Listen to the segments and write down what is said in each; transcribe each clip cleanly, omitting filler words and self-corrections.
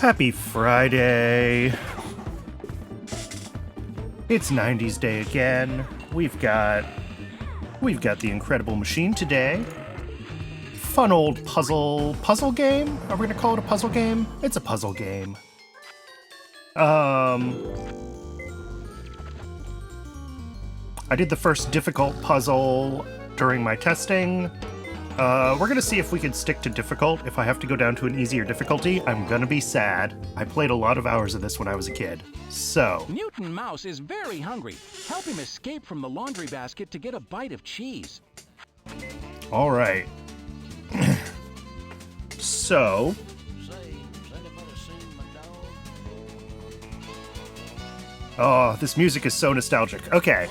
Happy Friday. It's 90s day again. We've got the Incredible Machine today. Fun old puzzle game? Are we gonna call it a puzzle game? It's a puzzle game. I did the first difficult puzzle during my testing. We're gonna see if we can stick to difficult. If I have to go down to an easier difficulty, I'm gonna be sad. I played a lot of hours of this when I was a kid. So... Mutant Mouse is very hungry. Help him escape from the laundry basket to get a bite of cheese. Alright. So... Oh, this music is so nostalgic. Okay.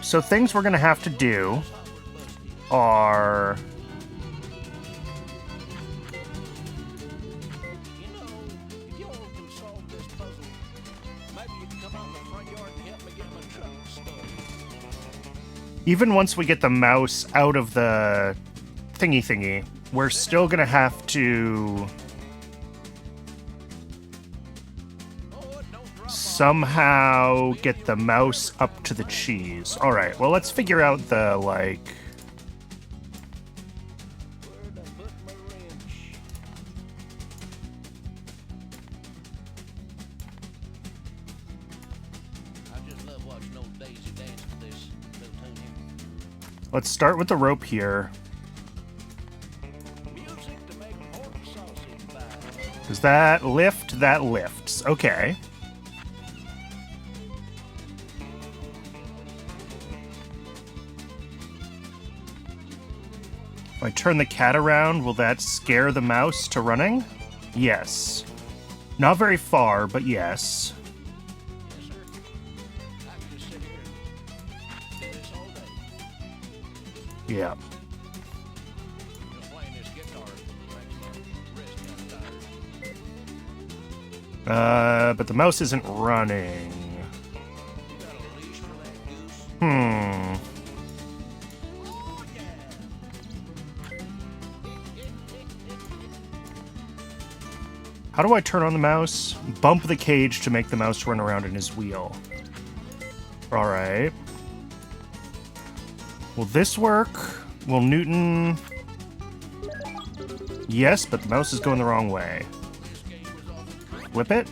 So things we're gonna have to do are... Even once we get the mouse out of the thingy, we're still gonna have to somehow get the mouse up to the cheese. Alright, well, let's figure out the, like... Let's start with the rope here. Does that lift? That lifts. Okay. If I turn the cat around, will that scare the mouse to running? Yes. Not very far, but yes. Yeah. But the mouse isn't running. How do I turn on the mouse? Bump the cage to make the mouse run around in his wheel. Alright. Will this work? Will Newton... Yes, but the mouse is going the wrong way. Flip it?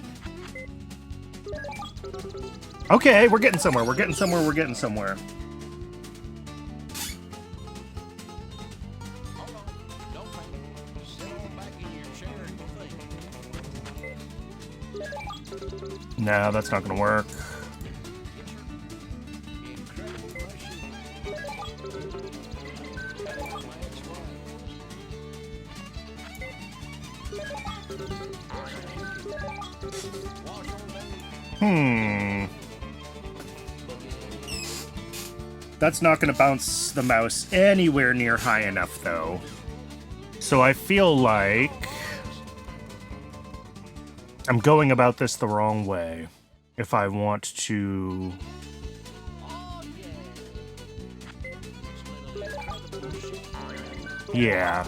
Okay, we're getting somewhere, we're getting somewhere, we're getting somewhere. No, that's not gonna work. That's not gonna bounce the mouse anywhere near high enough, though. So I feel like I'm going about this the wrong way if I want to... Yeah.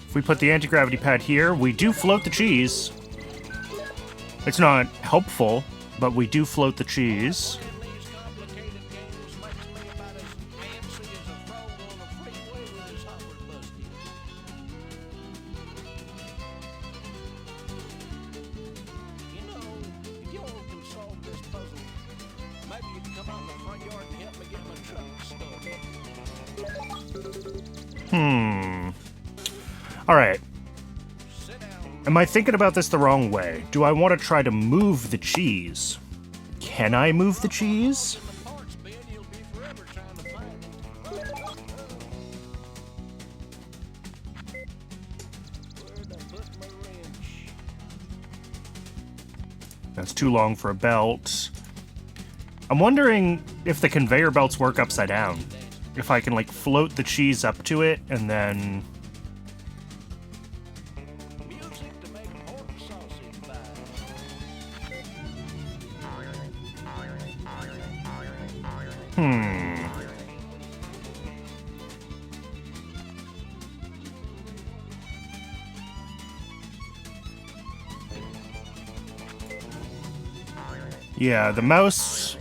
If we put the anti-gravity pad here, we do float the cheese. It's not helpful, but we do float the cheese. Alright. Am I thinking about this the wrong way? Do I want to try to move the cheese? Can I move the cheese? That's too long for a belt. I'm wondering if the conveyor belts work upside down. If I can, like, float the cheese up to it and then... Yeah, the mouse...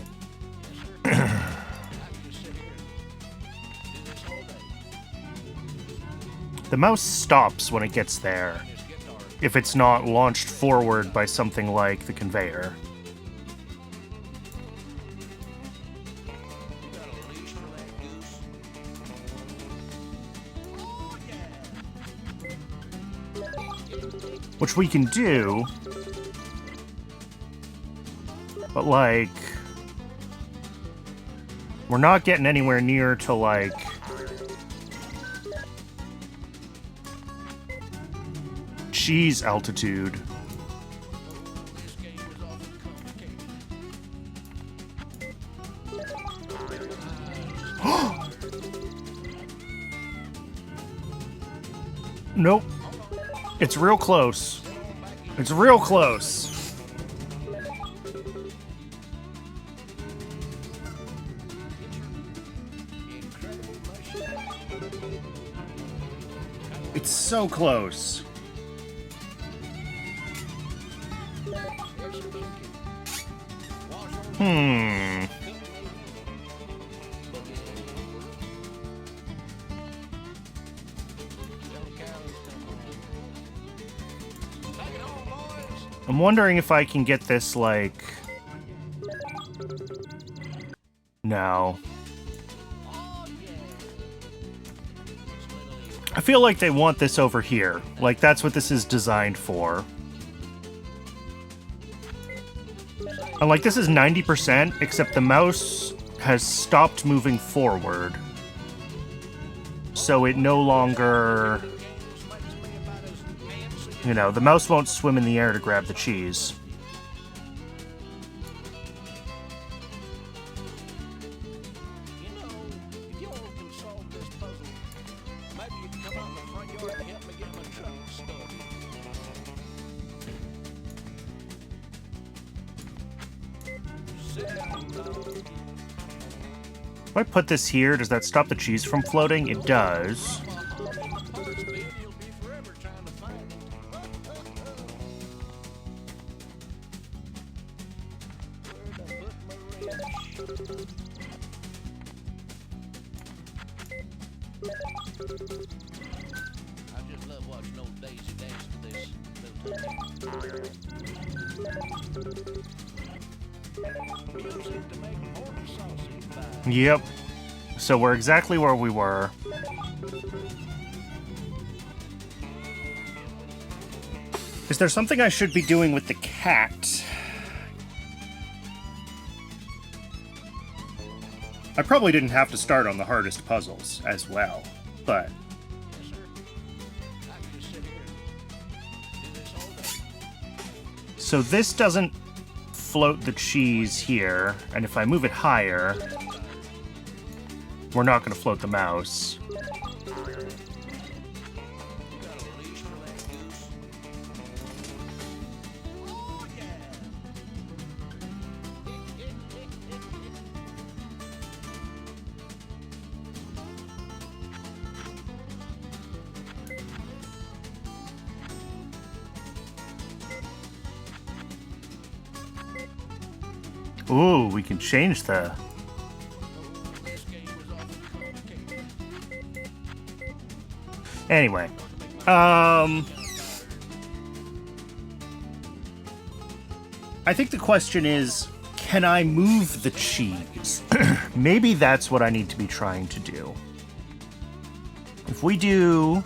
The mouse stops when it gets there, if it's not launched forward by something like the conveyor. Which we can do, but, like, we're not getting anywhere near to, like, cheese altitude. Nope. It's real close. It's real close. It's so close. I'm wondering if I can get this, like... No. I feel like they want this over here. Like, that's what this is designed for. And, like, this is 90%, except the mouse has stopped moving forward. So it no longer... You know, the mouse won't swim in the air to grab the cheese. If I put this here, does that stop the cheese from floating? It does. Yep. So we're exactly where we were. Is there something I should be doing with the cat? I probably didn't have to start on the hardest puzzles as well, but... So this doesn't float the cheese here, and if I move it higher, we're not going to float the mouse. Ooh, we can change the... Anyway. I think the question is, can I move the cheese? Maybe that's what I need to be trying to do. If we do...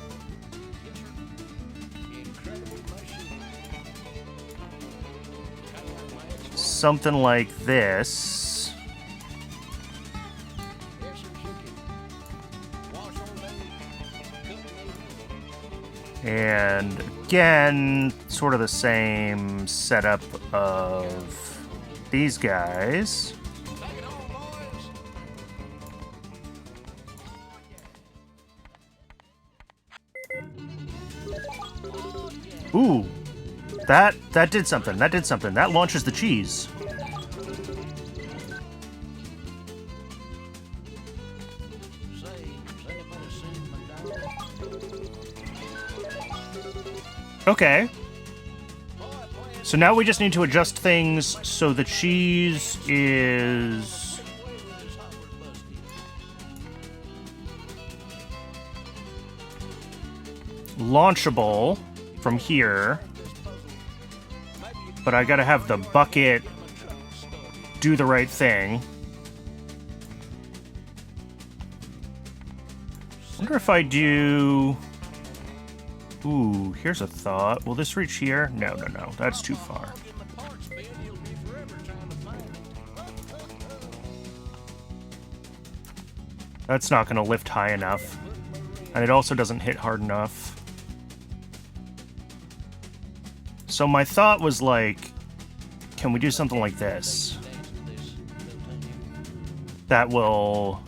something like this. And again, sort of the same setup of these guys. Ooh. That did something. That did something. That launches the cheese. Okay. So now we just need to adjust things so the cheese is... launchable from here. But I gotta have the bucket do the right thing. Wonder if I do... Ooh, here's a thought. Will this reach here? No, no, no. That's too far. That's not going to lift high enough. And it also doesn't hit hard enough. So my thought was like, can we do something like this? That will...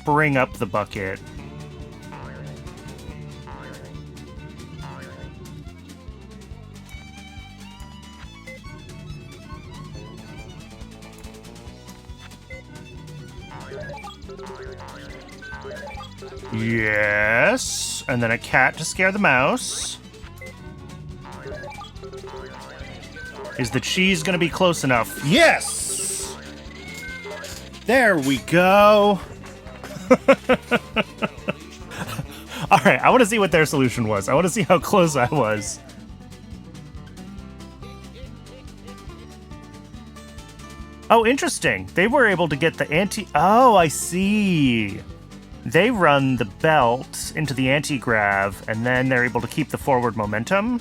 spring up the bucket. Yes. And then a cat to scare the mouse. Is the cheese gonna be close enough? Yes! There we go. Alright, I want to see what their solution was. I want to see how close I was. Oh, interesting. They were able to get the anti... Oh, I see. They run the belt into the anti-grav, and then they're able to keep the forward momentum.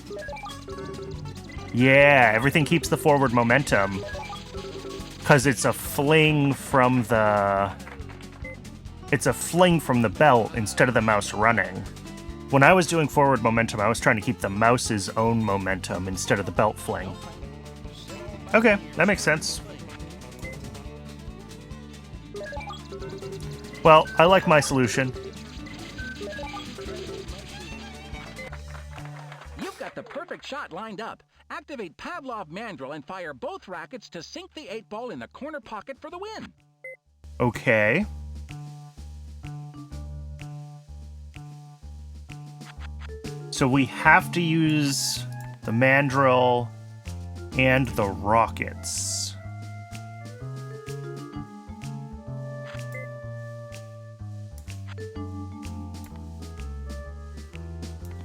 Yeah, everything keeps the forward momentum. Because it's a fling from the... It's a fling from the belt instead of the mouse running. When I was doing forward momentum, I was trying to keep the mouse's own momentum instead of the belt fling. Okay, that makes sense. Well, I like my solution. You've got the perfect shot lined up. Activate Pavlov Mandrill and fire both rackets to sink the 8-ball in the corner pocket for the win. Okay. So we have to use the mandrill and the rockets.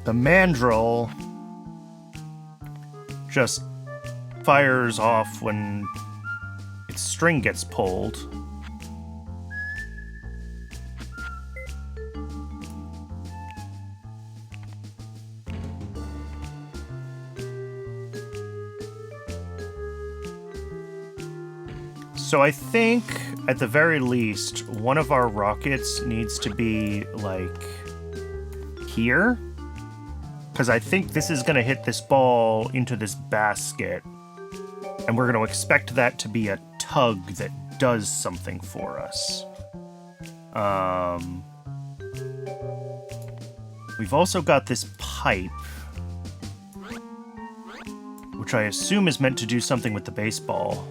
The mandrill just fires off when its string gets pulled. So I think, at the very least, one of our rockets needs to be, like, here. Because I think this is going to hit this ball into this basket. And we're going to expect that to be a tug that does something for us. We've also got this pipe, which I assume is meant to do something with the baseball.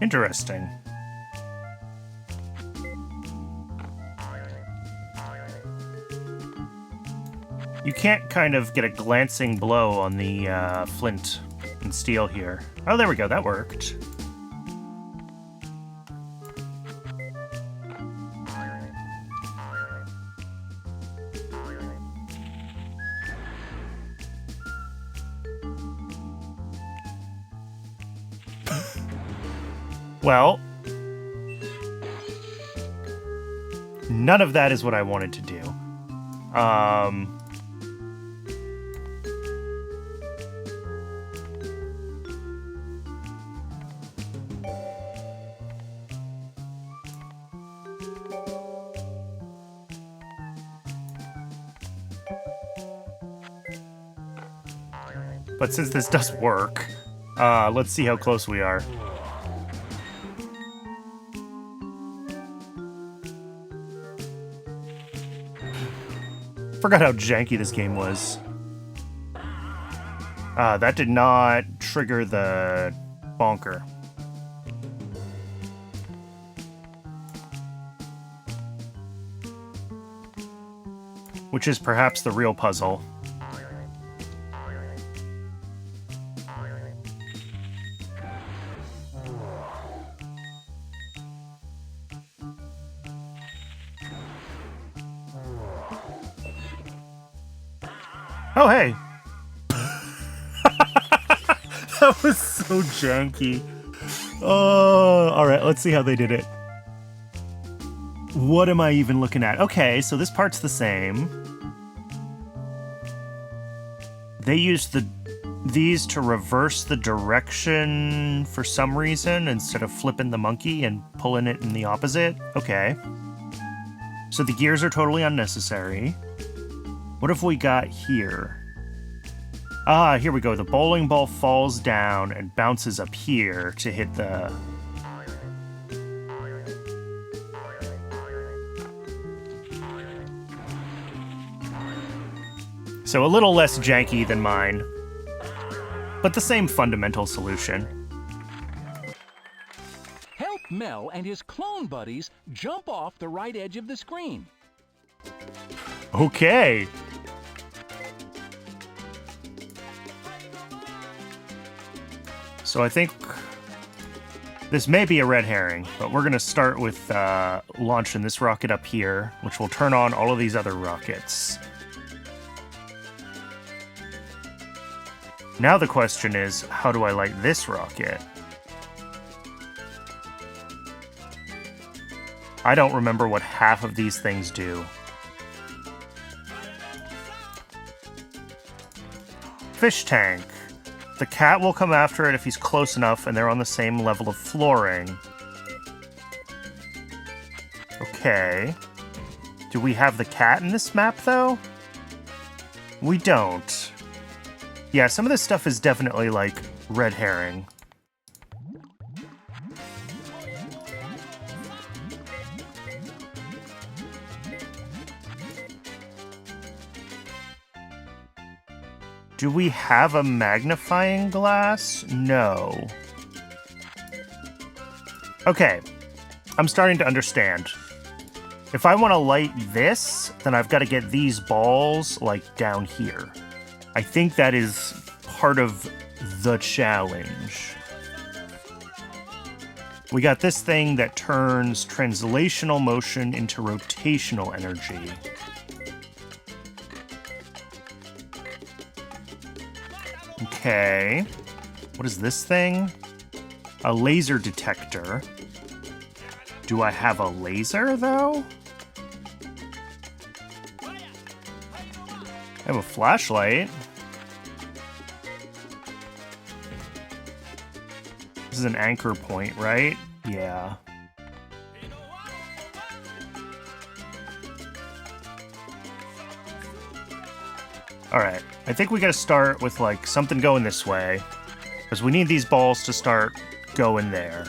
Interesting. You can't kind of get a glancing blow on the flint and steel here. Oh, there we go. That worked. Well, none of that is what I wanted to do. But since this does work, let's see how close we are. Forgot how janky this game was. That did not trigger the bonker. Which is perhaps the real puzzle. Oh, hey! That was so janky. Oh, alright, let's see how they did it. What am I even looking at? Okay, so this part's the same. They used these to reverse the direction for some reason instead of flipping the monkey and pulling it in the opposite. Okay. So the gears are totally unnecessary. What have we got here? Ah, here we go. The bowling ball falls down and bounces up here to hit the... So a little less janky than mine, but the same fundamental solution. Help Mel and his clone buddies jump off the right edge of the screen. Okay. So I think this may be a red herring, but we're going to start with launching this rocket up here, which will turn on all of these other rockets. Now the question is, how do I light this rocket? I don't remember what half of these things do. Fish tank. The cat will come after it if he's close enough and they're on the same level of flooring. Okay. Do we have the cat in this map, though? We don't. Yeah, some of this stuff is definitely, like, red herring. Do we have a magnifying glass? No. Okay. I'm starting to understand. If I want to light this, then I've got to get these balls, like, down here. I think that is part of the challenge. We got this thing that turns translational motion into rotational energy. Okay. What is this thing? A laser detector. Do I have a laser, though? I have a flashlight. This is an anchor point, right? Yeah. Alright, I think we gotta start with, like, something going this way. Because we need these balls to start going there.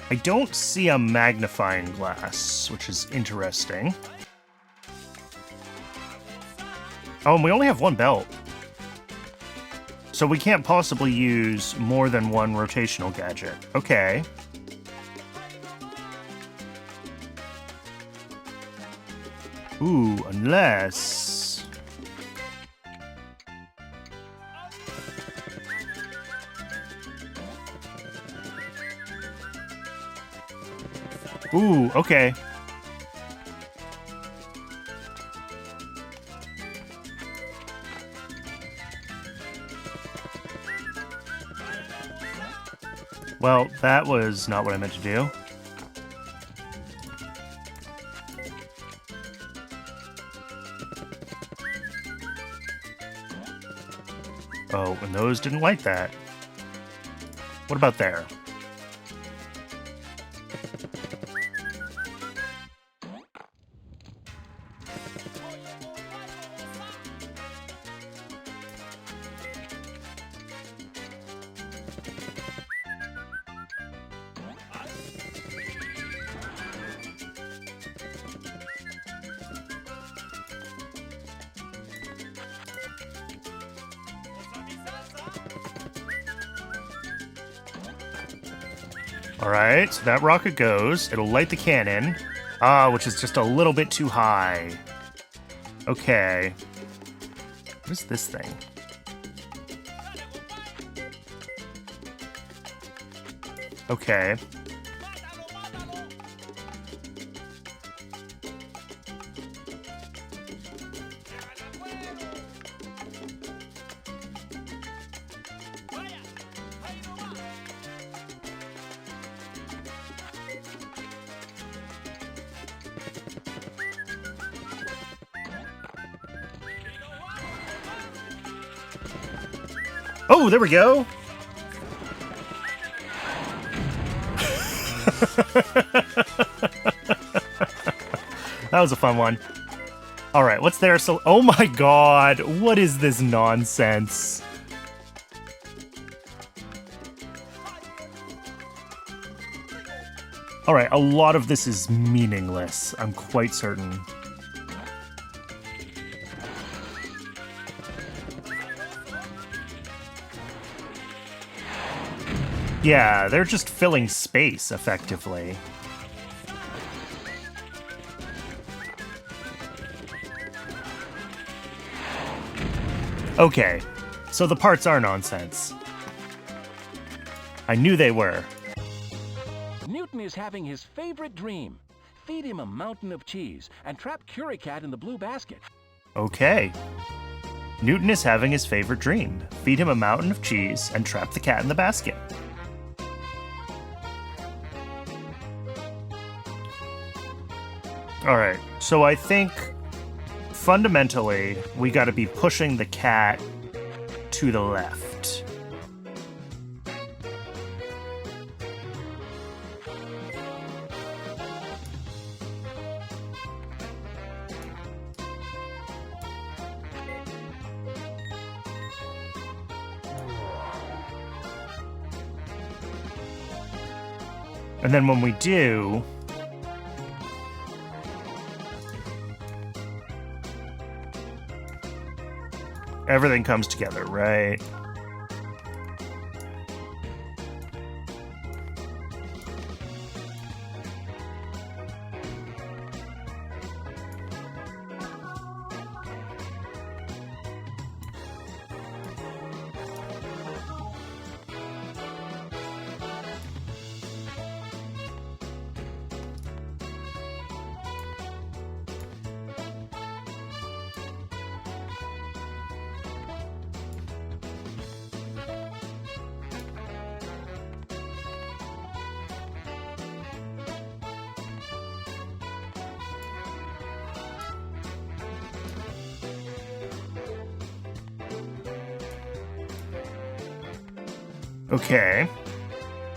I don't see a magnifying glass, which is interesting. Oh, and we only have one belt. So we can't possibly use more than one rotational gadget. Okay. Ooh, unless... Ooh, okay. Well, that was not what I meant to do. Oh, and those didn't like that. What about there? Alright, so that rocket goes. It'll light the cannon. Which is just a little bit too high. Okay. What is this thing? Okay. Oh, there we go! That was a fun one. Alright, what's there? So, oh my god, what is this nonsense? Alright, a lot of this is meaningless, I'm quite certain. Yeah, they're just filling space, effectively. Okay, so the parts are nonsense. I knew they were. Newton is having his favorite dream. Feed him a mountain of cheese and trap Curie Cat in the blue basket. Okay. Newton is having his favorite dream. Feed him a mountain of cheese and trap the cat in the basket. Alright, so I think fundamentally we gotta be pushing the cat to the left. And then when we do, everything comes together, right? Okay.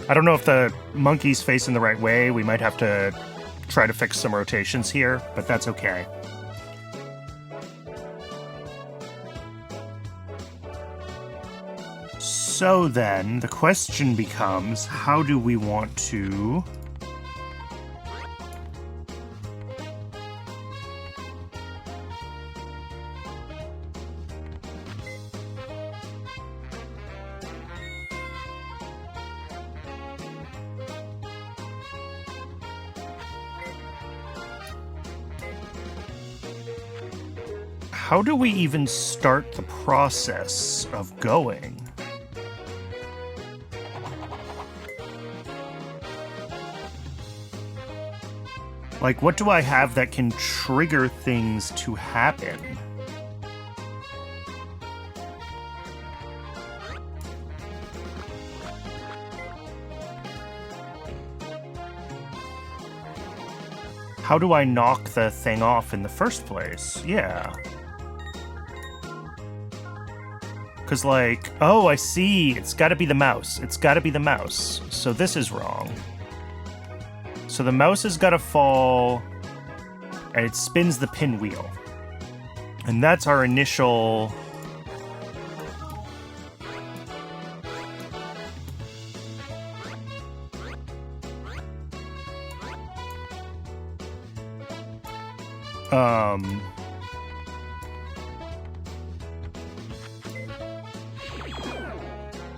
I don't know if the monkey's facing the right way. We might have to try to fix some rotations here, but that's okay. So then, the question becomes, how do we want to... How do we even start the process of going? Like, what do I have that can trigger things to happen? How do I knock the thing off in the first place? Yeah. Because, like, oh, I see. It's got to be the mouse. It's got to be the mouse. So this is wrong. So the mouse has got to fall, and it spins the pinwheel. And that's our initial...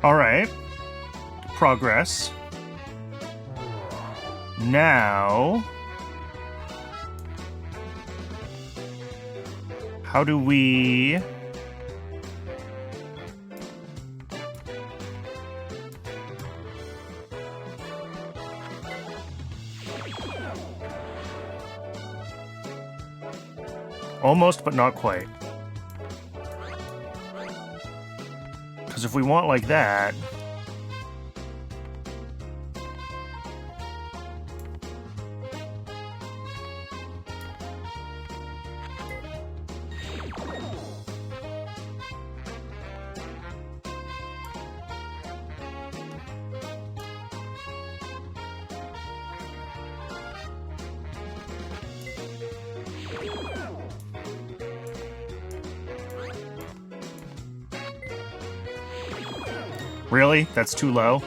All right. Progress. Now... how do we... almost, but not quite. Because if we want like that... Really? That's too low?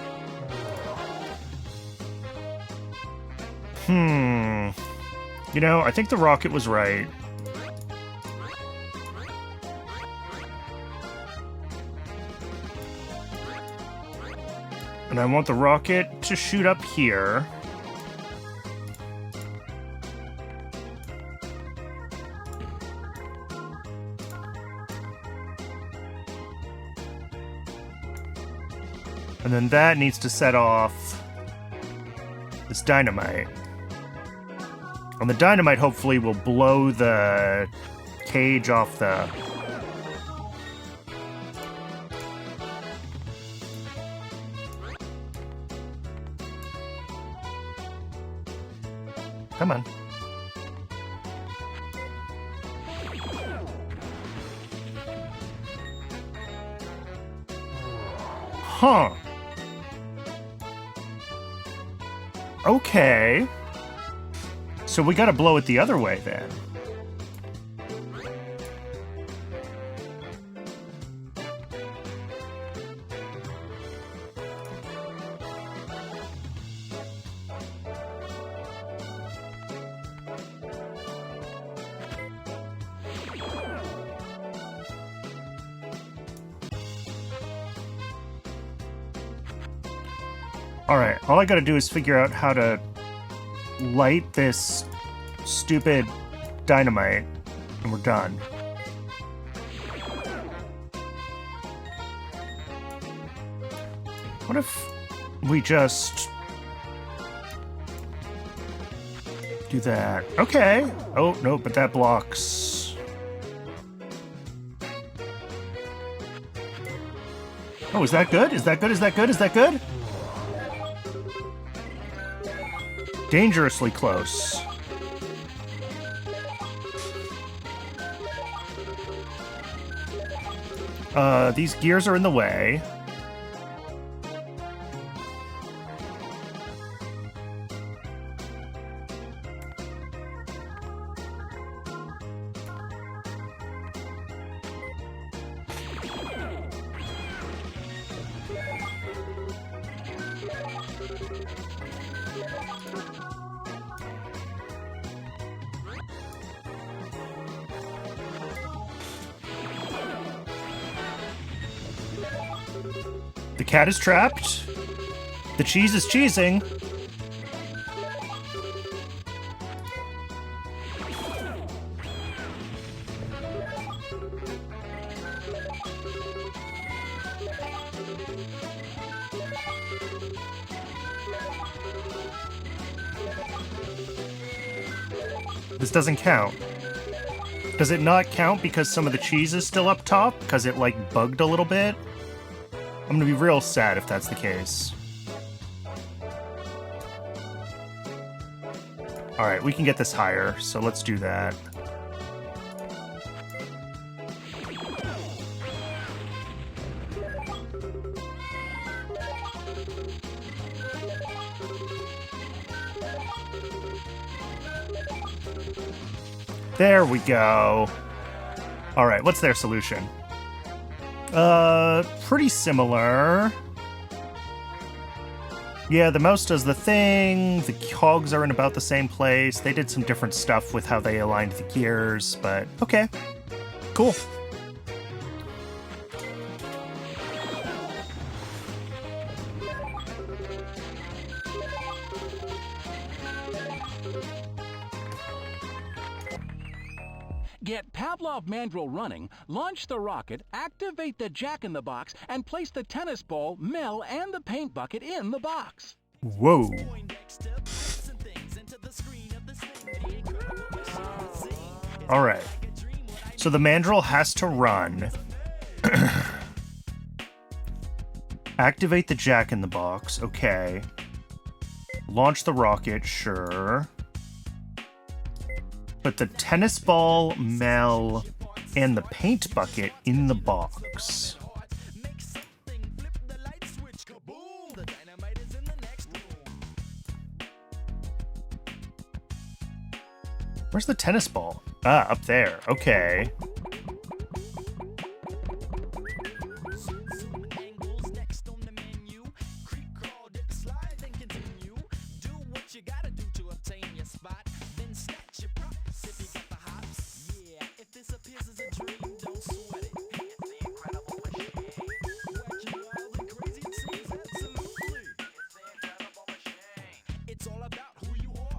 You know, I think the rocket was right. And I want the rocket to shoot up here. And then that needs to set off this dynamite. And the dynamite hopefully will blow the cage off the... Come on. Huh. Okay. So we gotta blow it the other way then. Alright, all I gotta do is figure out how to light this stupid dynamite, and we're done. What if we just do that? Okay. Oh, no, but that blocks. Oh, is that good? Is that good? Is that good? Is that good? Dangerously close. These gears are in the way. The cat is trapped. The cheese is cheesing. This doesn't count. Does it not count because some of the cheese is still up top? Because it, like, bugged a little bit? I'm gonna be real sad if that's the case. Alright, we can get this higher, so let's do that. There we go. All right, what's their solution? Pretty similar. Yeah, the mouse does the thing. The cogs are in about the same place. They did some different stuff with how they aligned the gears, but okay. Cool. Get Pavlov mandrel running, launch the rocket, activate the jack-in-the-box, and place the tennis ball, Mel, and the paint bucket in the box. Whoa. All right. So the mandrel has to run. Activate the jack-in-the-box. Okay. Launch the rocket. Sure. Put the tennis ball, Mel, and the paint bucket in the box. Where's the tennis ball? Ah, up there. Okay.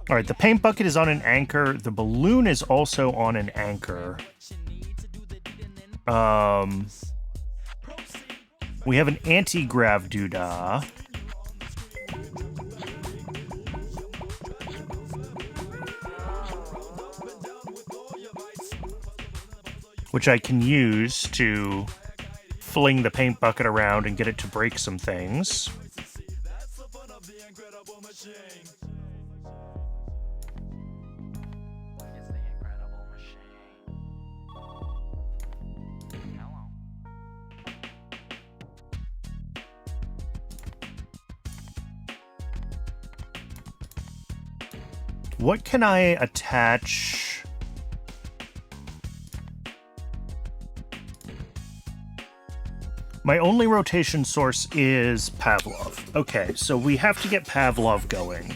All right, the paint bucket is on an anchor. The balloon is also on an anchor. We have an anti-grav doodah. Which I can use to fling the paint bucket around and get it to break some things. What can I attach? My only rotation source is Pavlov. Okay, so we have to get Pavlov going.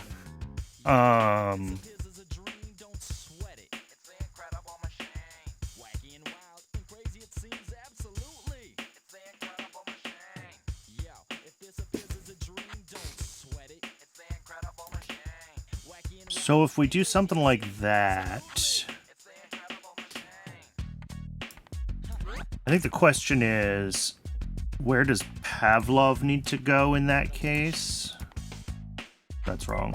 So if we do something like that, I think the question is, where does Pavlov need to go in that case? That's wrong.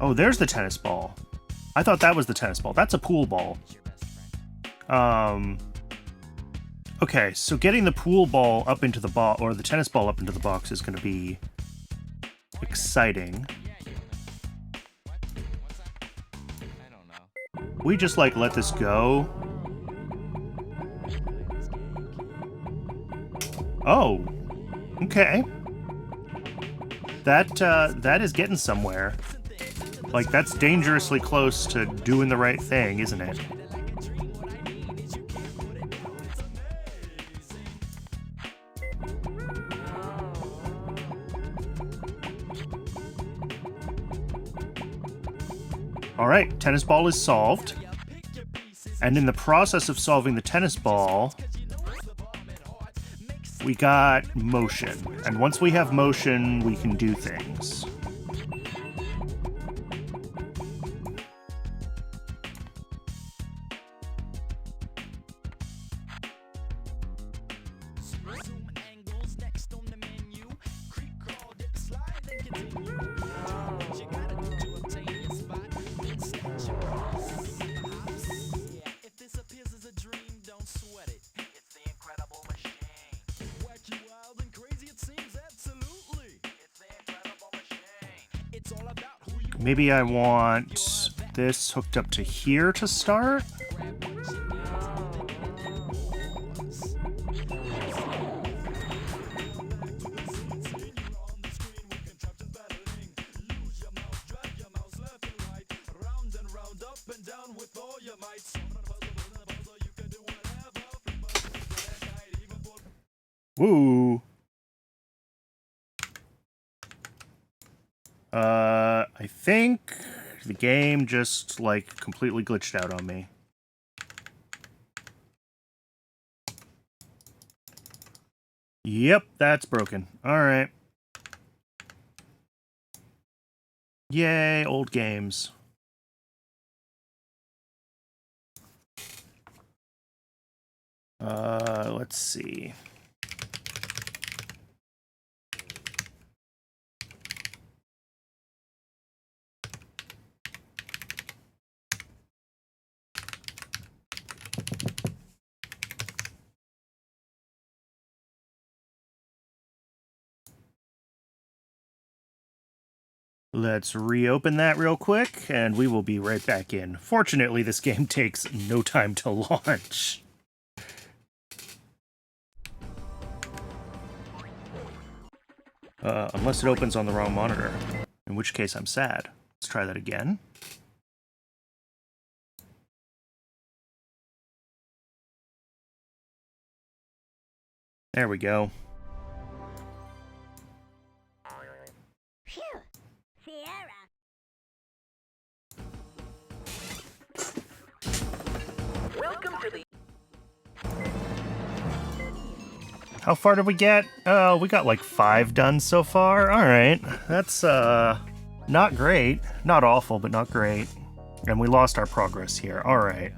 Oh, there's the tennis ball. I thought that was the tennis ball. That's a pool ball. Okay, so getting the pool ball up into the box, or the tennis ball up into the box, is going to be exciting. We just like let this go. Oh, okay. That is getting somewhere. Like, that's dangerously close to doing the right thing, isn't it? All right, tennis ball is solved. And in the process of solving the tennis ball, we got motion. And once we have motion, we can do things. Maybe I want this hooked up to here to start? Woo! I think the game just, like, completely glitched out on me. Yep, that's broken. Alright. Yay, old games. Let's see. Let's reopen that real quick, and we will be right back in. Fortunately, this game takes no time to launch. Unless it opens on the wrong monitor, in which case I'm sad. Let's try that again. There we go. Phew. Sierra. Welcome to the... How far did we get? Oh, we got like 5 done so far. Alright. That's, not great. Not awful, but not great. And we lost our progress here. Alright.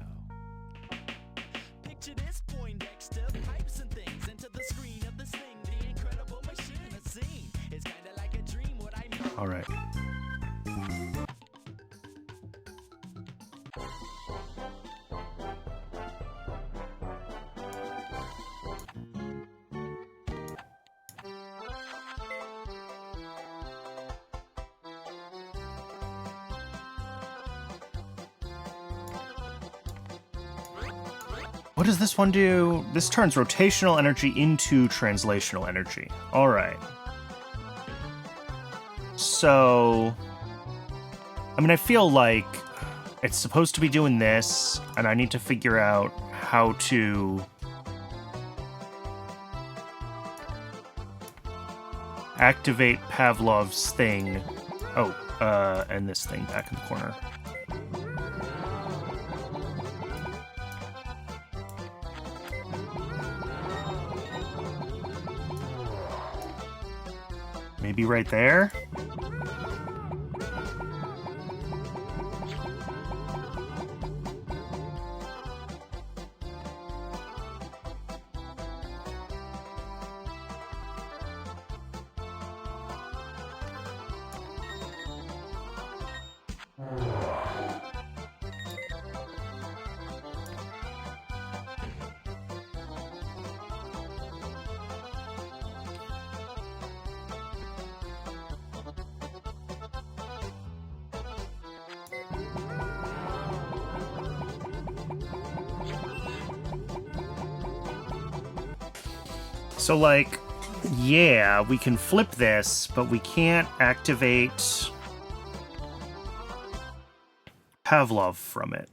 Picture this Poindexter, pipes and things into the screen of this thing, the incredible machine in the scene. It's kinda like a dream, what I mean. Alright. What does this one do? This turns rotational energy into translational energy. Alright. So... I mean, I feel like it's supposed to be doing this, and I need to figure out how to... activate Pavlov's thing. Oh, and this thing back in the corner. Maybe right there? So, like, yeah, we can flip this, but we can't activate Pavlov from it.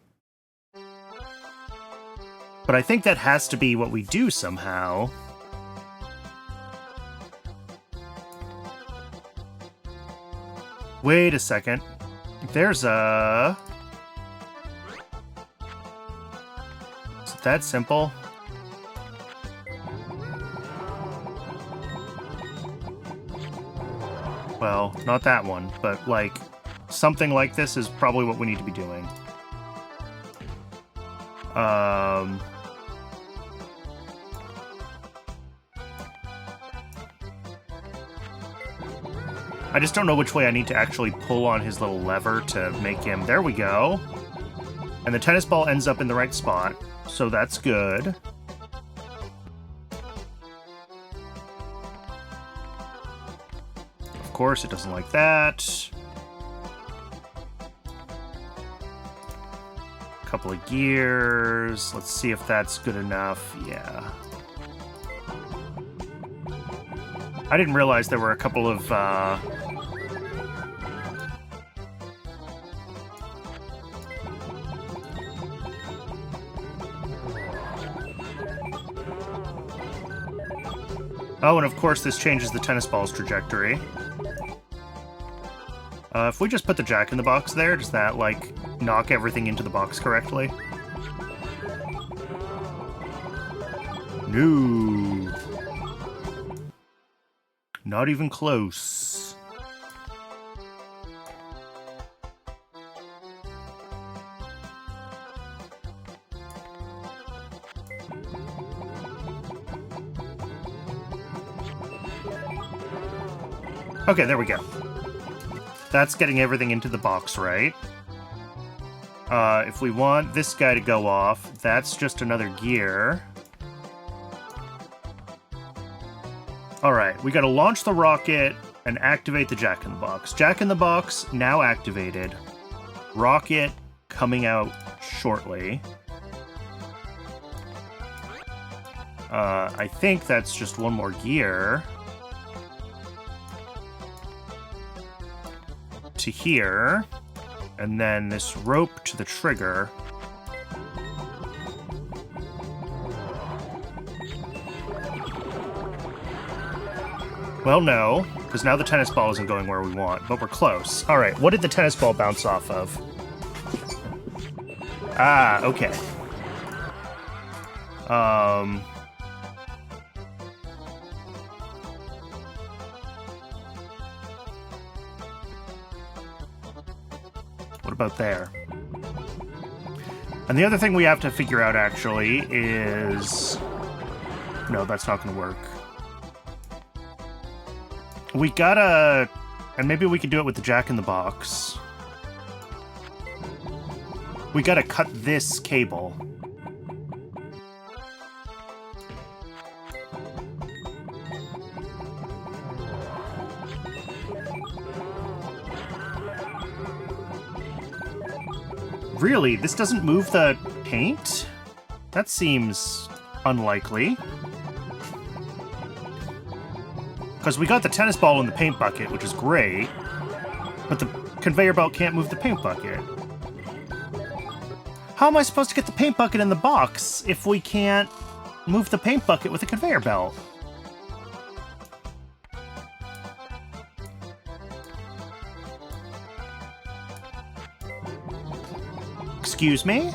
But I think that has to be what we do somehow. Wait a second. There's a... Is it that simple? Well, not that one, but, like, something like this is probably what we need to be doing. I just don't know which way I need to actually pull on his little lever to make him... There we go. And the tennis ball ends up in the right spot, so that's good. Of course, it doesn't like that. Couple of gears. Let's see if that's good enough. Yeah. I didn't realize there were a couple of, Oh, and of course this changes the tennis ball's trajectory. If we just put the Jack in the Box there, does that, like, knock everything into the box correctly? No. Not even close. Okay, there we go. That's getting everything into the box, right? If we want this guy to go off, that's just another gear. Alright, we gotta launch the rocket and activate the Jack-in-the-Box. Jack-in-the-Box now activated. Rocket coming out shortly. I think that's just one more gear. To here, and then this rope to the trigger. Well, no, because now the tennis ball isn't going where we want, but we're close. All right, what did the tennis ball bounce off of? Ah, okay. What about there? And the other thing we have to figure out, actually, is... No, that's not going to work. We gotta... And maybe we could do it with the Jack-in-the-Box. We gotta cut this cable. Really? This doesn't move the paint? That seems unlikely. Because we got the tennis ball in the paint bucket, which is great, but the conveyor belt can't move the paint bucket. How am I supposed to get the paint bucket in the box if we can't move the paint bucket with the conveyor belt? Excuse me?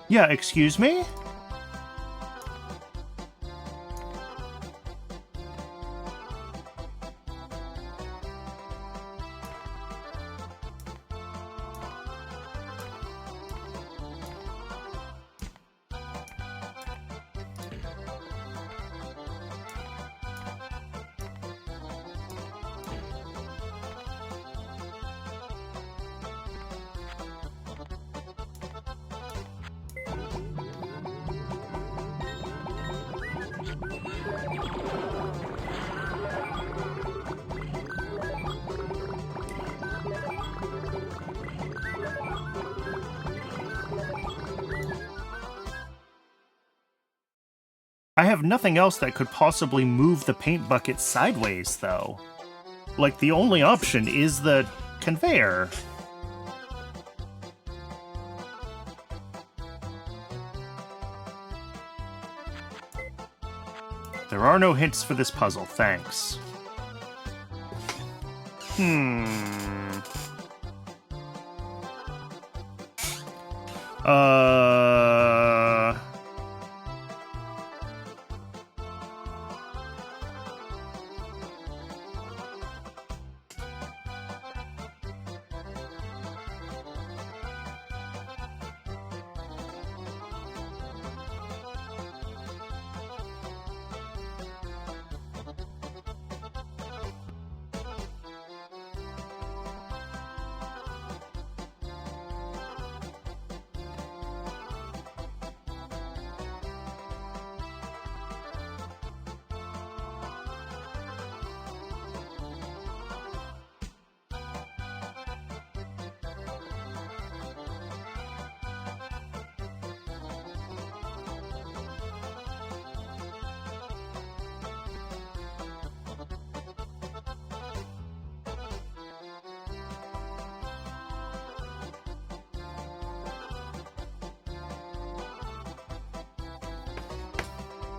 Yeah, excuse me? I have nothing else that could possibly move the paint bucket sideways, though. Like, the only option is the conveyor. There are no hints for this puzzle, thanks.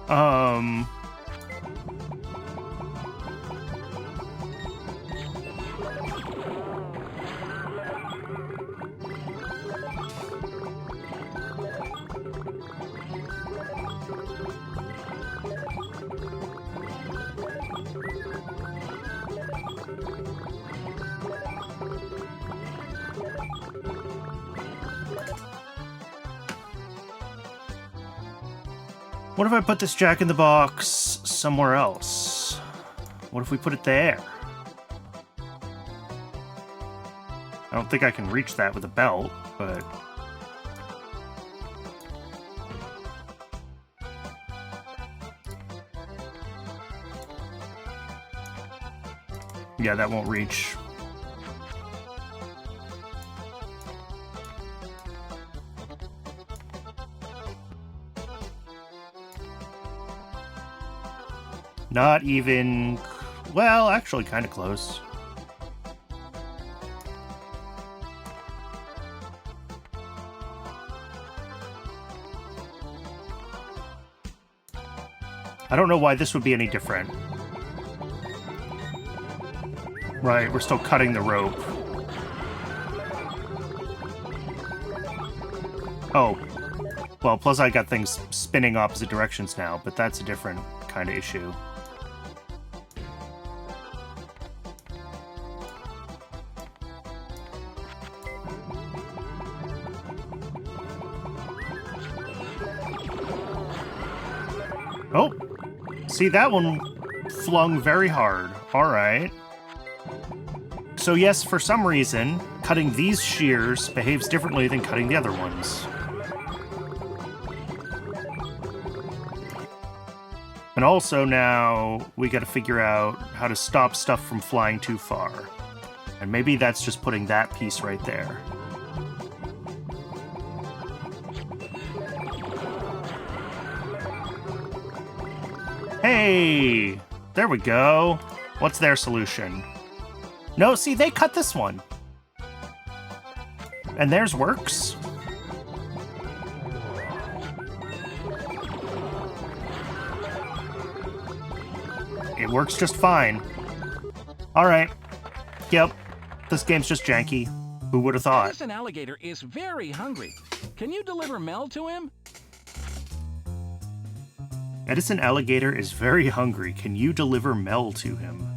Um... What if I put this Jack in the Box somewhere else? What if we put it there? I don't think I can reach that with a belt, but... yeah, that won't reach. Not even... well, actually kind of close. I don't know why this would be any different. Right, we're still cutting the rope. Oh. Well, plus I got things spinning opposite directions now, but that's a different kind of issue. Oh! See, that one flung very hard. Alright. So yes, for some reason, cutting these shears behaves differently than cutting the other ones. And also now, we gotta figure out how to stop stuff from flying too far. And maybe that's just putting that piece right there. Hey! There we go. What's their solution? No, see, they cut this one. And theirs works. It works just fine. Alright. Yep. This game's just janky. Who would have thought? Edison Alligator is very hungry. Can you deliver Mel to him? Edison Alligator is very hungry. Can you deliver Mel to him?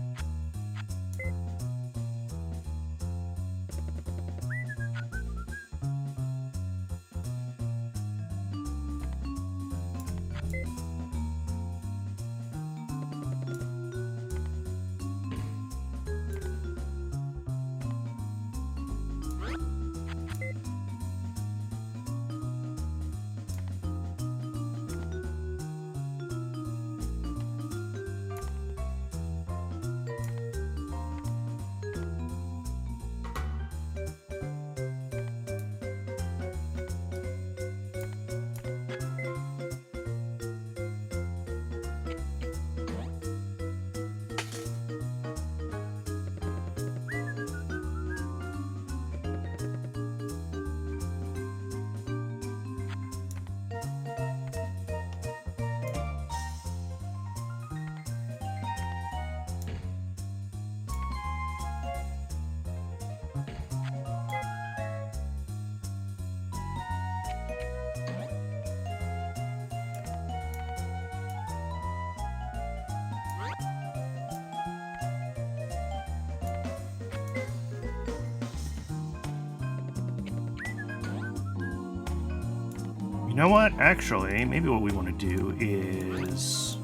You know what? Actually, maybe what we want to do is...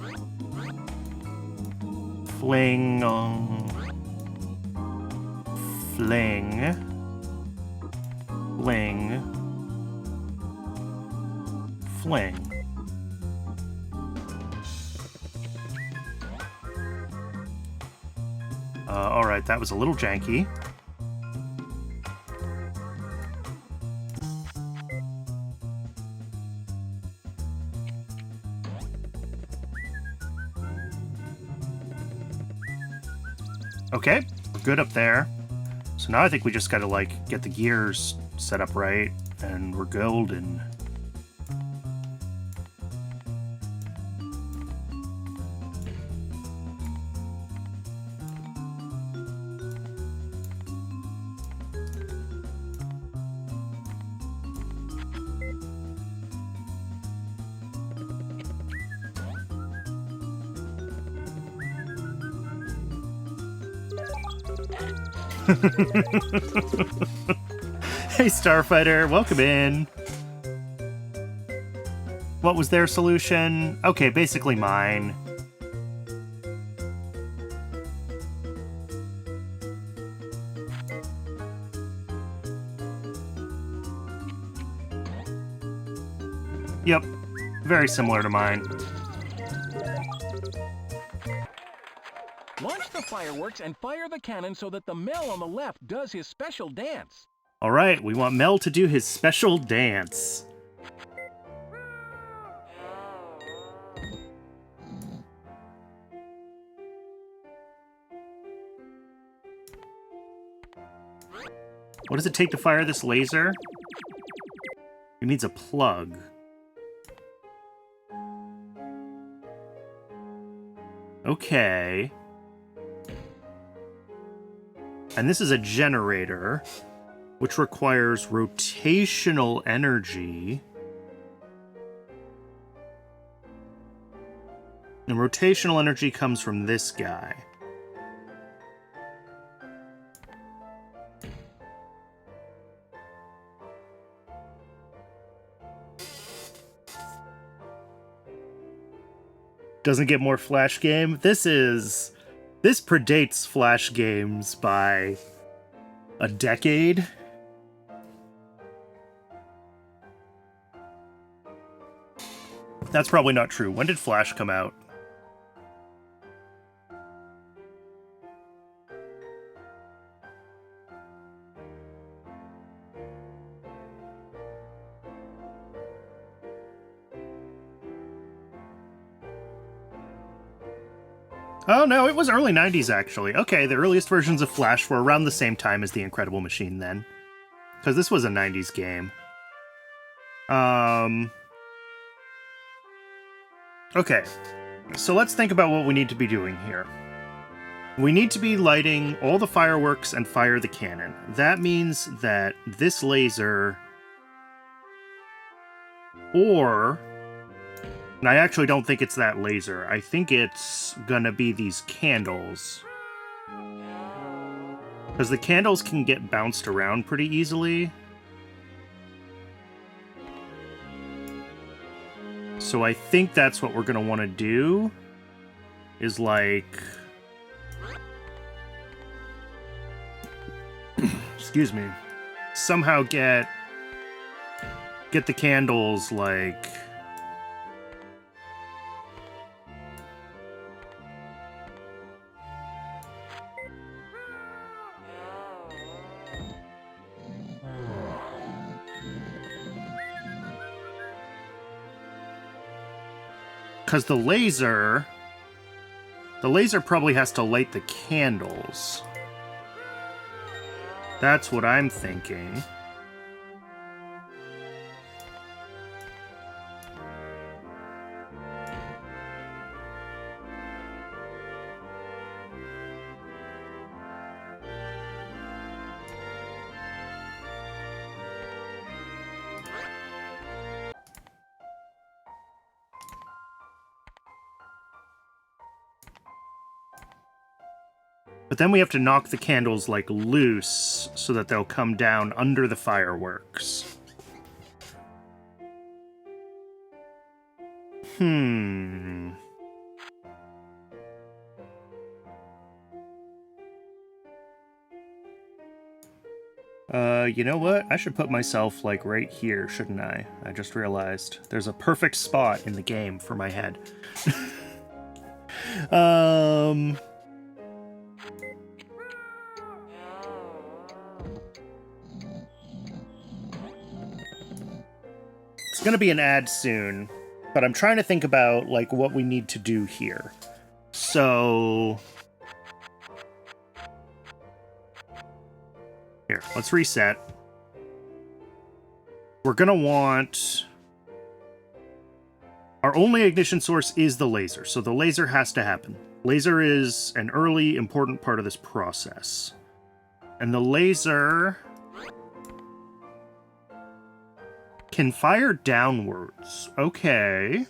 fling... fling... fling... fling. Alright, that was a little janky. Okay, we're good up there. So now I think we just gotta, like, get the gears set up right, and we're golden. Hey, Starfighter, welcome in. What was their solution? Okay, basically mine. Yep, very similar to mine. Launch the fireworks and fire the cannon so that the Mel on the left does his special dance. All right, we want Mel to do his special dance. What does it take to fire this laser? It needs a plug. Okay. And this is a generator, which requires rotational energy. And rotational energy comes from this guy. Doesn't get more Flash game. This predates Flash games by a decade. That's probably not true. When did Flash come out? Oh, no, it was early 90s, actually. Okay, the earliest versions of Flash were around the same time as The Incredible Machine, then. Because this was a 90s game. Okay, so let's think about what we need to be doing here. We need to be lighting all the fireworks and fire the cannon. That means that this laser... Or... And I actually don't think it's that laser. I think it's gonna be these candles. Because the candles can get bounced around pretty easily. So I think that's what we're gonna want to do. Is like... Excuse me. Somehow get the candles, like... Because the laser probably has to light the candles. That's what I'm thinking. But then we have to knock the candles, like, loose so that they'll come down under the fireworks. You know what? I should put myself, like, right here, shouldn't I? I just realized. There's a perfect spot in the game for my head. It's gonna be an ad soon, but I'm trying to think about, like, what we need to do here. So... Here, let's reset. We're gonna want... Our only ignition source is the laser, so the laser has to happen. Laser is an early, important part of this process. And the laser... can fire downwards. Okay.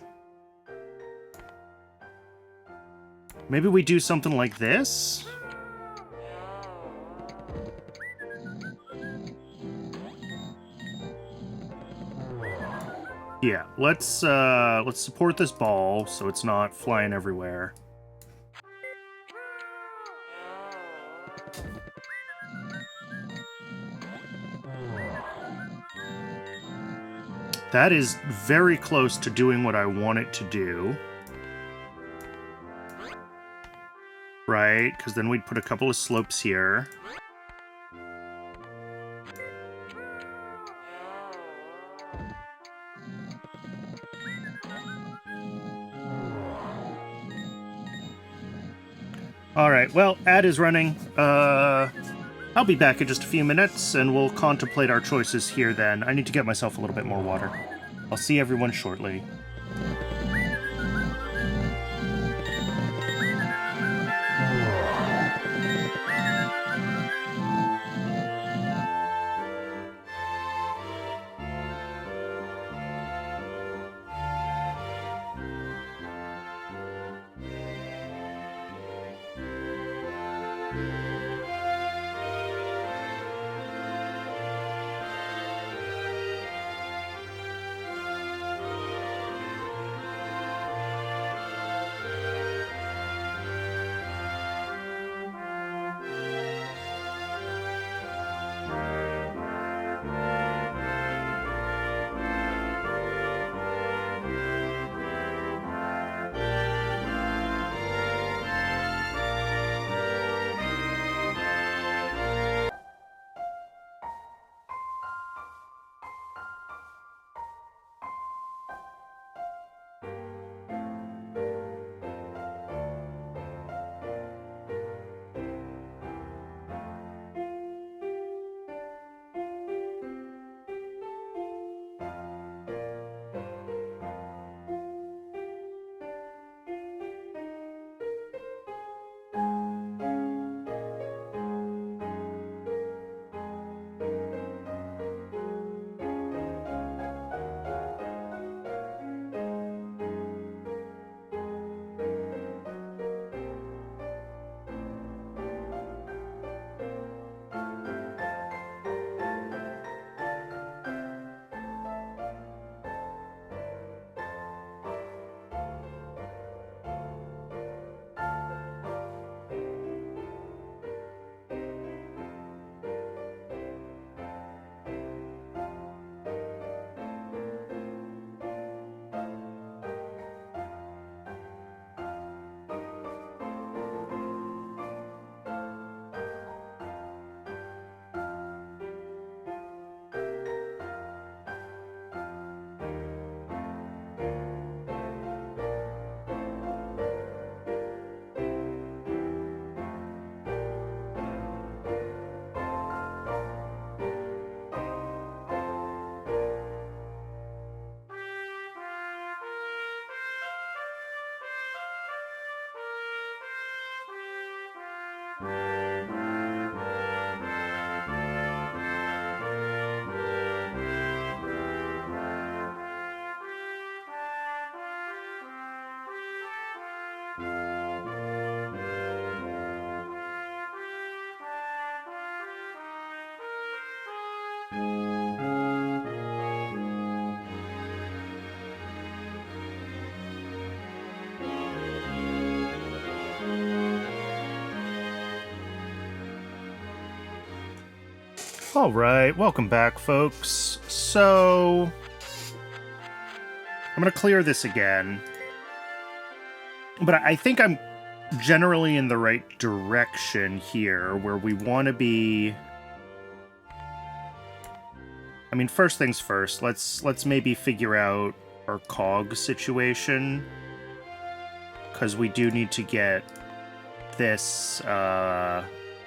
Maybe we do something like this? Yeah, let's support this ball so it's not flying everywhere. That is very close to doing what I want it to do. Right, because then we'd put a couple of slopes here. Alright, well, ad is running. I'll be back in just a few minutes, and we'll contemplate our choices here then. I need to get myself a little bit more water. I'll see everyone shortly. All right, welcome back, folks. So, I'm going to clear this again. But I think I'm generally in the right direction here, where we want to be... I mean, first things first, let's maybe figure out our cog situation. Because we do need to get this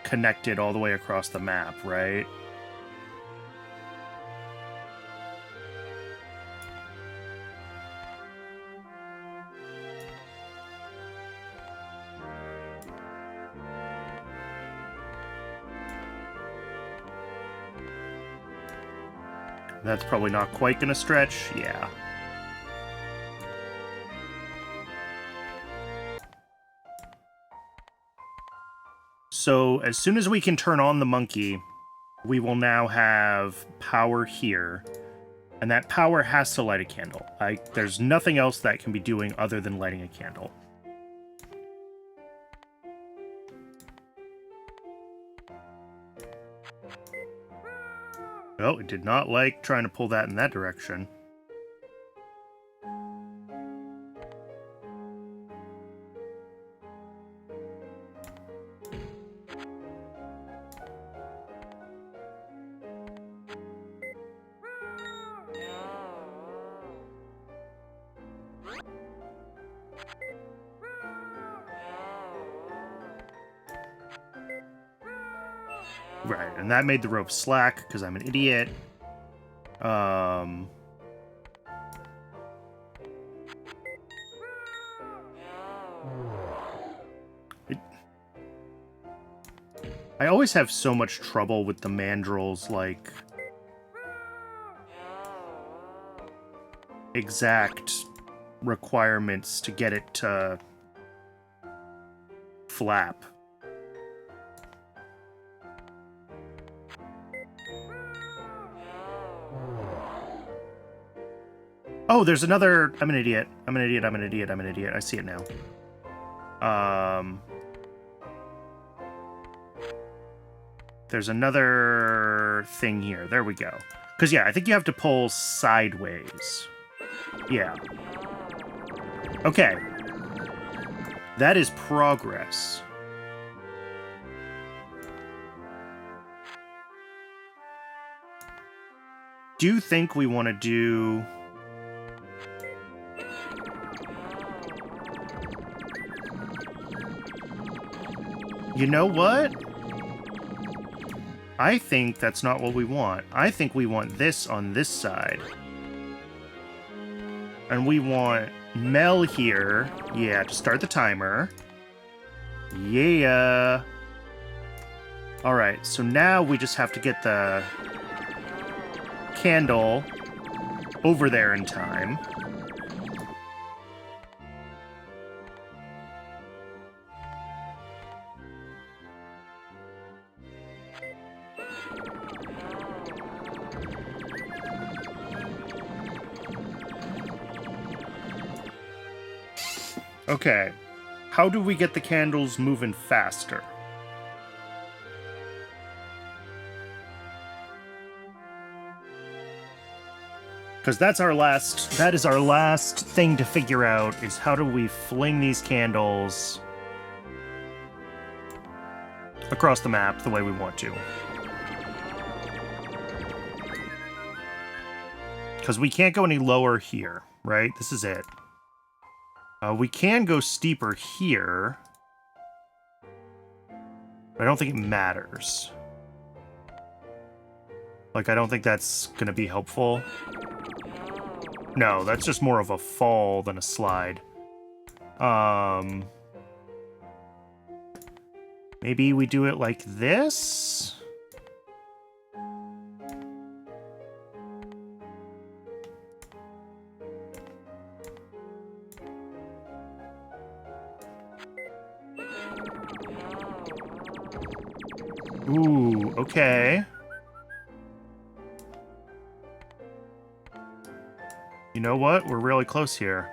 connected all the way across the map, right? That's probably not quite gonna stretch, yeah. So, as soon as we can turn on the monkey, we will now have power here. And that power has to light a candle. There's nothing else that can be doing other than lighting a candle. Oh, it did not like trying to pull that in that direction. Right, and that made the rope slack because I'm an idiot. I always have so much trouble with the mandrel's, like, exact requirements to get it to flap. Oh, there's another... I'm an idiot. I'm an idiot. I'm an idiot. I'm an idiot. I see it now. There's another thing here. There we go. Because, yeah, I think you have to pull sideways. Yeah. Okay. That is progress. Do you think we want to do... You know what? I think that's not what we want. I think we want this on this side. And we want Mel here. Yeah, to start the timer. Yeah. Alright, so now we just have to get the candle over there in time. Okay, how do we get the candles moving faster? Because that is our last thing to figure out, is how do we fling these candles across the map the way we want to. Because we can't go any lower here, right? This is it. We can go steeper here, but I don't think it matters. Like, I don't think that's gonna be helpful. No, that's just more of a fall than a slide. Maybe we do it like this? Ooh, okay. You know what? We're really close here.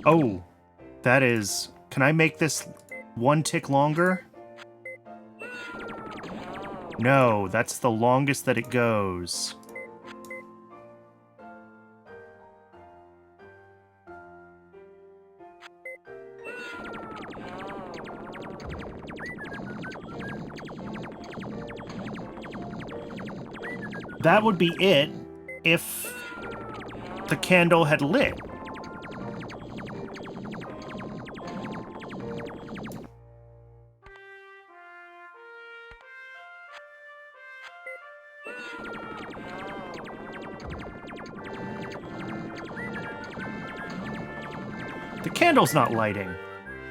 Oh, that is... Can I make this one tick longer? No, that's the longest that it goes. That would be it if the candle had lit. The candle's not lighting.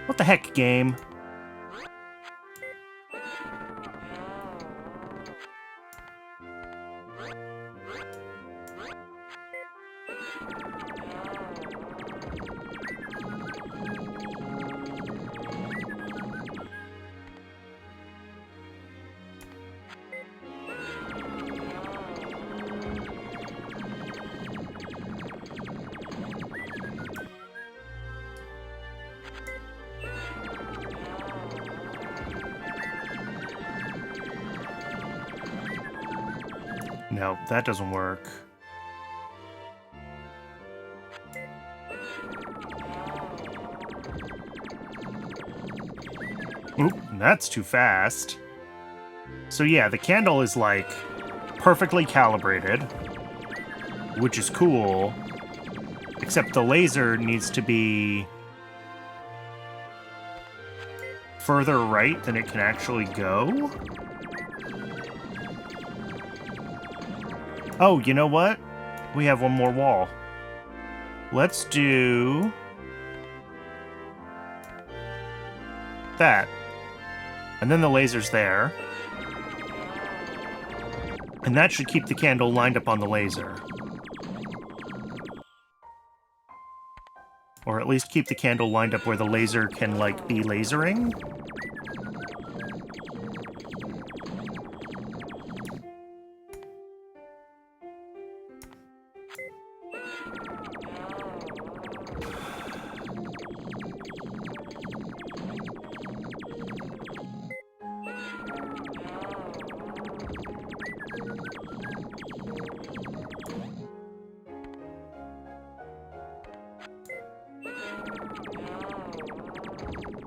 What the heck, game? No, that doesn't work. Oop, that's too fast. So yeah, the candle is like perfectly calibrated, which is cool, except the laser needs to be further right than it can actually go. Oh, you know what? We have one more wall. Let's do that. And then the laser's there. And that should keep the candle lined up on the laser. Or at least keep the candle lined up where the laser can, like, be lasering.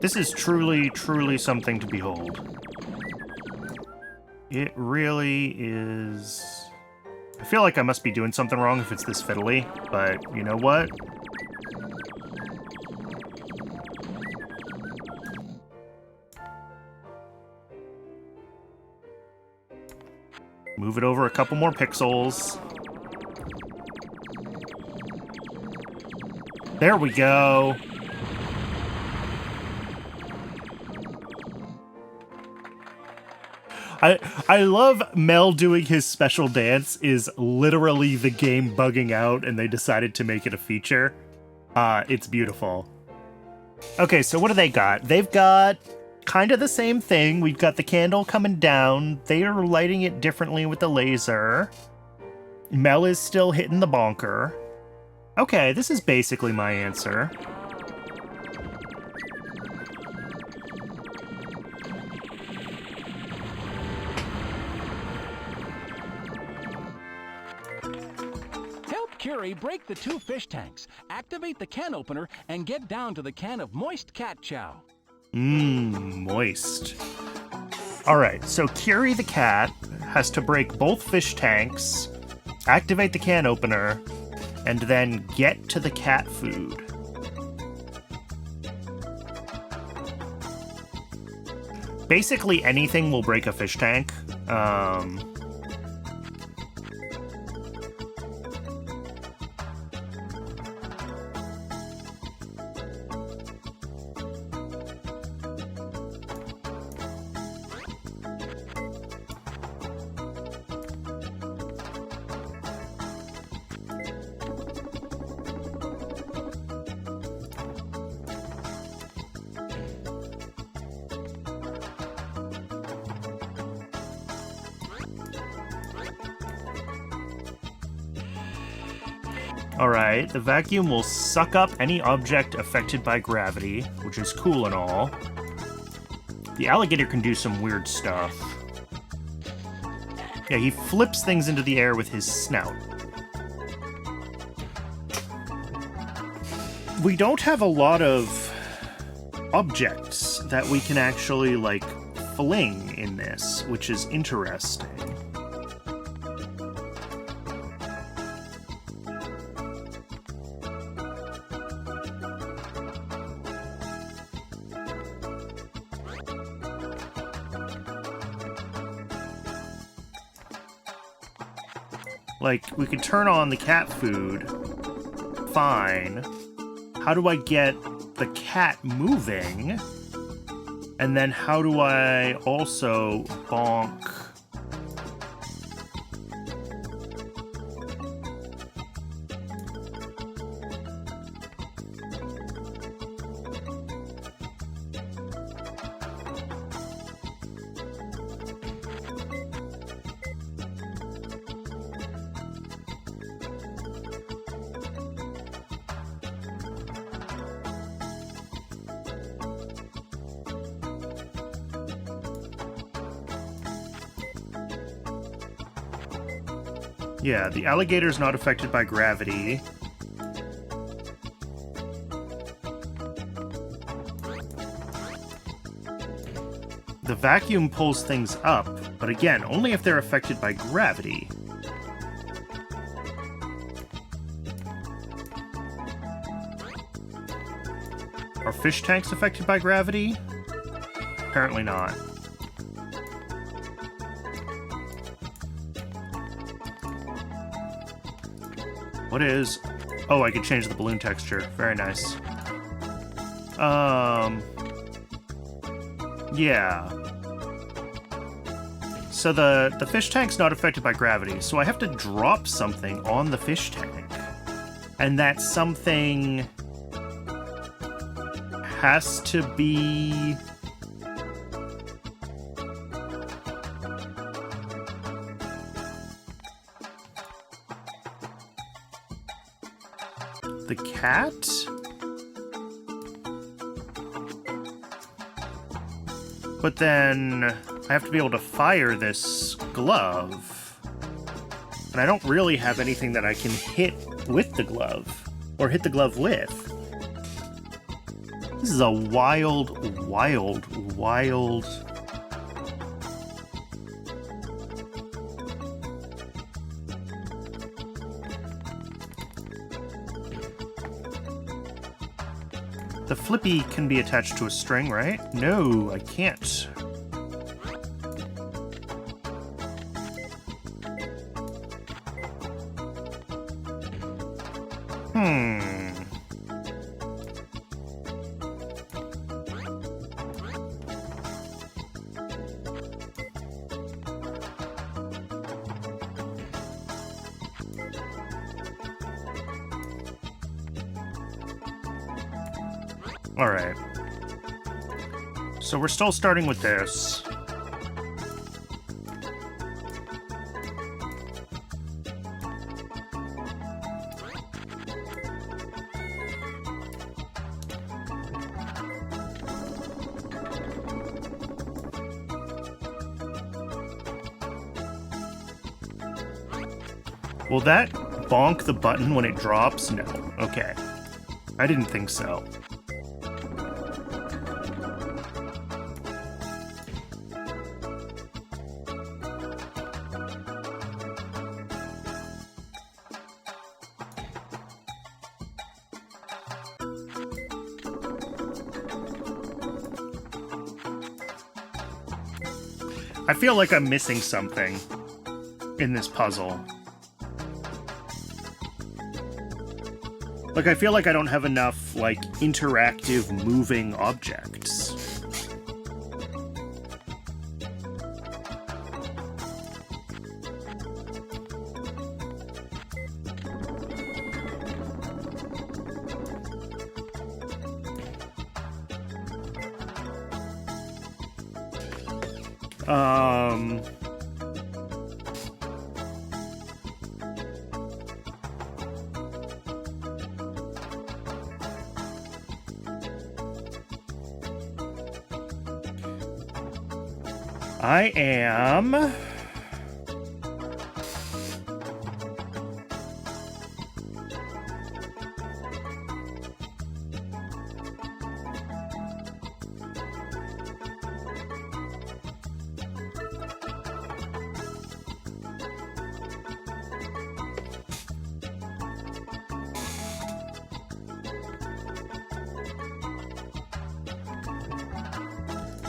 This is truly, truly something to behold. It really is... I feel like I must be doing something wrong if it's this fiddly, but you know what? Move it over a couple more pixels. There we go. I love Mel doing his special dance is literally the game bugging out and they decided to make it a feature. It's beautiful. Okay, so what do they got? They've got kind of the same thing. We've got the candle coming down. They are lighting it differently with the laser. Mel is still hitting the bonker. Okay, this is basically my answer. Curie, break the 2 fish tanks, activate the can opener, and get down to the can of moist cat chow. Moist. Alright, so Curie the cat has to break both fish tanks, activate the can opener, and then get to the cat food. Basically anything will break a fish tank. Alright, the vacuum will suck up any object affected by gravity, which is cool and all. The alligator can do some weird stuff. Yeah, he flips things into the air with his snout. We don't have a lot of objects that we can actually, like, fling in this, which is interesting. Like, we could turn on the cat food. Fine. How do I get the cat moving? And then how do I also bonk? Yeah, the alligator's not affected by gravity. The vacuum pulls things up, but again, only if they're affected by gravity. Are fish tanks affected by gravity? Apparently not. What is... Oh, I can change the balloon texture. Very nice. Yeah. So the fish tank's not affected by gravity, so I have to drop something on the fish tank. And that something has to be... the cat? But then I have to be able to fire this glove. And I don't really have anything that I can hit with the glove. Or hit the glove with. This is a wild, wild, wild... The flippy can be attached to a string, right? No, I can't. Alright. So we're still starting with this. Will that bonk the button when it drops? No. Okay. I didn't think so. I feel like I'm missing something in this puzzle. Like, I feel like I don't have enough, like, interactive moving objects. I am...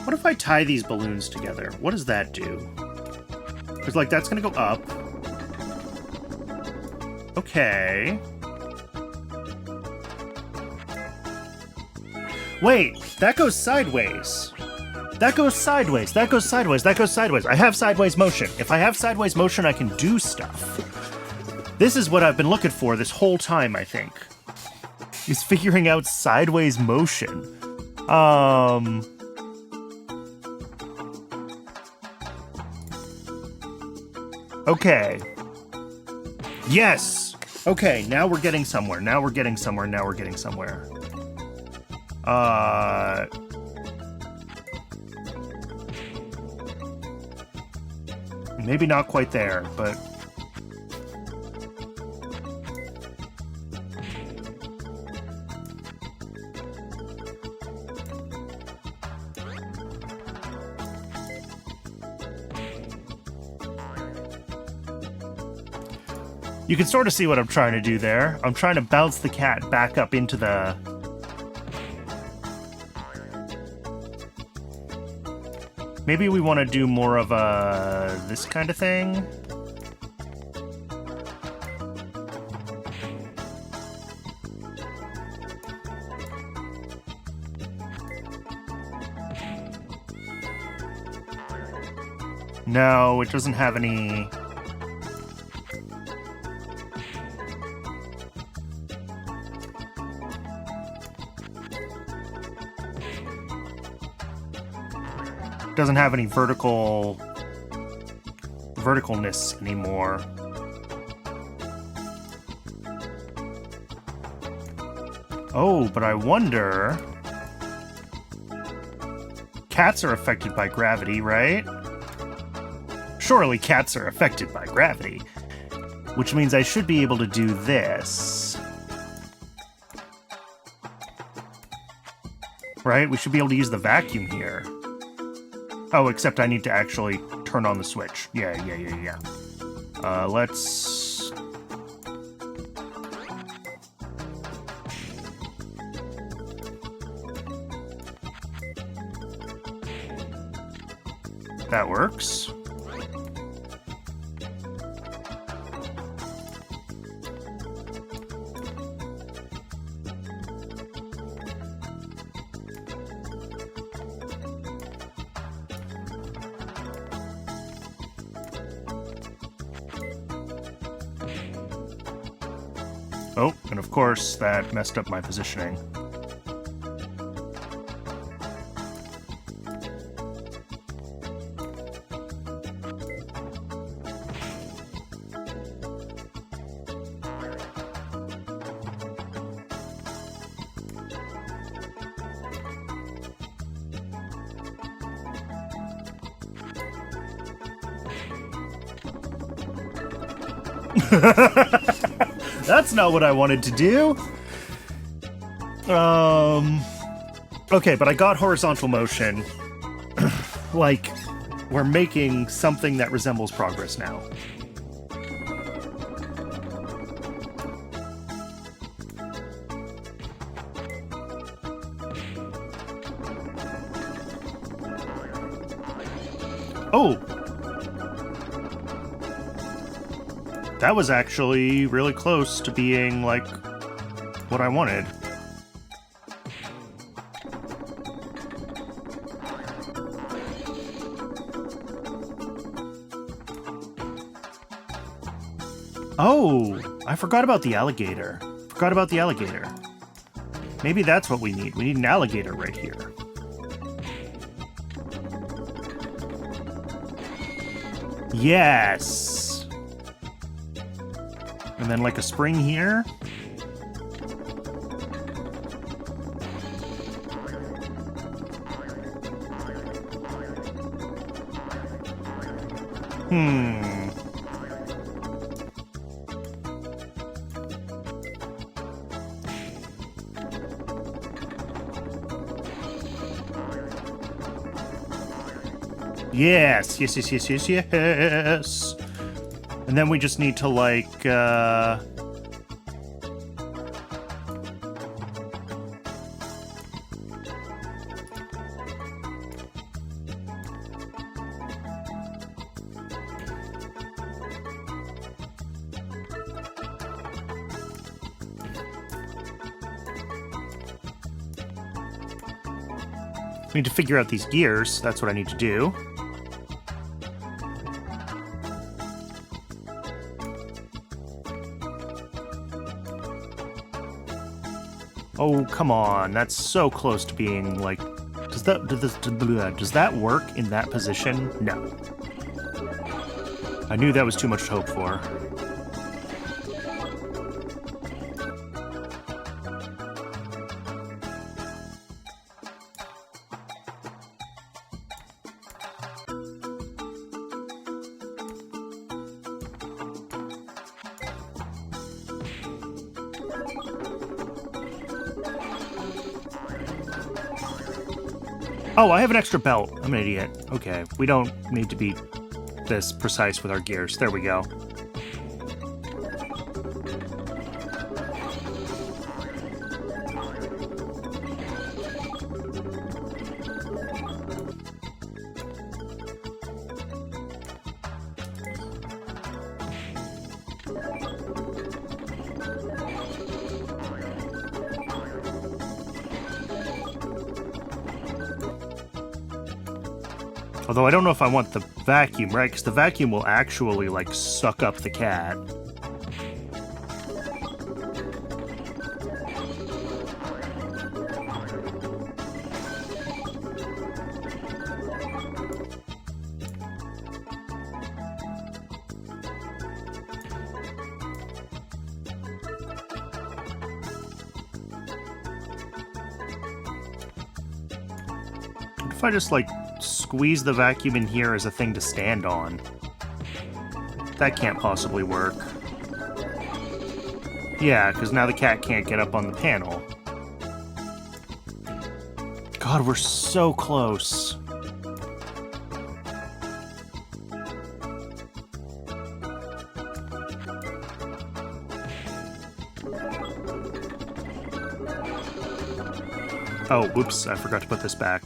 What if I tie these balloons together? What does that do? Because, like, that's gonna go up. Okay. Wait, that goes sideways. That goes sideways. That goes sideways. That goes sideways. I have sideways motion. If I have sideways motion, I can do stuff. This is what I've been looking for this whole time, I think. Is figuring out sideways motion. Okay. Yes! Okay, now we're getting somewhere. Now we're getting somewhere. Now we're getting somewhere. Maybe not quite there, but... You can sort of see what I'm trying to do there. I'm trying to bounce the cat back up into the... Maybe we want to do more of a... this kind of thing? No, it doesn't have any... Doesn't have any verticalness anymore. Oh, but I wonder... Cats are affected by gravity, right? Surely cats are affected by gravity. Which means I should be able to do this. Right? We should be able to use the vacuum here. Oh, except I need to actually turn on the switch. Yeah. Let's... That works. Oh, and of course, that messed up my positioning. That's not what I wanted to do. Okay, but I got horizontal motion. Like, we're making something that resembles progress now. Oh! That was actually really close to being, like, what I wanted. Oh! I forgot about the alligator. Maybe that's what we need. We need an alligator right here. Yes! And then like a spring here. Yes. And then we just need to, like, we need to figure out these gears. That's what I need to do. Oh, come on. That's so close to being, like... Does that work in that position? No. I knew that was too much to hope for. Oh, I have an extra belt. I'm an idiot. Okay, we don't need to be this precise with our gears. There we go. Although I don't know if I want the vacuum, right? Because the vacuum will actually, like, suck up the cat. What if I just, like, squeeze the vacuum in here as a thing to stand on? That can't possibly work. Yeah, because now the cat can't get up on the panel. God, we're so close. Oh, whoops, I forgot to put this back.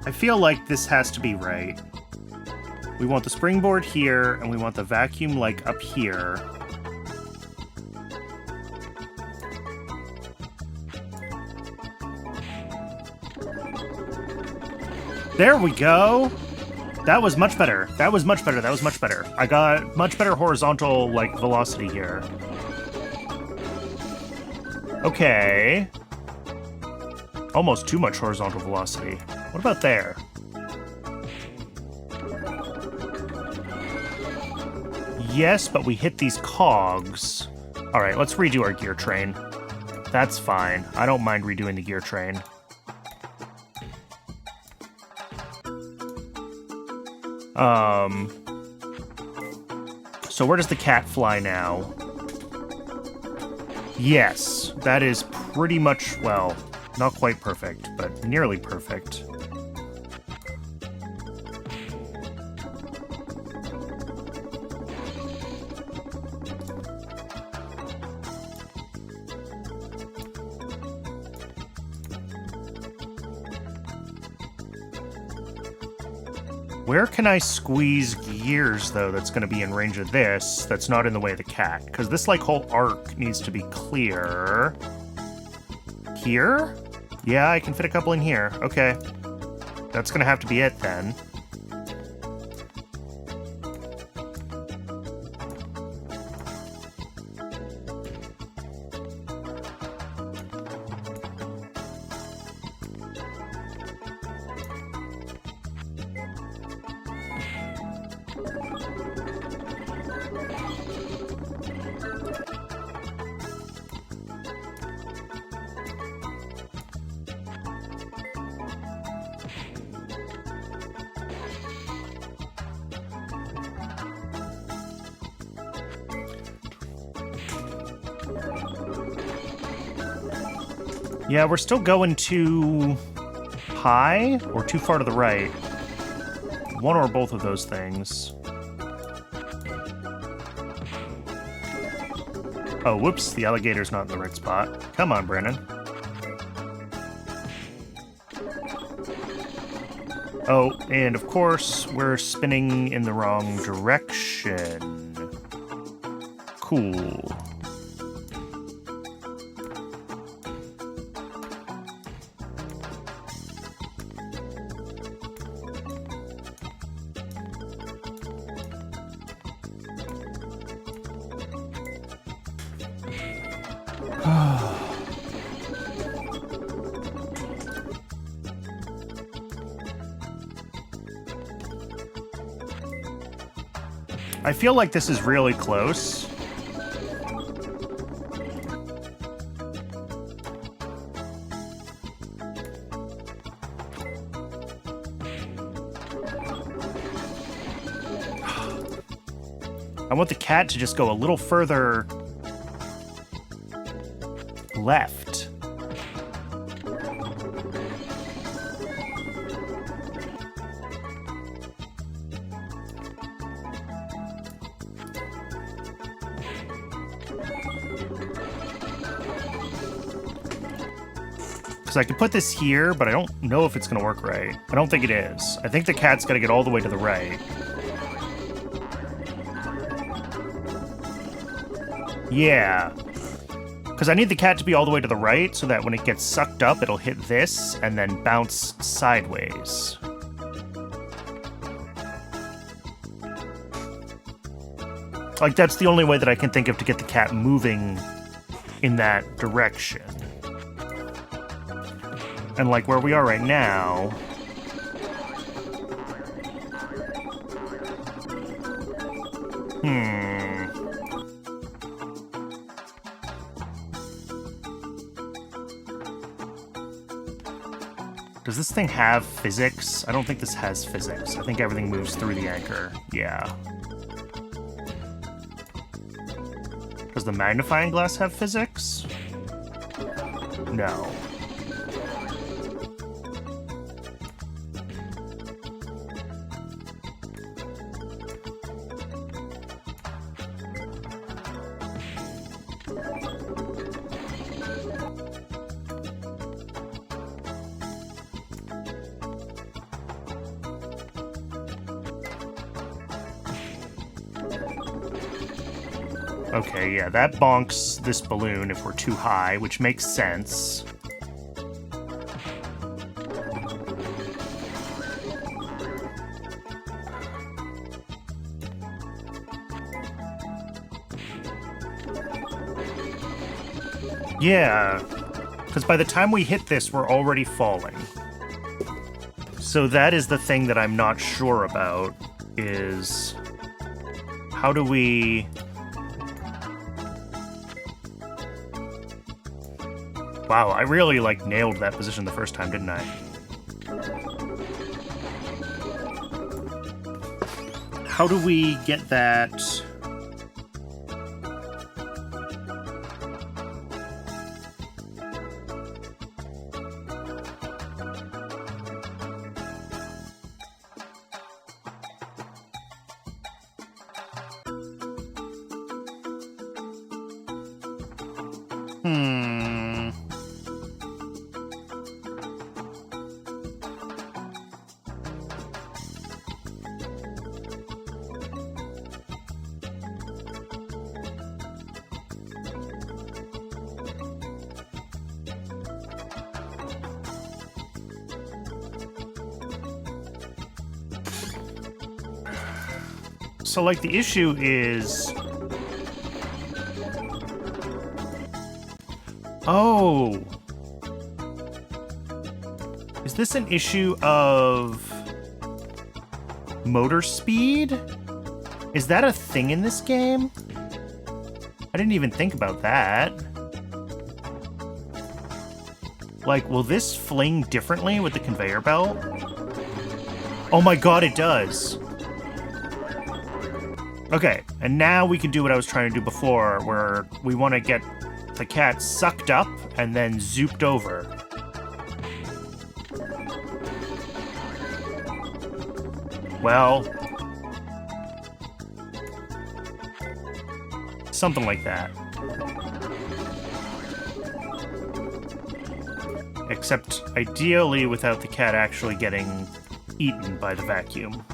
I feel like this has to be right. We want the springboard here, and we want the vacuum, like, up here. There we go! That was much better. That was much better. That was much better. I got much better horizontal, like, velocity here. Okay. Almost too much horizontal velocity. What about there? Yes, but we hit these cogs. Alright, let's redo our gear train. That's fine. I don't mind redoing the gear train. So where does the cat fly now? Yes, that is pretty much, well, not quite perfect, but nearly perfect. Where can I squeeze gears, though, that's going to be in range of this, that's not in the way of the cat? Because this, like, whole arc needs to be clear. Here? Yeah, I can fit a couple in here. Okay. That's going to have to be it, then. Yeah, we're still going too high or too far to the right. One or both of those things. Oh, whoops, the alligator's not in the right spot. Come on, Brandon. Oh, and of course, we're spinning in the wrong direction. Cool. I feel like this is really close. I want the cat to just go a little further left. Because I could put this here, but I don't know if it's going to work right. I don't think it is. I think the cat's got to get all the way to the right. Yeah. Because I need the cat to be all the way to the right so that when it gets sucked up, it'll hit this and then bounce sideways. Like, that's the only way that I can think of to get the cat moving in that direction. And like where we are right now... Does this thing have physics? I don't think this has physics. I think everything moves through the anchor. Yeah. Does the magnifying glass have physics? No. Okay, yeah, that bonks this balloon if we're too high, which makes sense. Yeah, because by the time we hit this, we're already falling. So that is the thing that I'm not sure about, is how do we... Wow, I really, like, nailed that position the first time, didn't I? How do we get that... So, like, the issue is... Oh! Is this an issue of... motor speed? Is that a thing in this game? I didn't even think about that. Like, will this fling differently with the conveyor belt? Oh my god, it does! Okay, and now we can do what I was trying to do before, where we want to get the cat sucked up and then zooped over. Well... something like that. Except, ideally, without the cat actually getting eaten by the vacuum.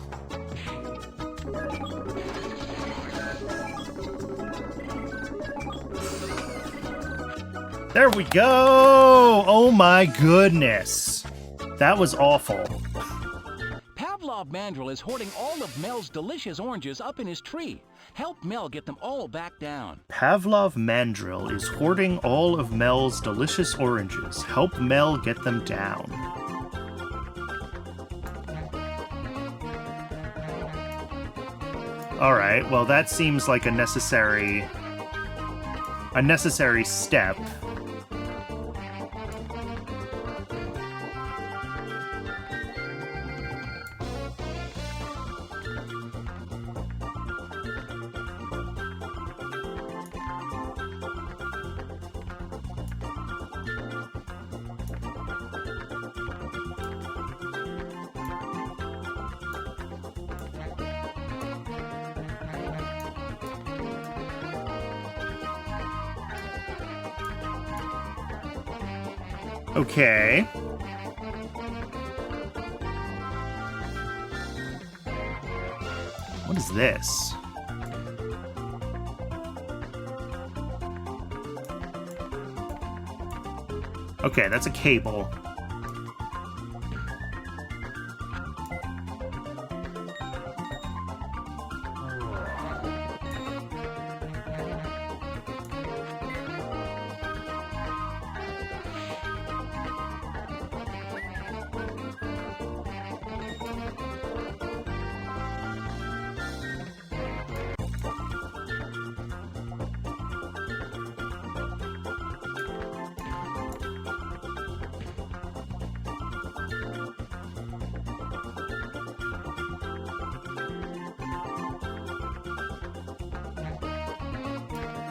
There we go! Oh my goodness! That was awful. Pavlov Mandrill is hoarding all of Mel's delicious oranges up in his tree. Help Mel get them all back down. Pavlov Mandrill is hoarding all of Mel's delicious oranges. Help Mel get them down. Alright, well that seems like a necessary step. Okay. What is this? Okay, that's a cable.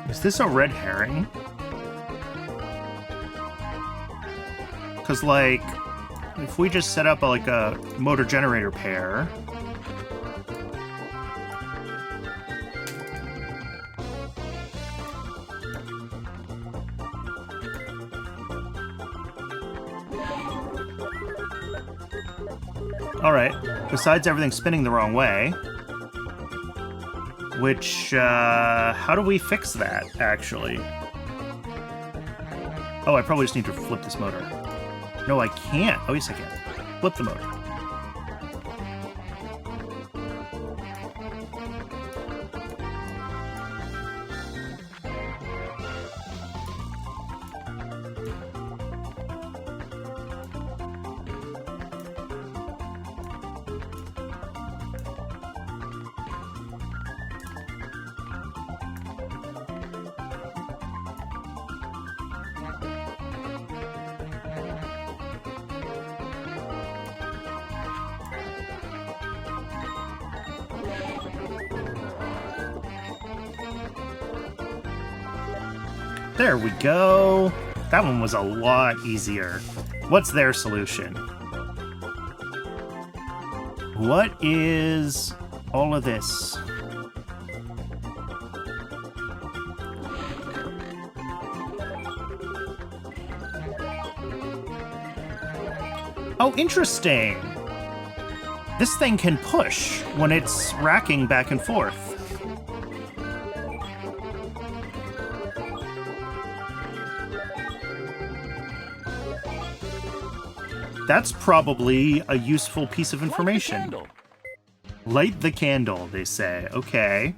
Is this a red herring? Because, like, if we just set up, like, a motor generator pair... Alright, besides everything spinning the wrong way... Which, how do we fix that, actually? Oh, I probably just need to flip this motor. No, I can't. Oh, yes, I can. Flip the motor. There we go. That one was a lot easier. What's their solution? What is all of this? Oh, interesting. This thing can push when it's racking back and forth. That's probably a useful piece of information. Light the candle, they say. Okay.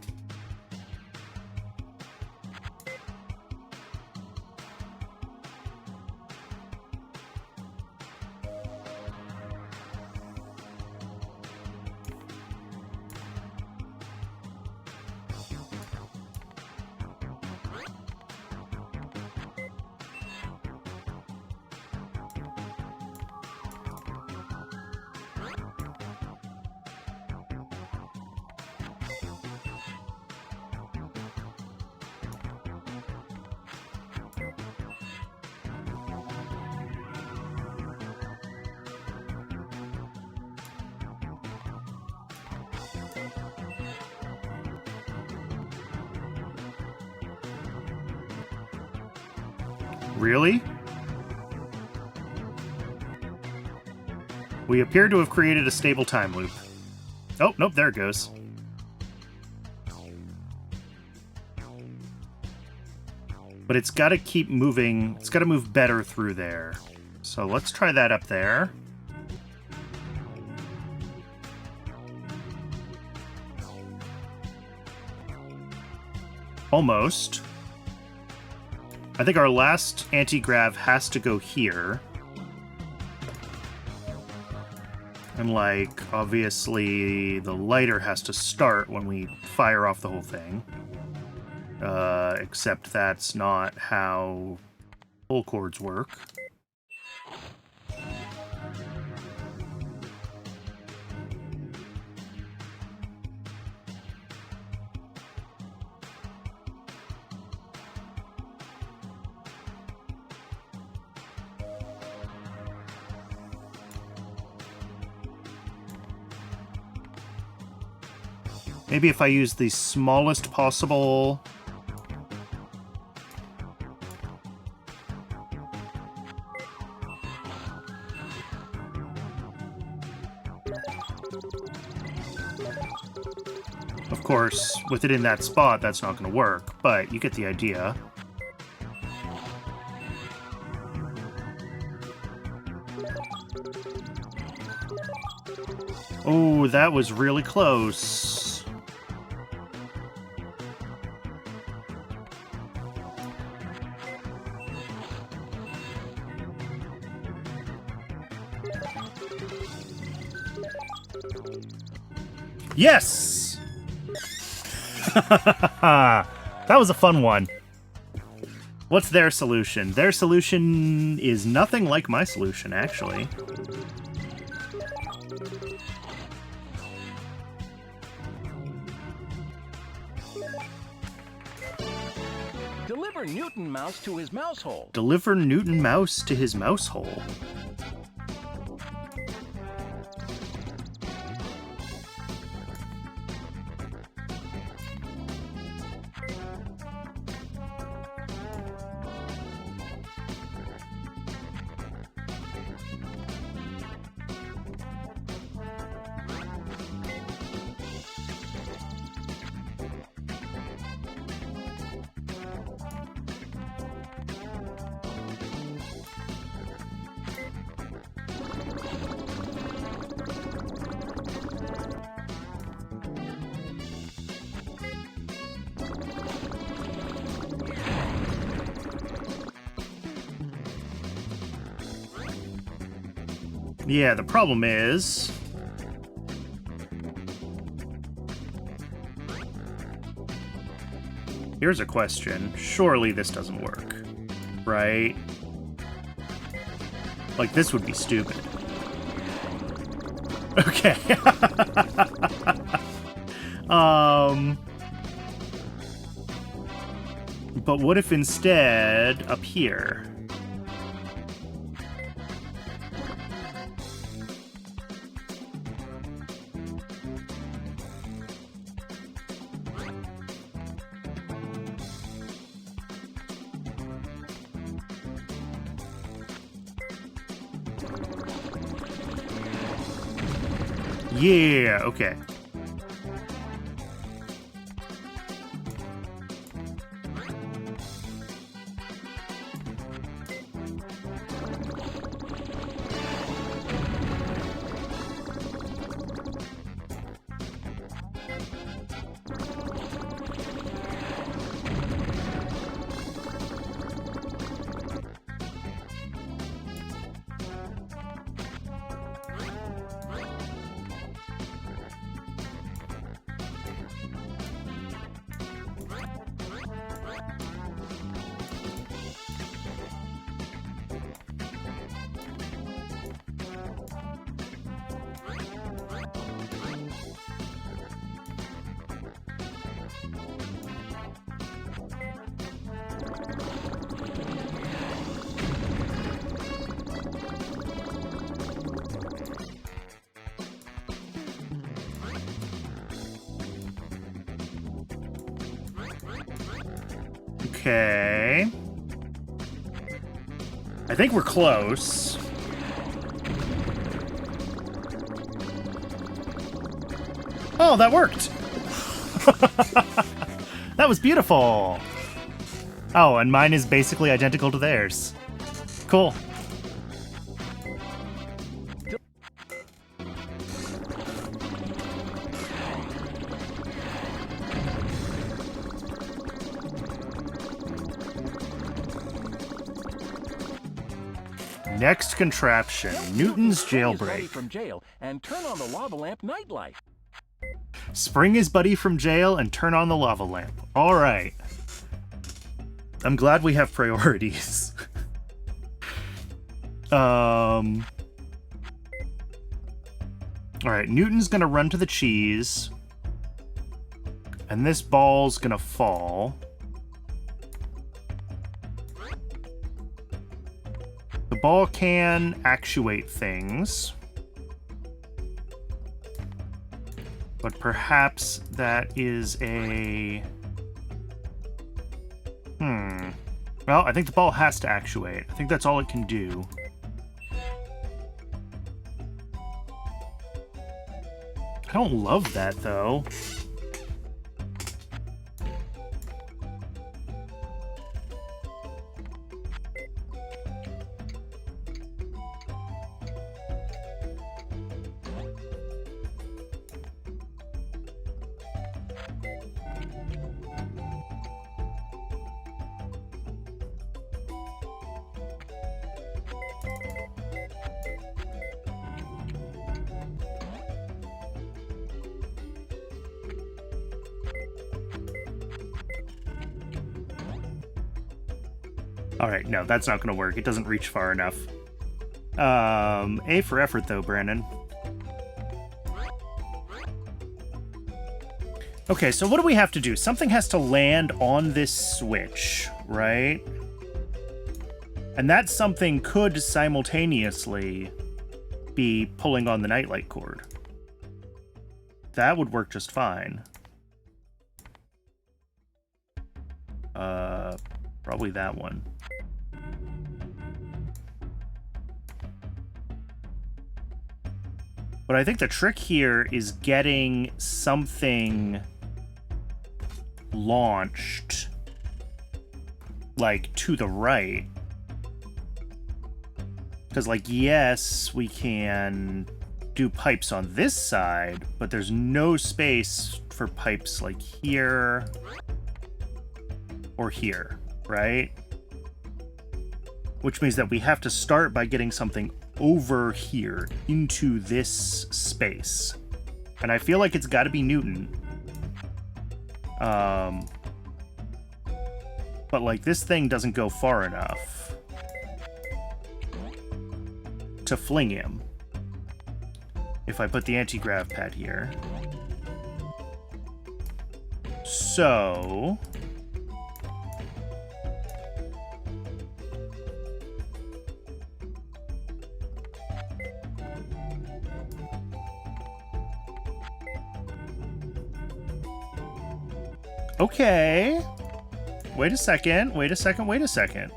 Really? We appear to have created a stable time loop. Oh, nope, there it goes. But it's got to keep moving. It's got to move better through there. So let's try that up there. Almost. I think our last anti-grav has to go here. And, like, obviously the lighter has to start when we fire off the whole thing. Except that's not how pull cords work. Maybe if I use the smallest possible... Of course, with it in that spot, that's not going to work, but you get the idea. Oh, that was really close. Yes! That was a fun one. What's their solution? Their solution is nothing like my solution, actually. Deliver Newton Mouse to his mouse hole. Deliver Newton Mouse to his mouse hole. Yeah, the problem is... Here's a question. Surely this doesn't work, right? Like, this would be stupid. Okay. But what if instead, up here... Yeah, okay. Okay. I think we're close. Oh, that worked! That was beautiful! Oh, and mine is basically identical to theirs. Cool. Next contraption, Newton's Spring his buddy jailbreak. from jail and turn on the lava lamp nightlight. Spring his buddy from jail and turn on the lava lamp. All right. I'm glad we have priorities. All right, Newton's gonna run to the cheese. And this ball's gonna fall. The ball can actuate things. But perhaps that is a... Well, I think the ball has to actuate. I think that's all it can do. I don't love that, though. Alright, no, that's not gonna work. It doesn't reach far enough. A for effort, though, Brandon. Okay, so what do we have to do? Something has to land on this switch, right? And that something could simultaneously be pulling on the nightlight cord. That would work just fine. Probably that one. But I think the trick here is getting something launched, like, to the right. Because, like, yes, we can do pipes on this side, but there's no space for pipes, like, here or here, right? Which means that we have to start by getting something over here into this space. And I feel like it's got to be Newton. But, like, this thing doesn't go far enough to fling him. If I put the anti-grav pad here. So... Okay. Wait a second. Wait a second. Wait a second.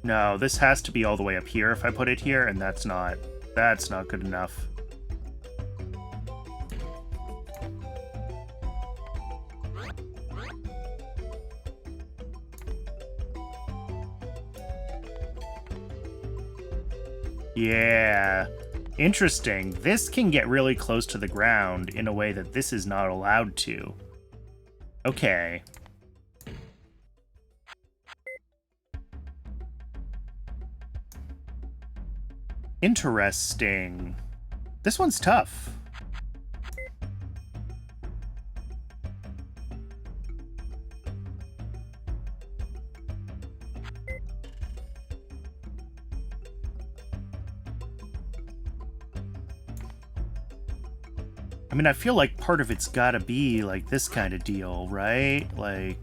No, this has to be all the way up here if I put it here, and that's not good enough. Yeah. Interesting. This can get really close to the ground in a way that this is not allowed to. Okay. Interesting. This one's tough. I mean, I feel like part of it's gotta be like this kind of deal, right? Like,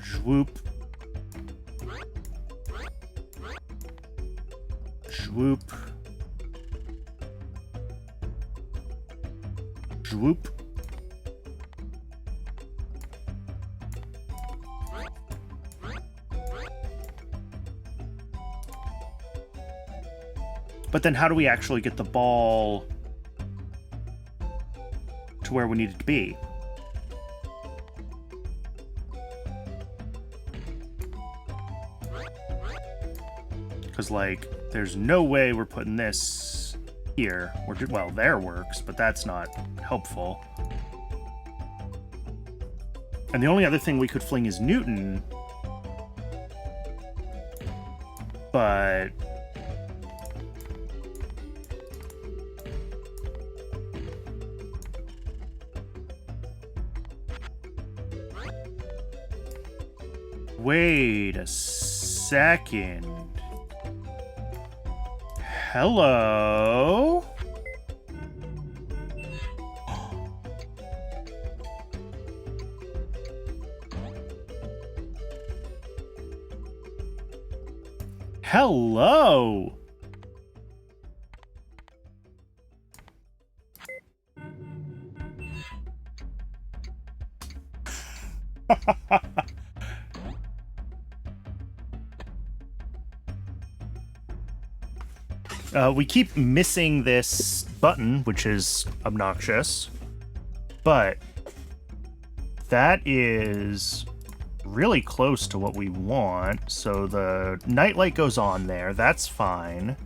swoop. Swoop. Swoop. But then how do we actually get the ball to where we need it to be? Because, like, there's no way we're putting this here. Well, there works, but that's not helpful. And the only other thing we could fling is Newton. But... Wait a second. Hello? Hello? We keep missing this button, which is obnoxious, but that is really close to what we want. So the nightlight goes on there. That's fine.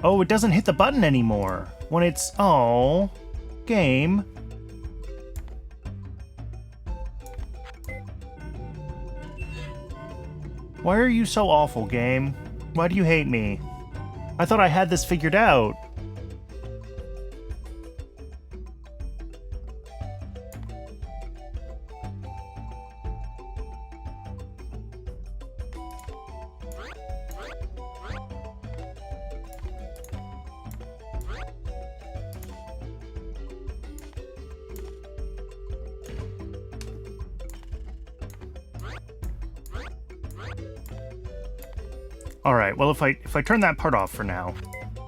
Oh, it doesn't hit the button anymore when it's... Oh, game. Why are you so awful, game? Why do you hate me? I thought I had this figured out. All right, well, if I turn that part off for now,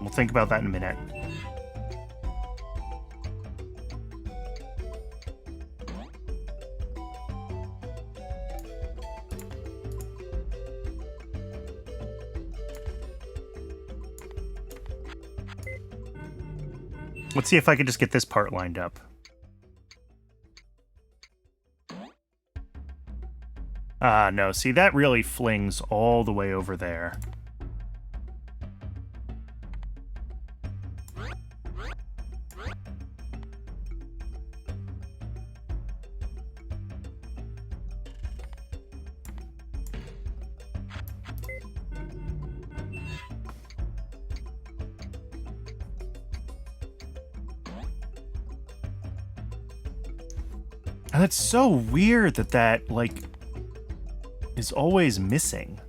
we'll think about that in a minute. Let's see if I can just get this part lined up. Ah, no, see, that really flings all the way over there. And that's so weird that, like, is always missing.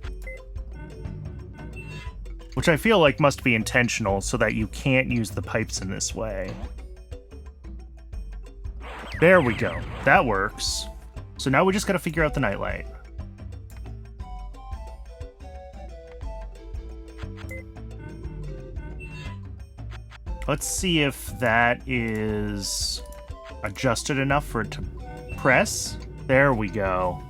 Which I feel like must be intentional so that you can't use the pipes in this way. There we go. That works. So now we just gotta figure out the nightlight. Let's see if that is adjusted enough for it to press. There we go.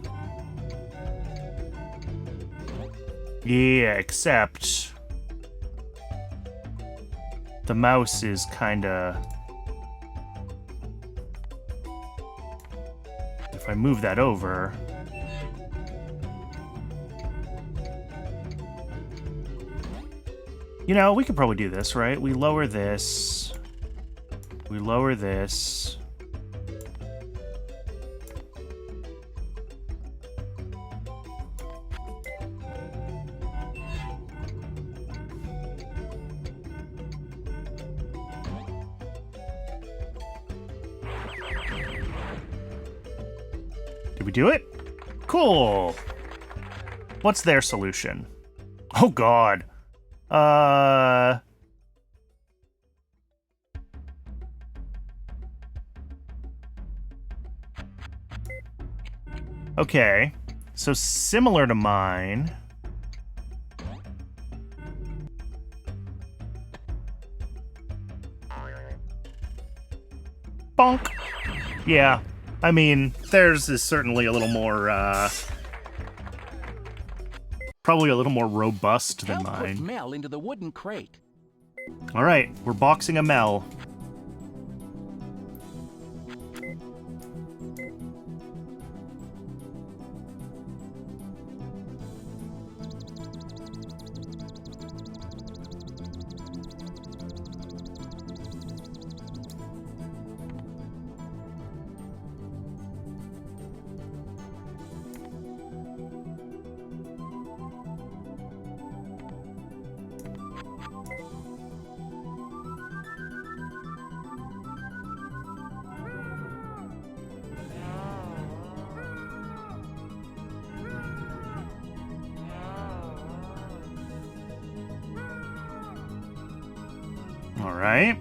Yeah, except the mouse is kinda... If I move that over... You know, we could probably do this, right? We lower this. We lower this. Did we do it? Cool. What's their solution? Oh, God. Okay. So similar to mine. Bonk. Yeah. I mean, theirs is certainly a little more, probably a little more robust than Help put mine. Mel into the wooden crate. All right, we're boxing a Mel. All right.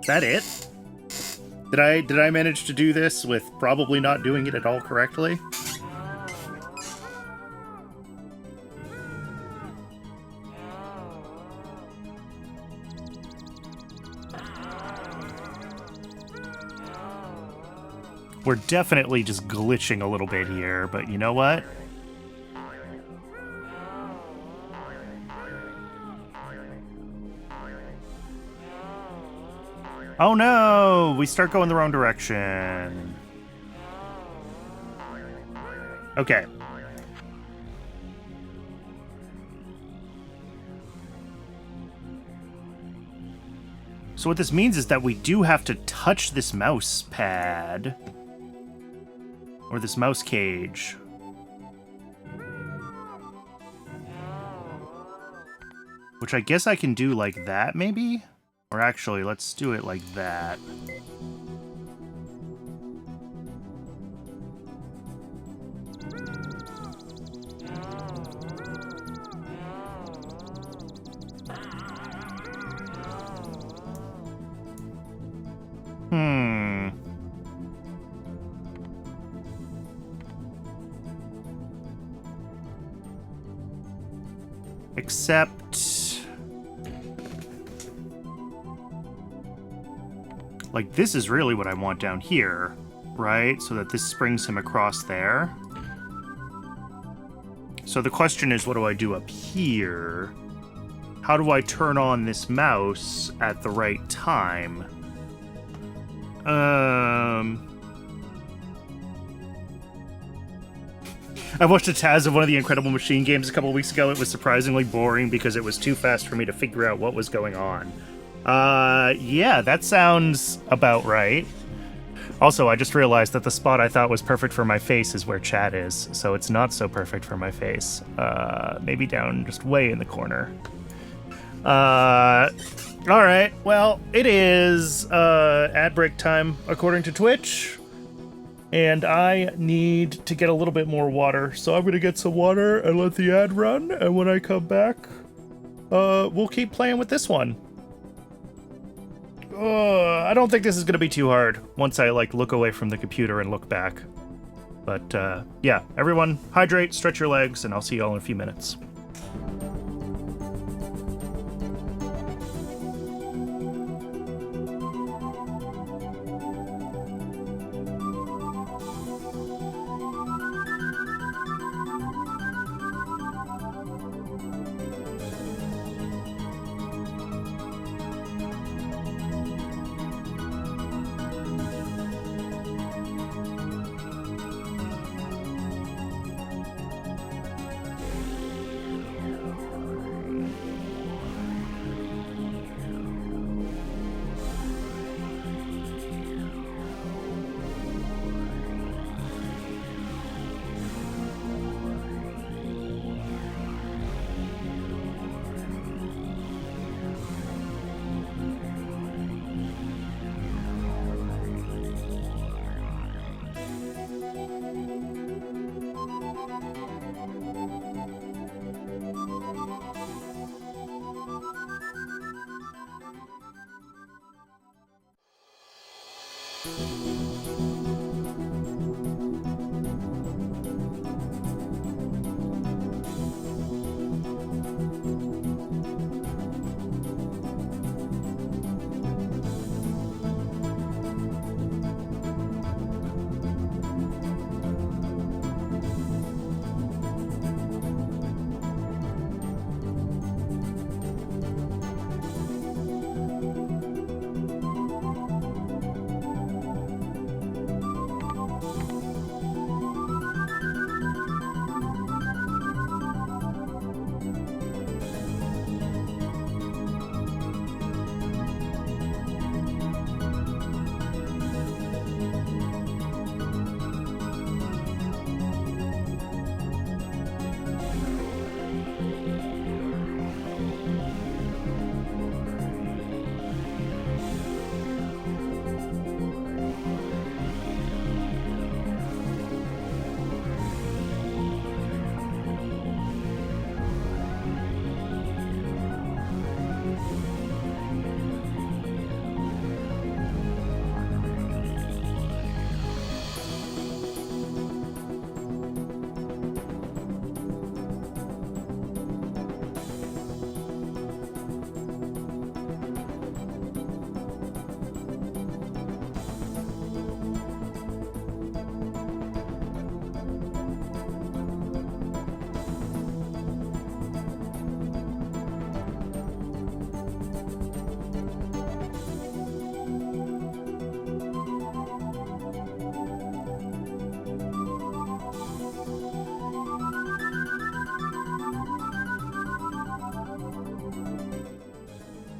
Is that it? Did I manage to do this with probably not doing it at all correctly? We're definitely just glitching a little bit here, but you know what? Oh no! We start going the wrong direction. Okay. So what this means is that we do have to touch this mouse pad. Or this mouse cage. Which I guess I can do like that, maybe? Or actually, let's do it like that. Except... like, this is really what I want down here, right? So that this springs him across there. So the question is, what do I do up here? How do I turn on this mouse at the right time? I watched a Taz of one of the Incredible Machine games a couple of weeks ago. It was surprisingly boring because it was too fast for me to figure out what was going on. Yeah, that sounds about right. Also, I just realized that the spot I thought was perfect for my face is where chat is, so it's not so perfect for my face. Maybe down just way in the corner. Alright, well, it is, ad break time, according to Twitch. And I need to get a little bit more water, so I'm gonna get some water and let the ad run, and when I come back, we'll keep playing with this one. I don't think this is gonna be too hard once I, like, look away from the computer and look back. But, yeah, everyone, hydrate, stretch your legs, and I'll see you all in a few minutes.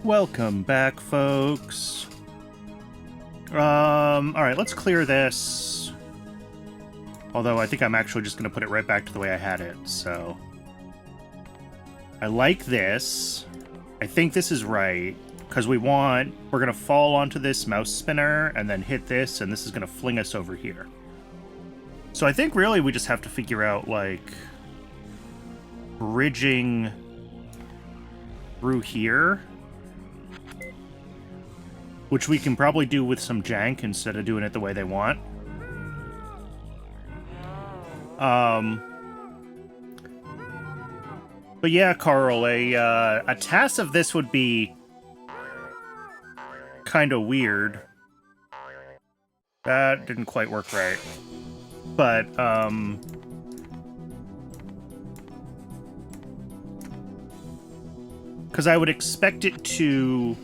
Welcome back, folks. Alright, let's clear this. Although I think I'm actually just going to put it right back to the way I had it, so... I like this. I think this is right, because we're going to fall onto this mouse spinner, and then hit this, and this is going to fling us over here. So I think really we just have to figure out, like, bridging through here. Which we can probably do with some jank instead of doing it the way they want. But yeah, Carl, a task of this would be kind of weird. That didn't quite work right. But, because I would expect it to...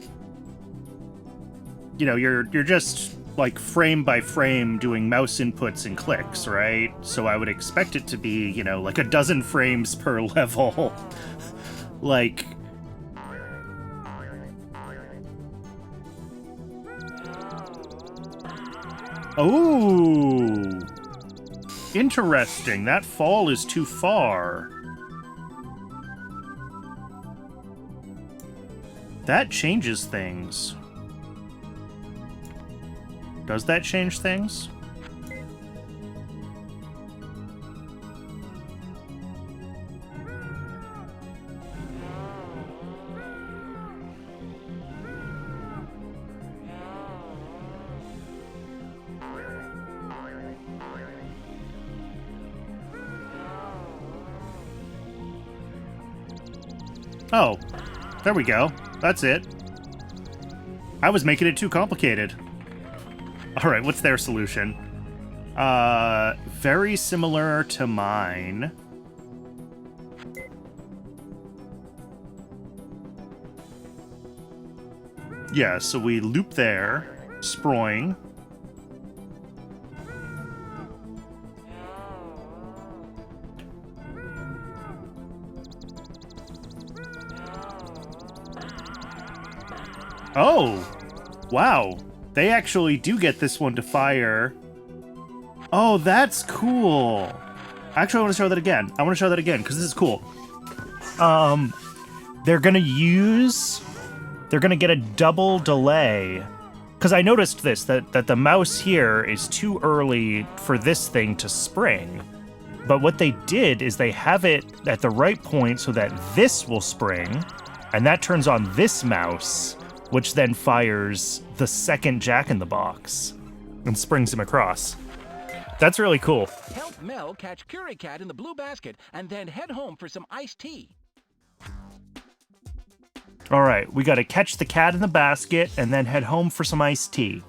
You know, you're just, like, frame by frame doing mouse inputs and clicks, right? So I would expect it to be, you know, like a dozen frames per level. Like... Oh! Interesting. That fall is too far. That changes things. Does that change things? Oh, there we go. That's it. I was making it too complicated. All right, what's their solution? Very similar to mine. Yeah, so we loop there, sproing. Oh, wow. They actually do get this one to fire. Oh, that's cool. Actually, I want to show that again. I want to show that again, because this is cool. They're going to get a double delay. Because I noticed this, that the mouse here is too early for this thing to spring. But what they did is they have it at the right point so that this will spring, and that turns on this mouse, which then fires the second Jack-in-the-Box and springs him across. That's really cool. Help Mel catch Curie Cat in the blue basket and then head home for some iced tea. All right, we got to catch the cat in the basket and then head home for some iced tea.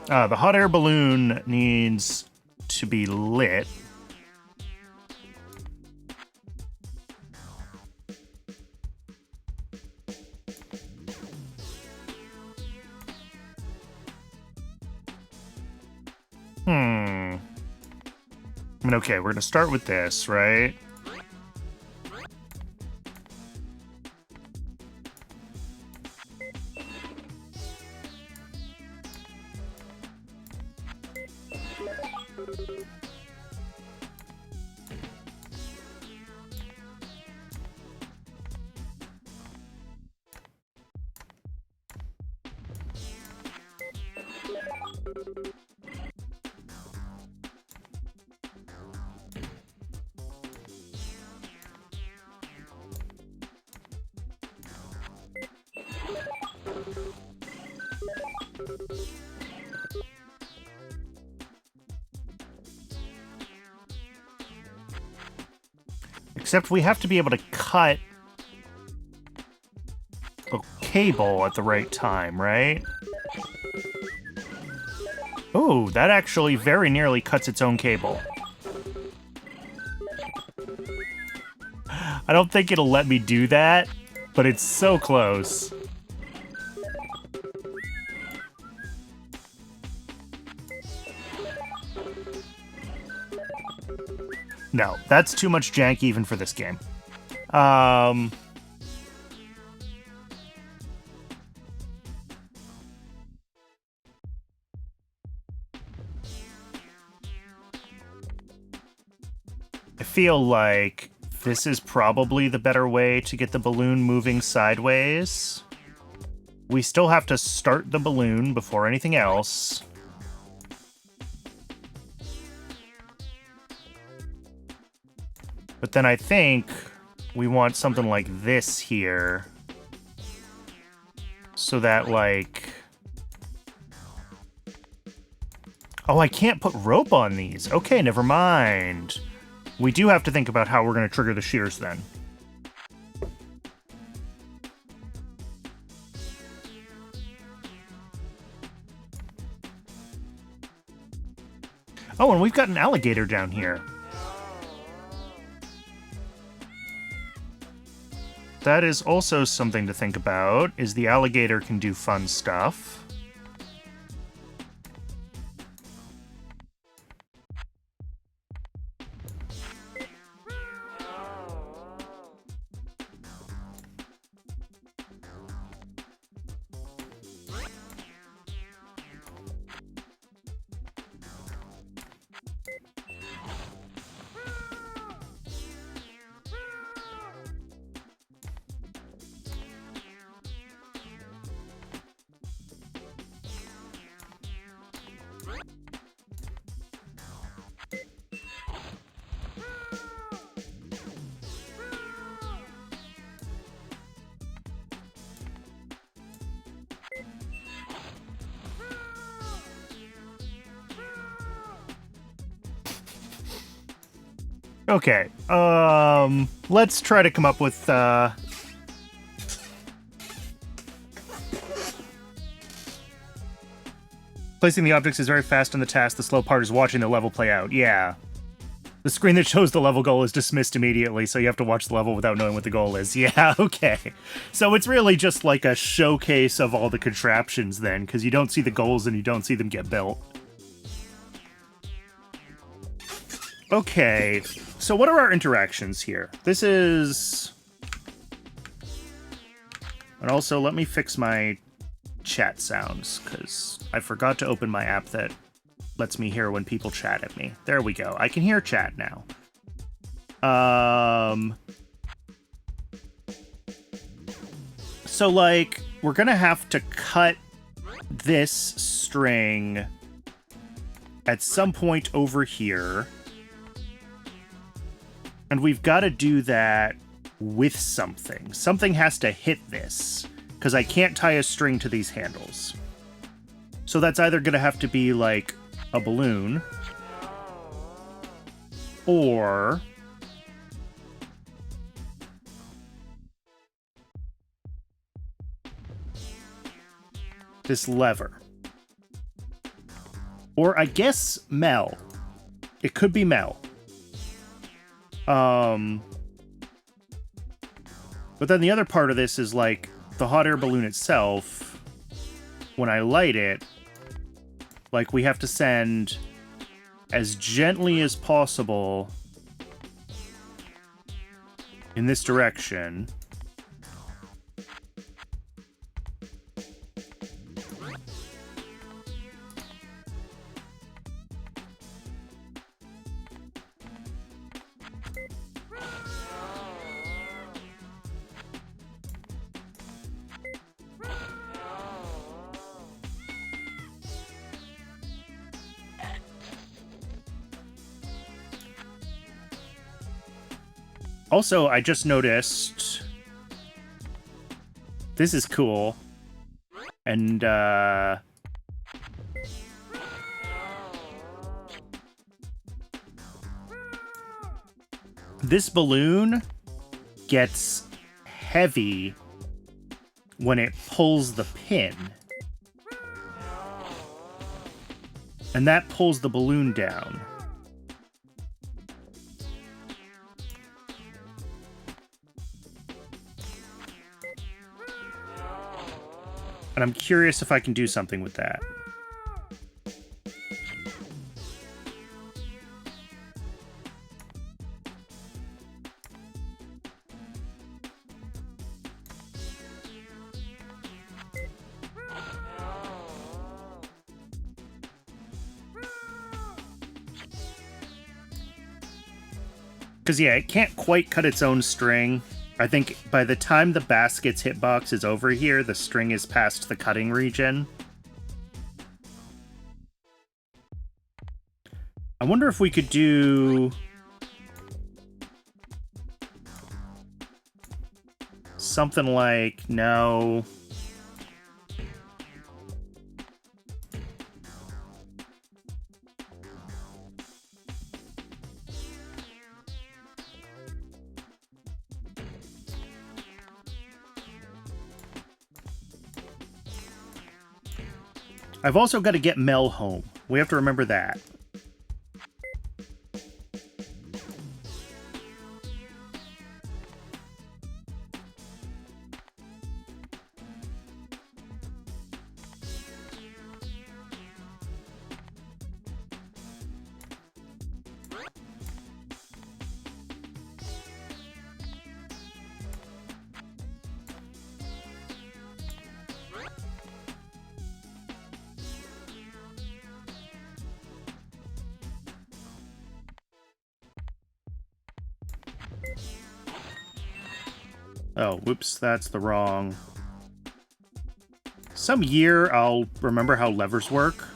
The hot air balloon needs to be lit. I mean, okay, we're gonna start with this, right? Except we have to be able to cut the cable at the right time, right? Oh, that actually very nearly cuts its own cable. I don't think it'll let me do that, but it's so close. No, that's too much jank even for this game. I feel like this is probably the better way to get the balloon moving sideways. We still have to start the balloon before anything else. But then I think we want something like this here. So that, like... Oh, I can't put rope on these. Okay, never mind. We do have to think about how we're going to trigger the shears then. Oh, and we've got an alligator down here. That is also something to think about, is the alligator can do fun stuff. Okay, let's try to come up with, placing the objects is very fast on the task, the slow part is watching the level play out. Yeah. The screen that shows the level goal is dismissed immediately, so you have to watch the level without knowing what the goal is. Yeah, okay. So it's really just like a showcase of all the contraptions then, because you don't see the goals and you don't see them get built. Okay, so what are our interactions here? This is... And also, let me fix my chat sounds, because I forgot to open my app that lets me hear when people chat at me. There we go. I can hear chat now. So, like, we're gonna have to cut this string at some point over here. And we've got to do that with something. Something has to hit this, because I can't tie a string to these handles. So that's either going to have to be, like, a balloon, or... this lever. Or, I guess, Mel. It could be Mel. But then the other part of this is, like, the hot air balloon itself, when I light it, like, we have to send as gently as possible in this direction. Also, I just noticed... This is cool. And, this balloon gets heavy when it pulls the pin. And that pulls the balloon down. And I'm curious if I can do something with that. Because, yeah, it can't quite cut its own string. I think by the time the basket's hitbox is over here, the string is past the cutting region. I wonder if we could do something like, no. I've also got to get Mel home. We have to remember that. Oh, whoops, that's the wrong. Some year I'll remember how levers work.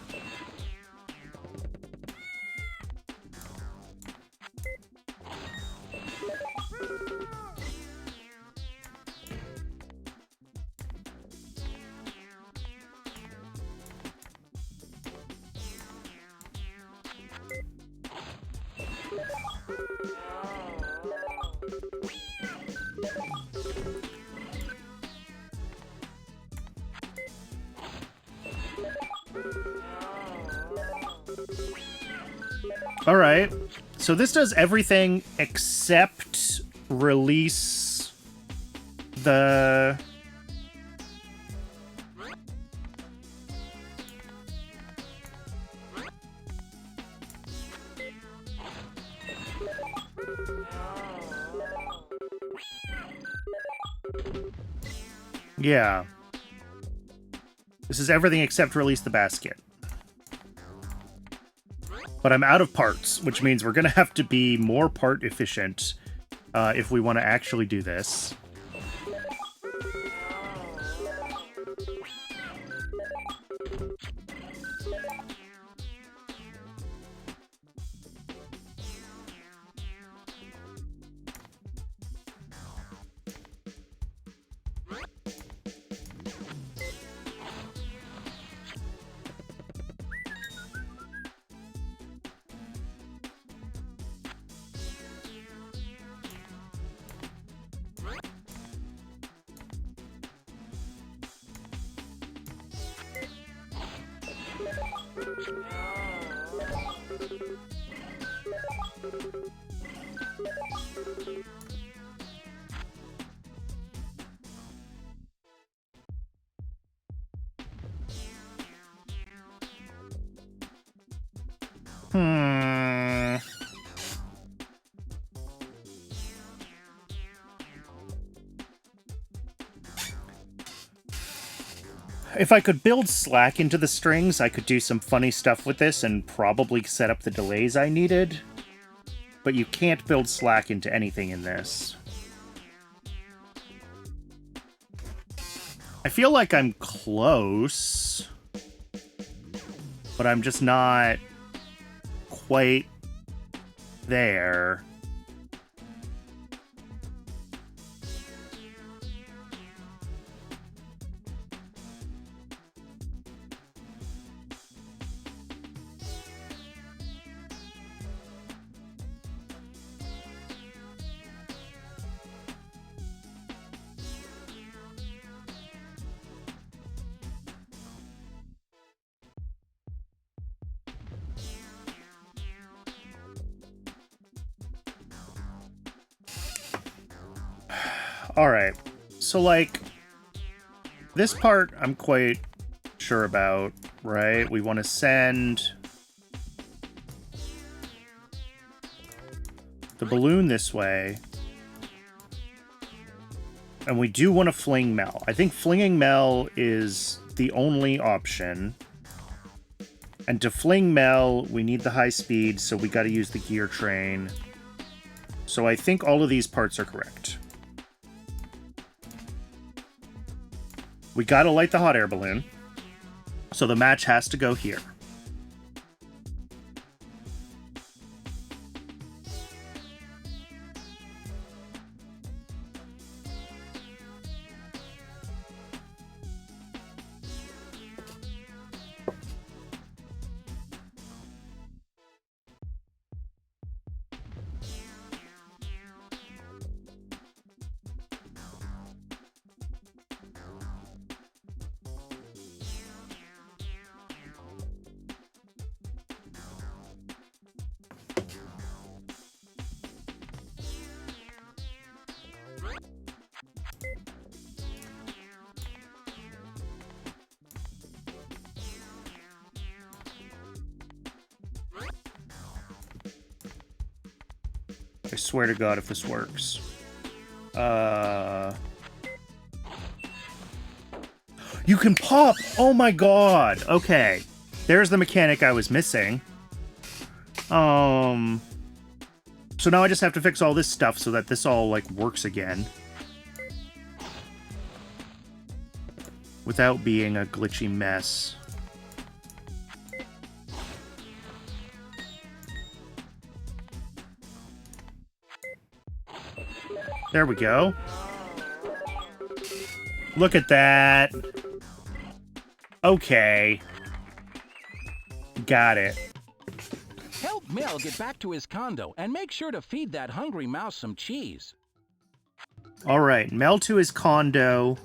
Alright, so this does everything except release the... Yeah. This is everything except release the basket. But I'm out of parts, which means we're going to have to be more part efficient if we want to actually do this. If I could build slack into the strings, I could do some funny stuff with this and probably set up the delays I needed. But you can't build slack into anything in this. I feel like I'm close, but I'm just not quite there. Alright, so like, this part I'm quite sure about, right? We want to send the balloon this way, and we do want to fling Mel. I think flinging Mel is the only option, and to fling Mel, we need the high speed, so we got to use the gear train. So I think all of these parts are correct. We gotta light the hot air balloon. So the match has to go here. I swear to God if this works. You can pop! Oh my god! Okay. There's the mechanic I was missing. So now I just have to fix all this stuff so that this all, like, works again. Without being a glitchy mess. There we go. Look at that. Okay. Got it. Help Mel get back to his condo and make sure to feed that hungry mouse some cheese. All right, Mel to his condo.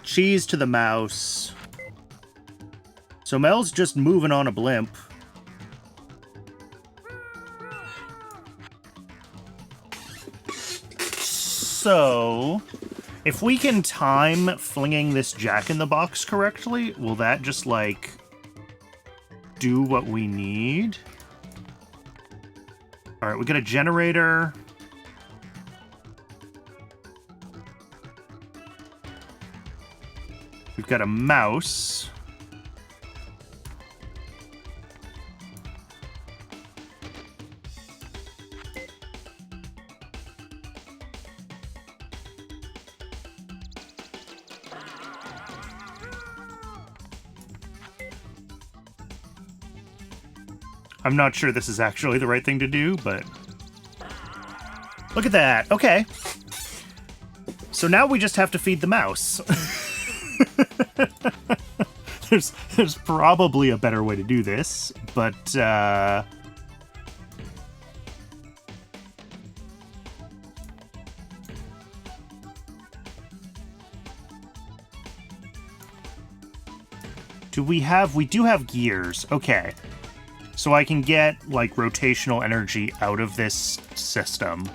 Cheese to the mouse. So Mel's just moving on a blimp. So, if we can time flinging this Jack-in-the-Box correctly, will that just, like, do what we need? Alright, we got a generator. We've got a mouse. I'm not sure this is actually the right thing to do, but... Look at that! Okay. So now we just have to feed the mouse. There's probably a better way to do this, but, we do have gears. Okay. So I can get, like, rotational energy out of this system.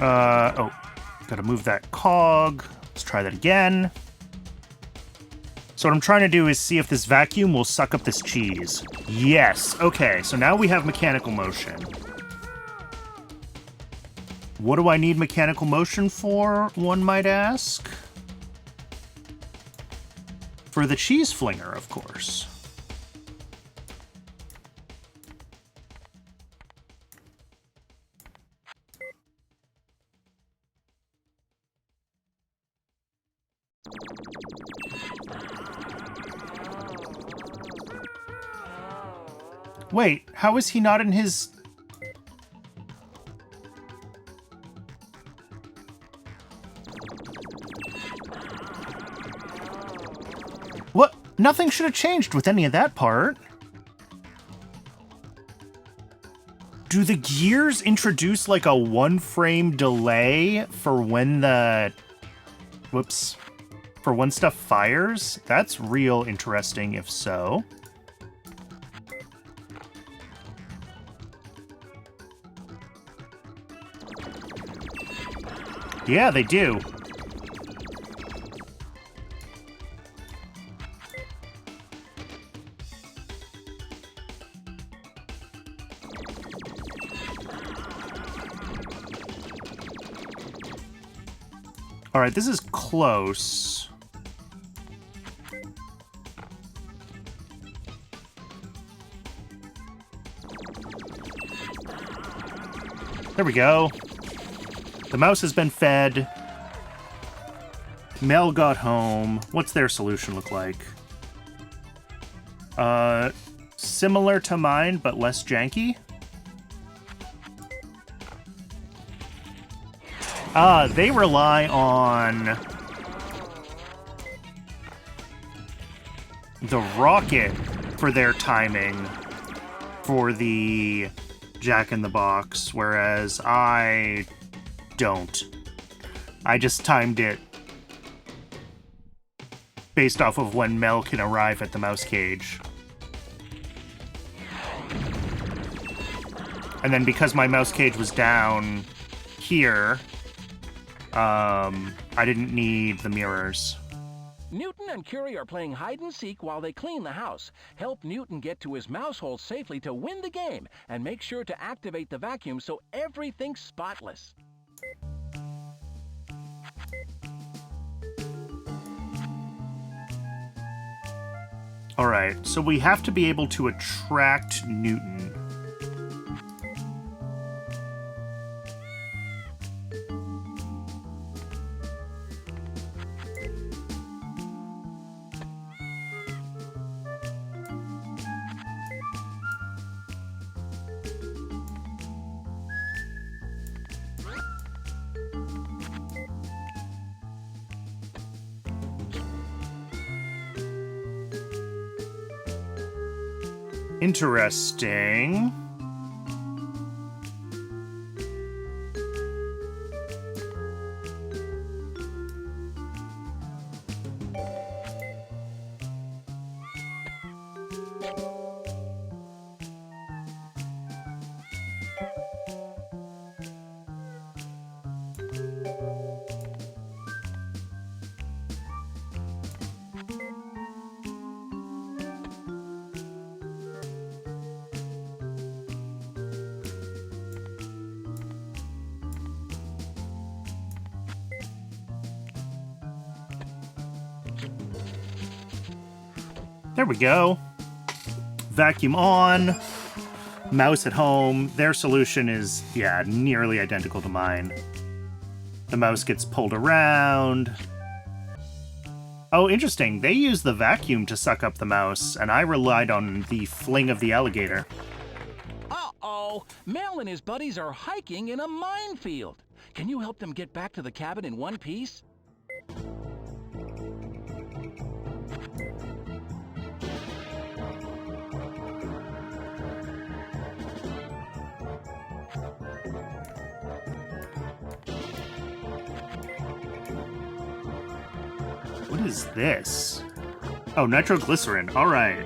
Oh, gotta move that cog. Let's try that again. So what I'm trying to do is see if this vacuum will suck up this cheese. Yes, okay, so now we have mechanical motion. What do I need mechanical motion for, one might ask? For the cheese flinger, of course. Wait, how is he not in his... What? Nothing should have changed with any of that part. Do the gears introduce like a 1-frame delay for when the... Whoops. For when stuff fires? That's real interesting if so. Yeah, they do. All right, this is close. There we go. The mouse has been fed. Mel got home. What's their solution look like? Similar to mine, but less janky. They rely on the rocket for their timing for the Jack-in-the-Box, whereas I don't. I just timed it based off of when Mel can arrive at the mouse cage. And then because my mouse cage was down here, I didn't need the mirrors. Newton and Curie are playing hide-and-seek while they clean the house. Help Newton get to his mouse hole safely to win the game, and make sure to activate the vacuum so everything's spotless. All right, so we have to be able to attract Newton. Interesting. There we go. Vacuum on. Mouse at home. Their solution is, yeah, nearly identical to mine. The mouse gets pulled around. Oh, interesting. They use the vacuum to suck up the mouse, and I relied on the fling of the alligator. Uh-oh! Mel and his buddies are hiking in a minefield. Can you help them get back to the cabin in one piece? What is this? Oh, nitroglycerin. All right.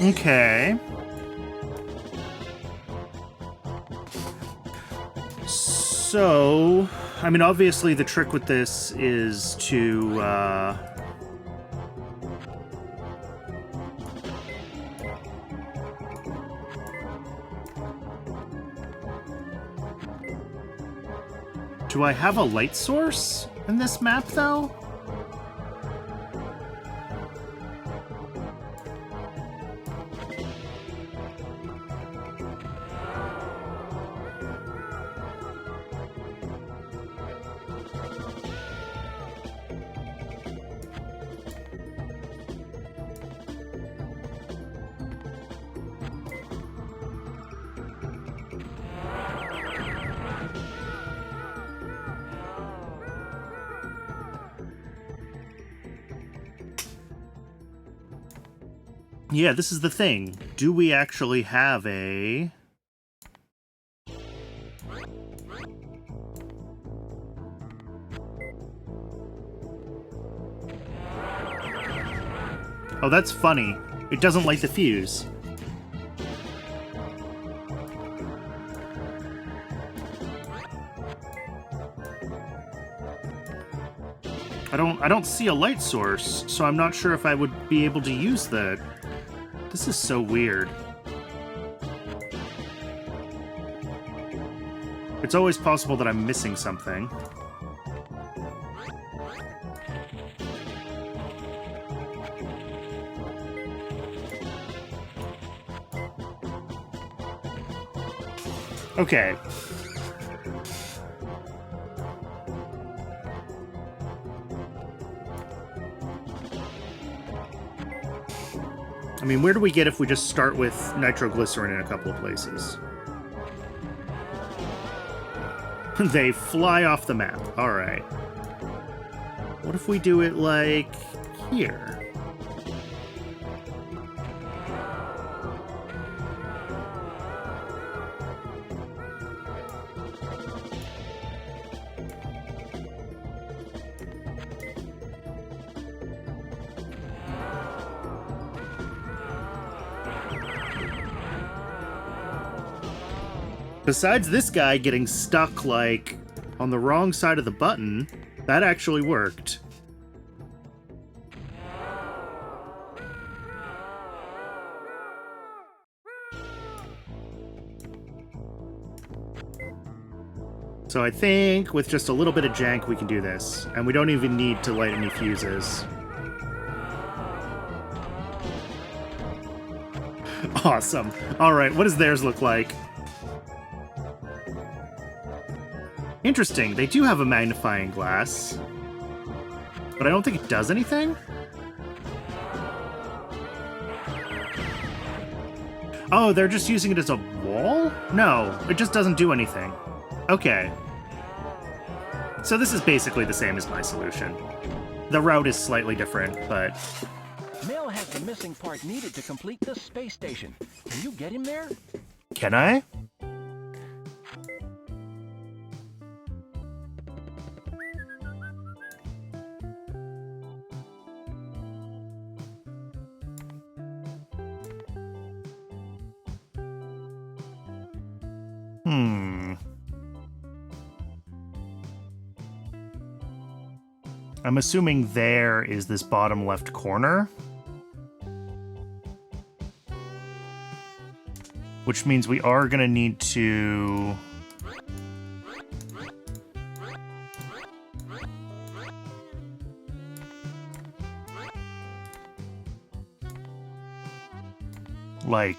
Okay. So, I mean, obviously the trick with this is to, do I have a light source in this map, though? Yeah, this is the thing. Do we actually have a... Oh, that's funny. It doesn't light the fuse. I don't see a light source, so I'm not sure if I would be able to use the... This is so weird. It's always possible that I'm missing something. Okay. I mean, where do we get if we just start with nitroglycerin in a couple of places? They fly off the map. All right. What if we do it like here? Besides this guy getting stuck, like, on the wrong side of the button, that actually worked. So I think with just a little bit of jank we can do this, and we don't even need to light any fuses. Awesome. Alright, what does theirs look like? Interesting, they do have a magnifying glass. But I don't think it does anything? Oh, they're just using it as a wall? No, it just doesn't do anything. Okay. So this is basically the same as my solution. The route is slightly different, but... Mel has the missing part needed to complete the space station. Can you get him there? Can I? I'm assuming there is this bottom left corner. Which means we are going to need to... like...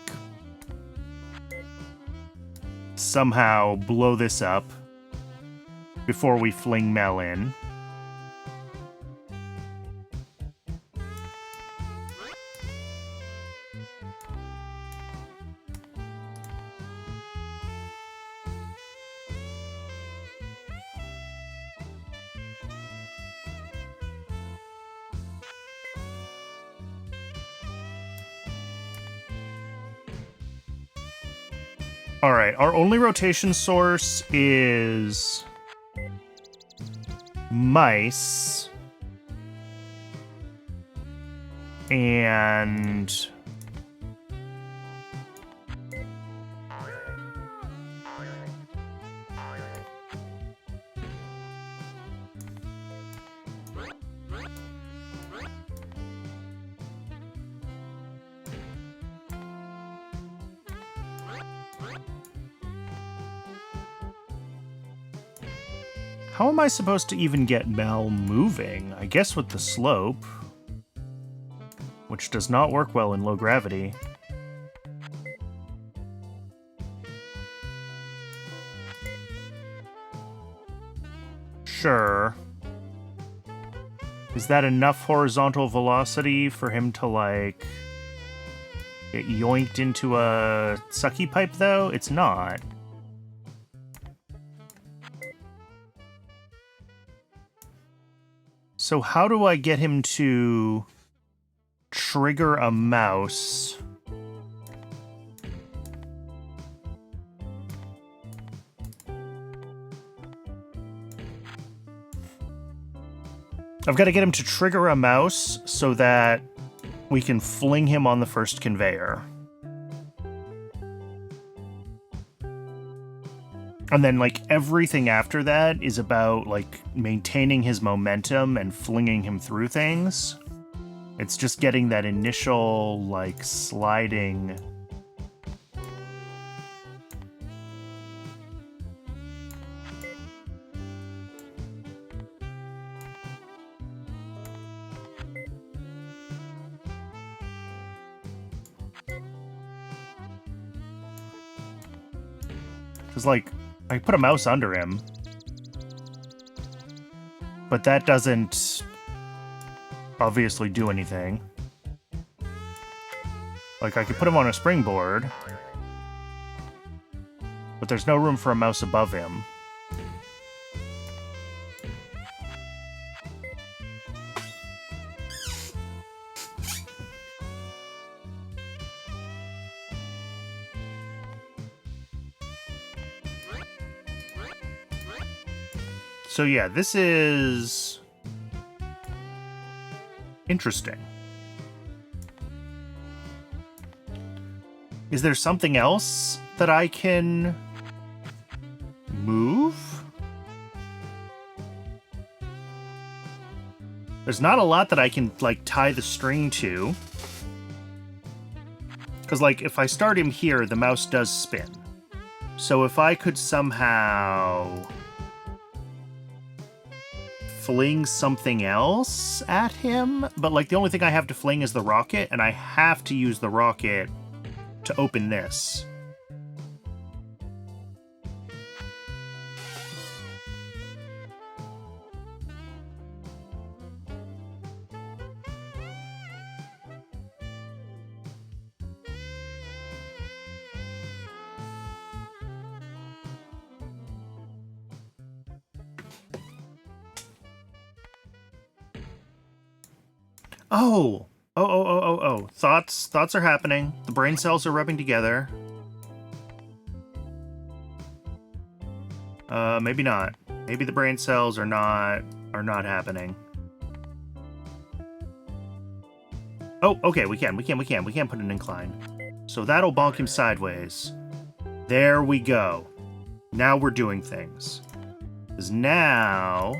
somehow blow this up before we fling Mel in. All right, our only rotation source is mice and how am I supposed to even get Mel moving? I guess with the slope, which does not work well in low gravity. Sure. Is that enough horizontal velocity for him to, like, get yoinked into a sucky pipe, though? It's not. So how do I get him to... trigger a mouse. I've got to get him to trigger a mouse so that we can fling him on the first conveyor. And then, like, everything after that is about, like, maintaining his momentum and flinging him through things. It's just getting that initial, like, sliding... Because, like, I put a mouse under him, but that doesn't obviously do anything. Like, I could put him on a springboard, but there's no room for a mouse above him. So yeah, this is interesting. Is there something else that I can move? There's not a lot that I can, like, tie the string to. Because, like, if I start him here, the mouse does spin. So if I could somehow fling something else at him, but, like, the only thing I have to fling is the rocket, and I have to use the rocket to open this. Oh. Thoughts are happening. The brain cells are rubbing together. Maybe not. Maybe the brain cells are not happening. Oh, okay, we can put an incline. So that'll bonk him sideways. There we go. Now we're doing things. 'Cause now...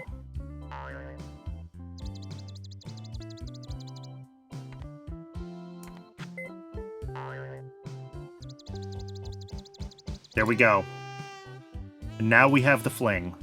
There we go. And now we have the fling.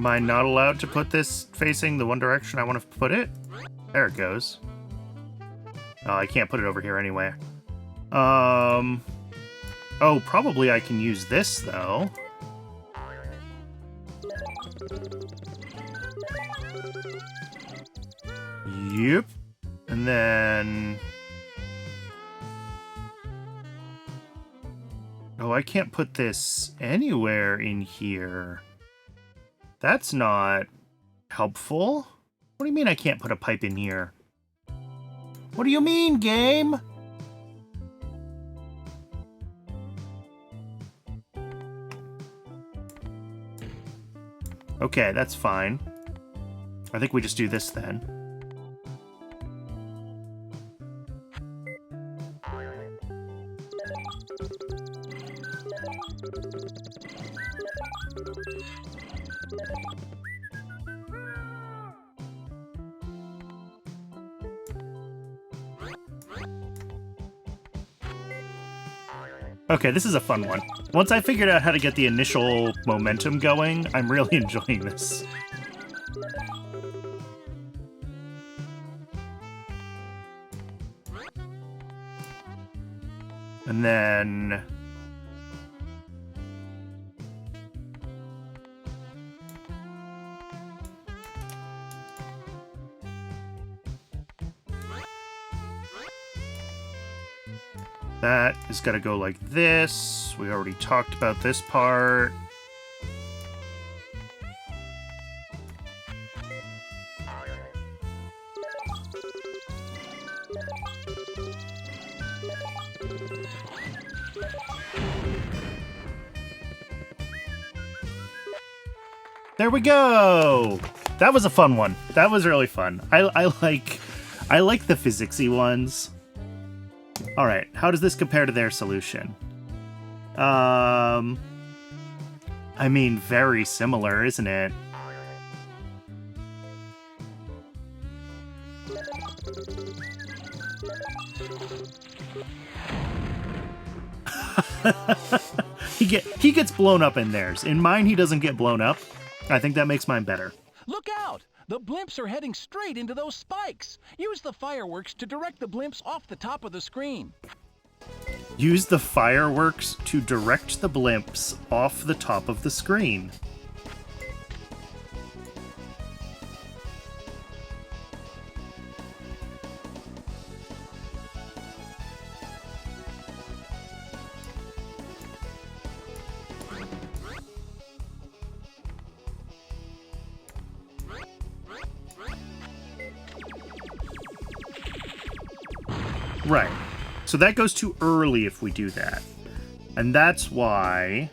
Am I not allowed to put this facing the one direction I want to put it? There it goes. Oh, I can't put it over here anyway. Oh, probably I can use this, though. Yep. And then... Oh, I can't put this anywhere in here. That's not helpful. What do you mean I can't put a pipe in here? What do you mean, game? Okay, that's fine. I think we just do this then. Okay, this is a fun one. Once I figured out how to get the initial momentum going, I'm really enjoying this. And then... that is going to go like this. We already talked about this part. There we go! That was a fun one. That was really fun. I like the physicsy ones. All right, how does this compare to their solution? I mean, very similar, isn't it? He gets blown up in theirs. In mine, he doesn't get blown up. I think that makes mine better. Look out! The blimps are heading straight into those spikes. Use the fireworks to direct the blimps off the top of the screen. Use the fireworks to direct the blimps off the top of the screen. Right. So that goes too early if we do that. And that's why...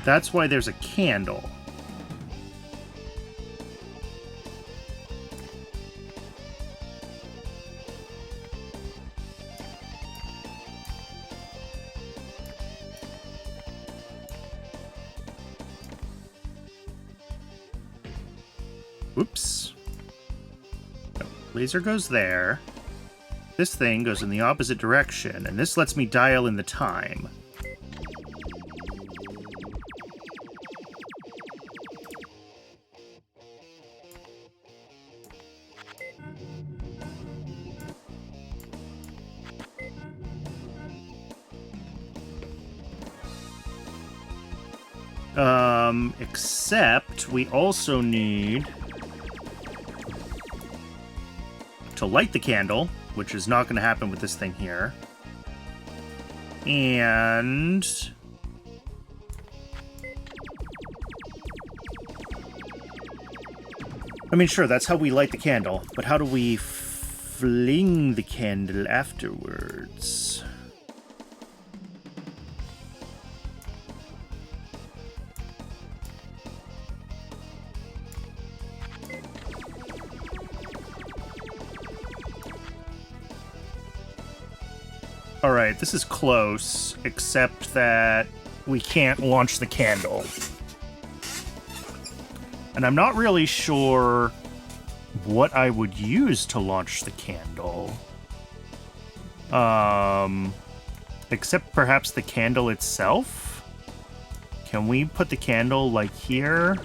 that's why there's a candle. Whoops. No, laser goes there. This thing goes in the opposite direction, and this lets me dial in the time. Except we also need to light the candle, which is not going to happen with this thing here. And... I mean, sure, that's how we light the candle, but how do we fling the candle afterwards? Alright, this is close, except that we can't launch the candle. And I'm not really sure what I would use to launch the candle. Except perhaps the candle itself? Can we put the candle, like, here?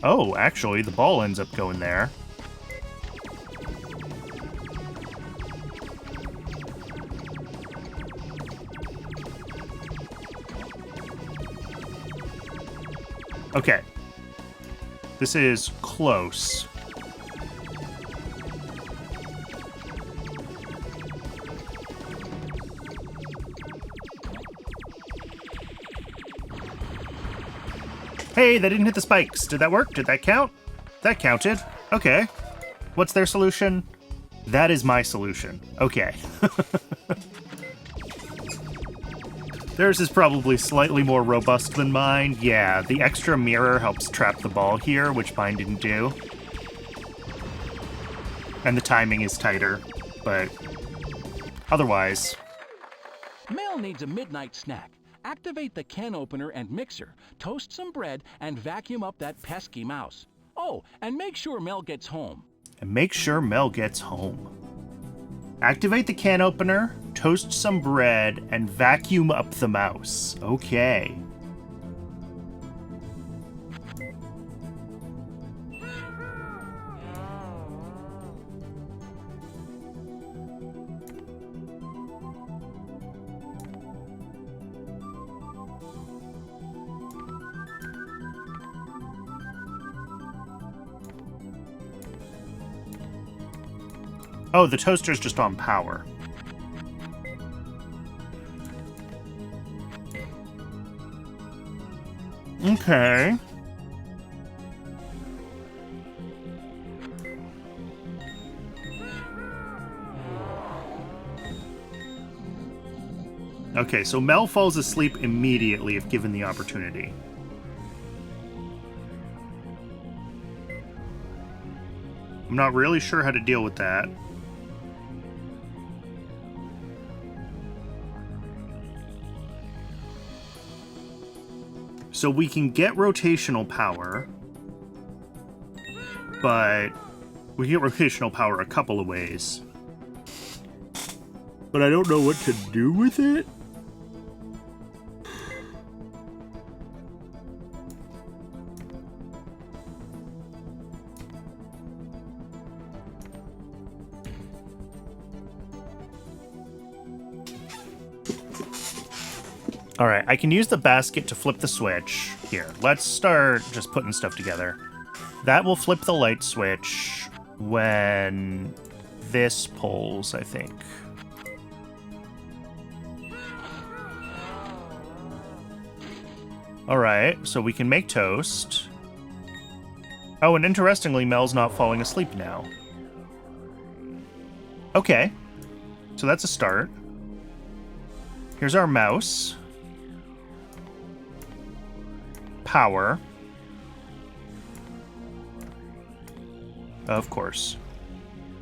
Oh, actually, the ball ends up going there. Okay. This is close. Hey, they didn't hit the spikes. Did that work? Did that count? That counted. Okay. What's their solution? That is my solution. Okay. Theirs is probably slightly more robust than mine. Yeah, the extra mirror helps trap the ball here, which mine didn't do. And the timing is tighter, but otherwise... Mel needs a midnight snack. Activate the can opener and mixer, toast some bread, and vacuum up that pesky mouse. Oh, and make sure Mel gets home. And make sure Mel gets home. Activate the can opener, toast some bread, and vacuum up the mouse. Okay. Oh, the toaster's just on power. Okay. Okay, so Mel falls asleep immediately if given the opportunity. I'm not really sure how to deal with that. So we can get rotational power, but we get rotational power a couple of ways. But I don't know what to do with it. All right, I can use the basket to flip the switch. Here, let's start just putting stuff together. That will flip the light switch when this pulls, I think. All right, so we can make toast. Oh, and interestingly, Mel's not falling asleep now. Okay, so that's a start. Here's our mouse. Power. Of course.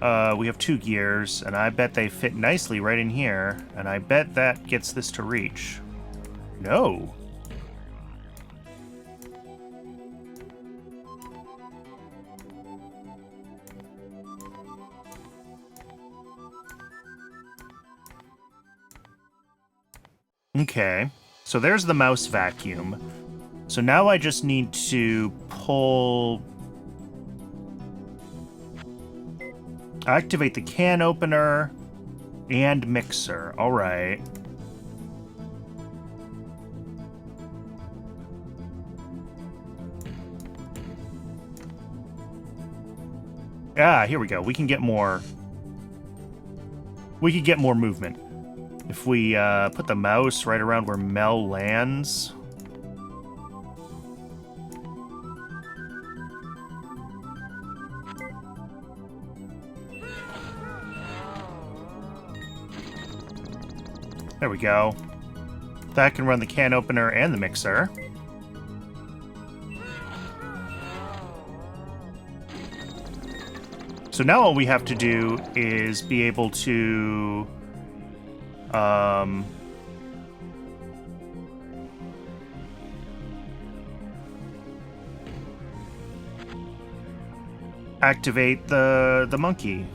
We have 2 gears, and I bet they fit nicely right in here, and I bet that gets this to reach. No. Okay, so there's the mouse vacuum. So now I just need to pull... Activate the can opener and mixer. All right. Ah, here we go. We can get more... We could get more movement. If we put the mouse right around where Mel lands... There we go. That can run the can opener and the mixer. So now all we have to do is be able to... activate the monkey.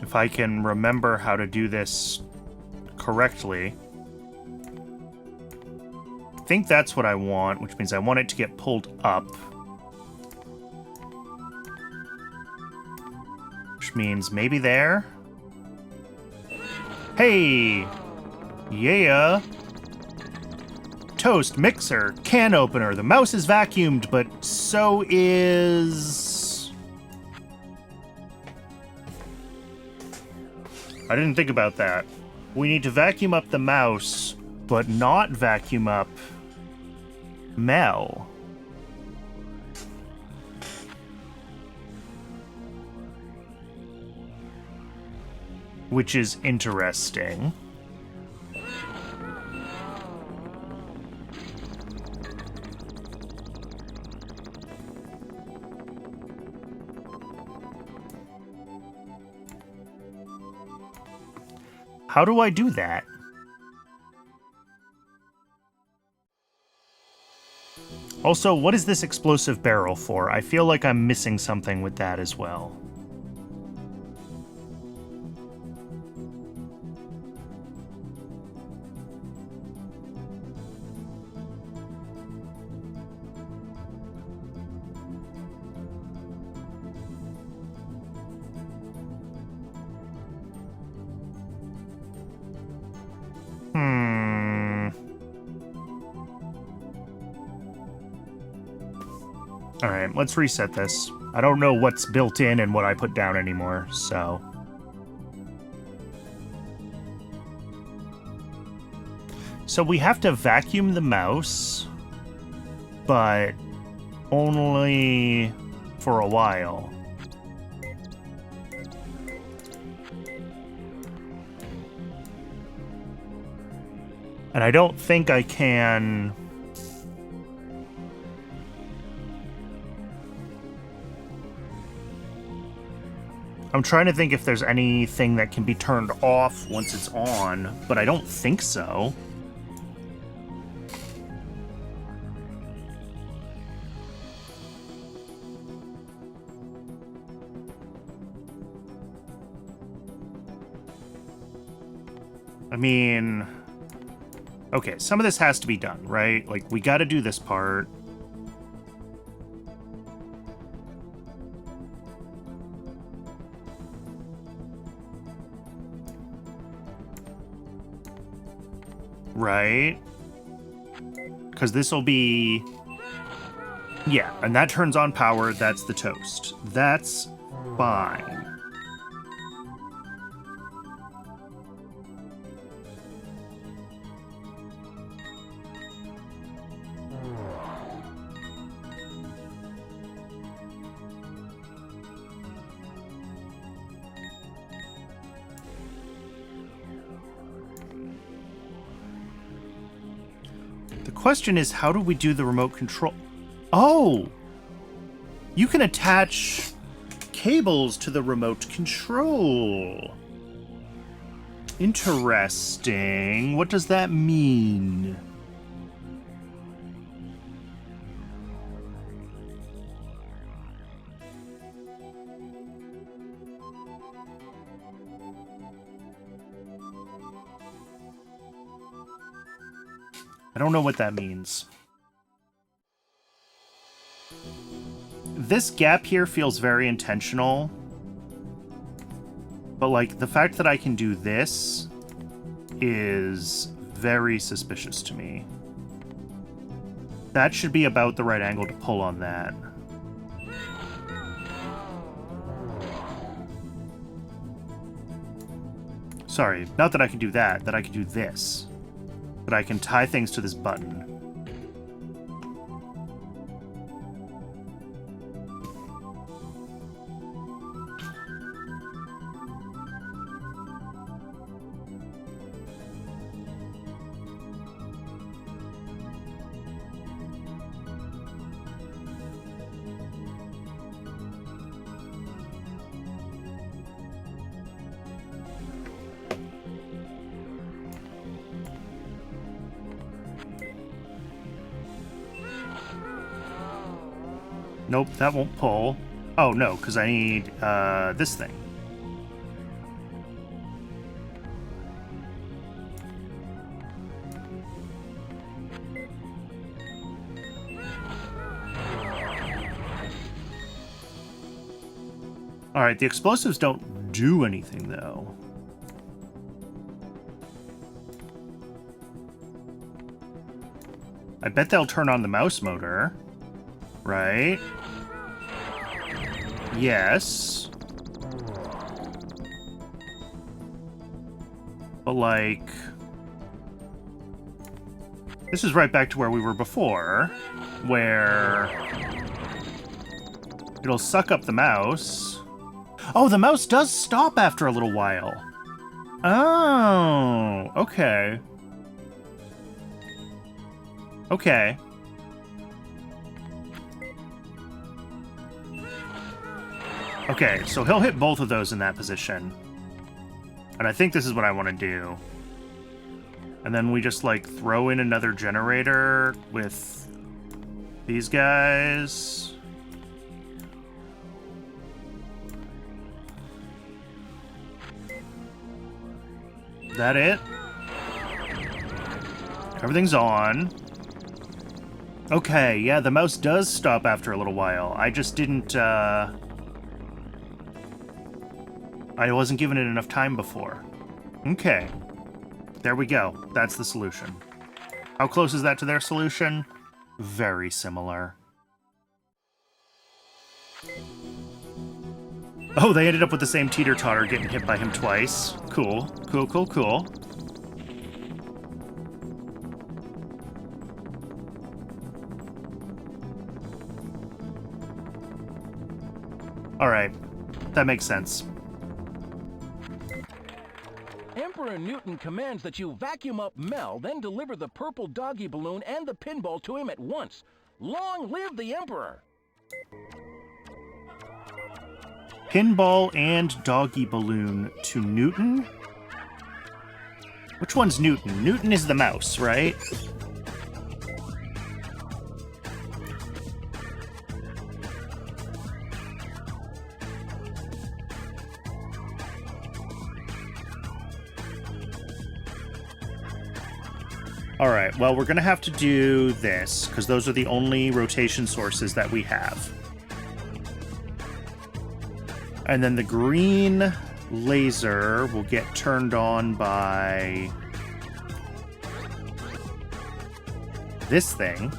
If I can remember how to do this correctly. think that's what I want, which means I want it to get pulled up. Which means maybe there. Hey! Yeah! Toast, mixer, can opener. The mouse is vacuumed, but so is... I didn't think about that. We need to vacuum up the mouse, but not vacuum up Mel. Which is interesting. How do I do that? Also, what is this explosive barrel for? I feel like I'm missing something with that as well. Alright, let's reset this. I don't know what's built in and what I put down anymore, so... So we have to vacuum the mouse, but only for a while. And I don't think I can... I'm trying to think if there's anything that can be turned off once it's on, but I don't think so. I mean... Okay, some of this has to be done, right? Like, we gotta do this part. Right? Because this will be... Yeah, and that turns on power, that's the toast. That's fine. The question is, how do we do the remote control? Oh! You can attach cables to the remote control. Interesting. What does that mean? I don't know what that means. This gap here feels very intentional. But, like, the fact that I can do this is very suspicious to me. That should be about the right angle to pull on that. Sorry, not that I can do that, that I can do this. But I can tie things to this button. Nope, that won't pull. Oh, no, because I need this thing. Alright, the explosives don't do anything, though. I bet they'll turn on the mouse motor. Right? Yes. But, like... This is right back to where we were before, where... It'll suck up the mouse. Oh, the mouse does stop after a little while. Oh, okay. Okay. Okay, so he'll hit both of those in that position. And I think this is what I want to do. And then we just, like, throw in another generator with these guys. Is that it? Everything's on. Okay, yeah, the mouse does stop after a little while. I just didn't, I wasn't given it enough time before. Okay. There we go. That's the solution. How close is that to their solution? Very similar. Oh, they ended up with the same teeter-totter getting hit by him twice. Cool. Cool, cool, cool. Alright. That makes sense. Emperor Newton commands that you vacuum up Mel, then deliver the purple doggy balloon and the pinball to him at once. Long live the Emperor! Pinball and doggy balloon to Newton? Which one's Newton? Newton is the mouse, right? Alright, well, we're going to have to do this, because those are the only rotation sources that we have. And then the green laser will get turned on by this thing.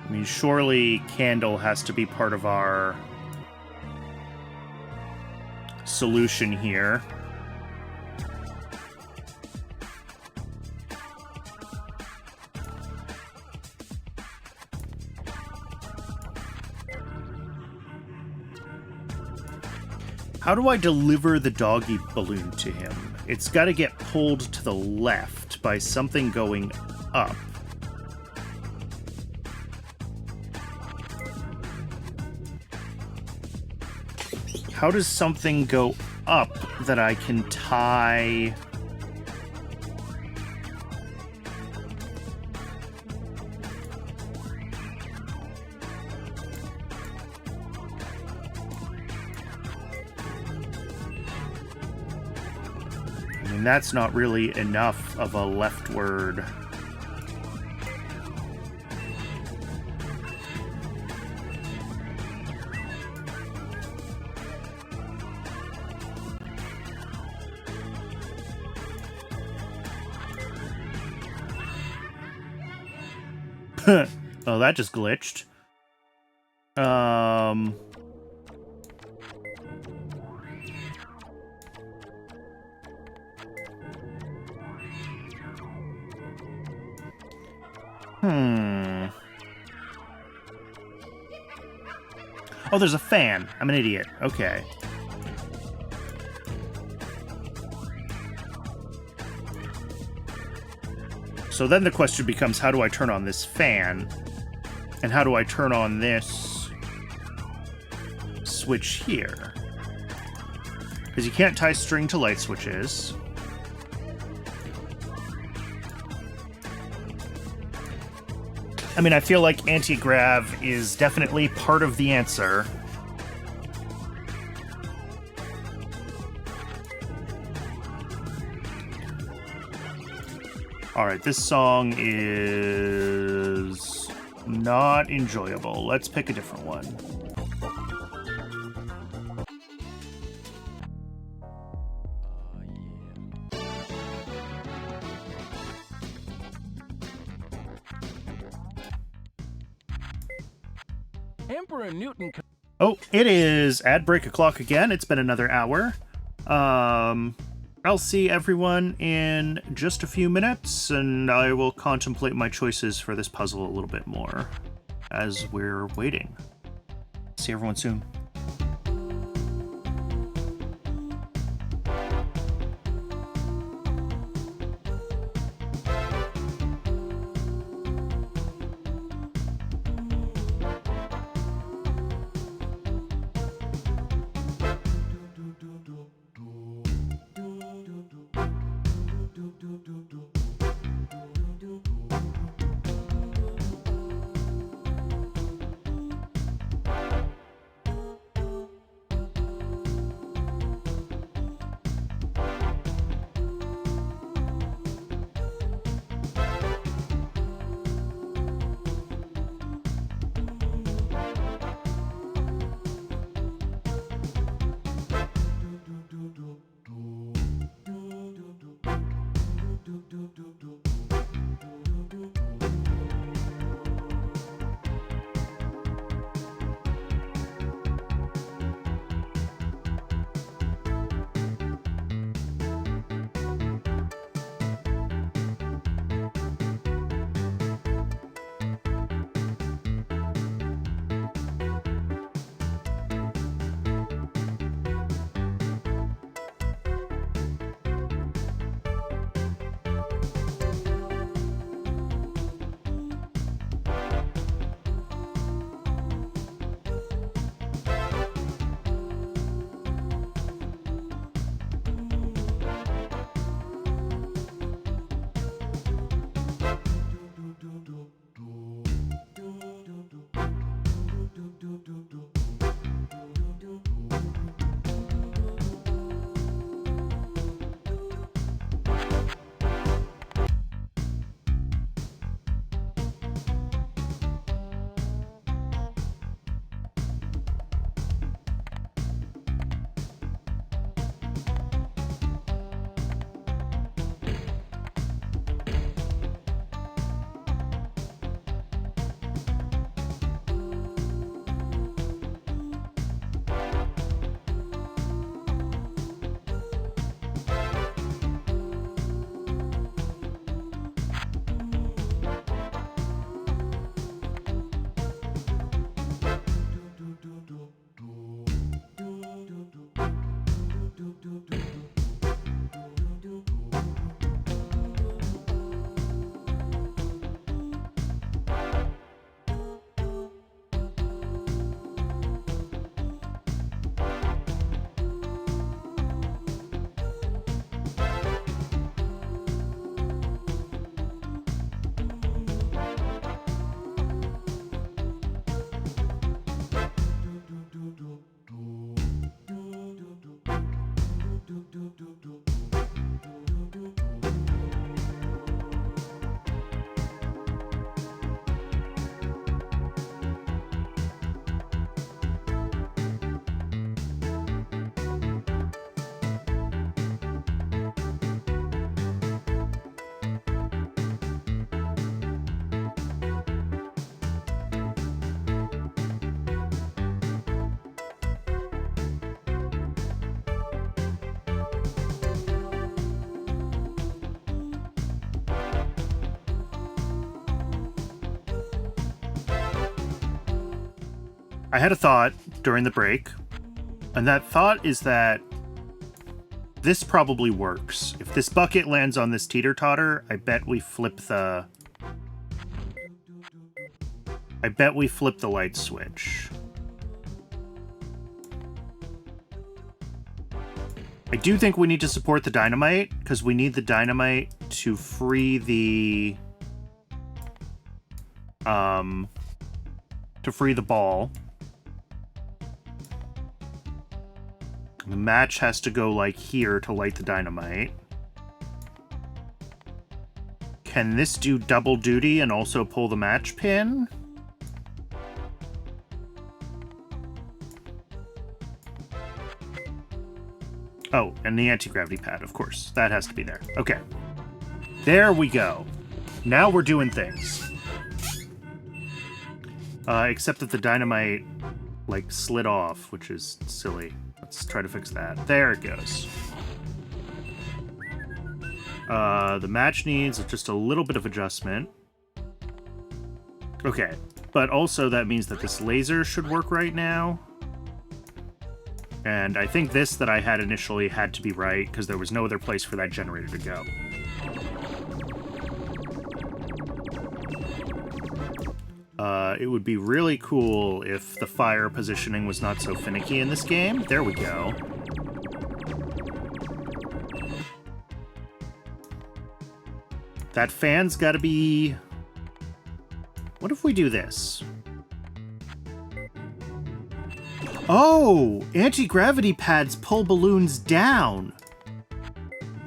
I mean, surely candle has to be part of our solution here. How do I deliver the doggy balloon to him? It's got to get pulled to the left by something going up. How does something go up that I can tie... I mean, that's not really enough of a leftward... Oh, that just glitched. Oh, there's a fan. I'm an idiot. Okay. So then the question becomes, how do I turn on this fan? And how do I turn on this switch here? Because you can't tie string to light switches. I mean, I feel like anti-grav is definitely part of the answer. Alright, this song is not enjoyable. Let's pick a different one. Emperor Newton. Oh, it is ad break o'clock again. It's been another hour. I'll see everyone in just a few minutes, and I will contemplate my choices for this puzzle a little bit more as we're waiting. See everyone soon. I had a thought during the break, and that thought is that this probably works. If this bucket lands on this teeter-totter, I bet we flip the light switch. I do think we need to support the dynamite, because we need the dynamite to free the to free the ball. The match has to go, like, here to light the dynamite. Can this do double duty and also pull the match pin? Oh, and the anti-gravity pad, of course. That has to be there. Okay. There we go. Now we're doing things. Except that the dynamite, like, slid off, which is silly. Let's try to fix that. There it goes. The match needs just a little bit of adjustment. Okay. But also that means that this laser should work right now. And I think this that I had initially had to be right, because there was no other place for that generator to go. It would be really cool if the fire positioning was not so finicky in this game. There we go. That fan's gotta be... What if we do this? Oh! Anti-gravity pads pull balloons down!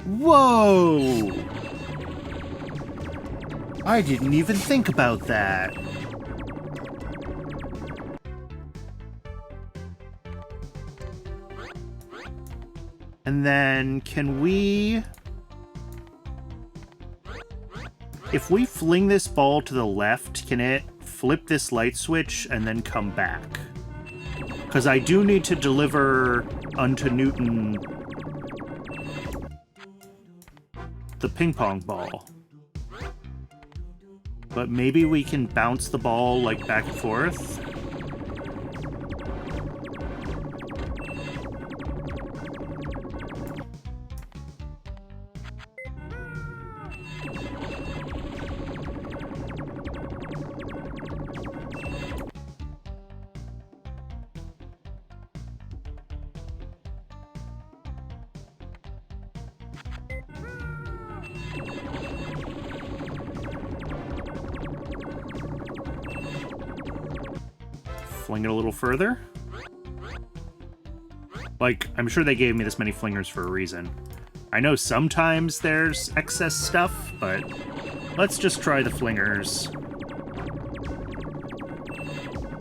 Whoa! I didn't even think about that. And then, can we... If we fling this ball to the left, can it flip this light switch and then come back? Because I do need to deliver unto Newton the ping pong ball. But maybe we can bounce the ball, like, back and forth? Fling it a little further. Like, I'm sure they gave me this many flingers for a reason. I know sometimes there's excess stuff, but let's just try the flingers.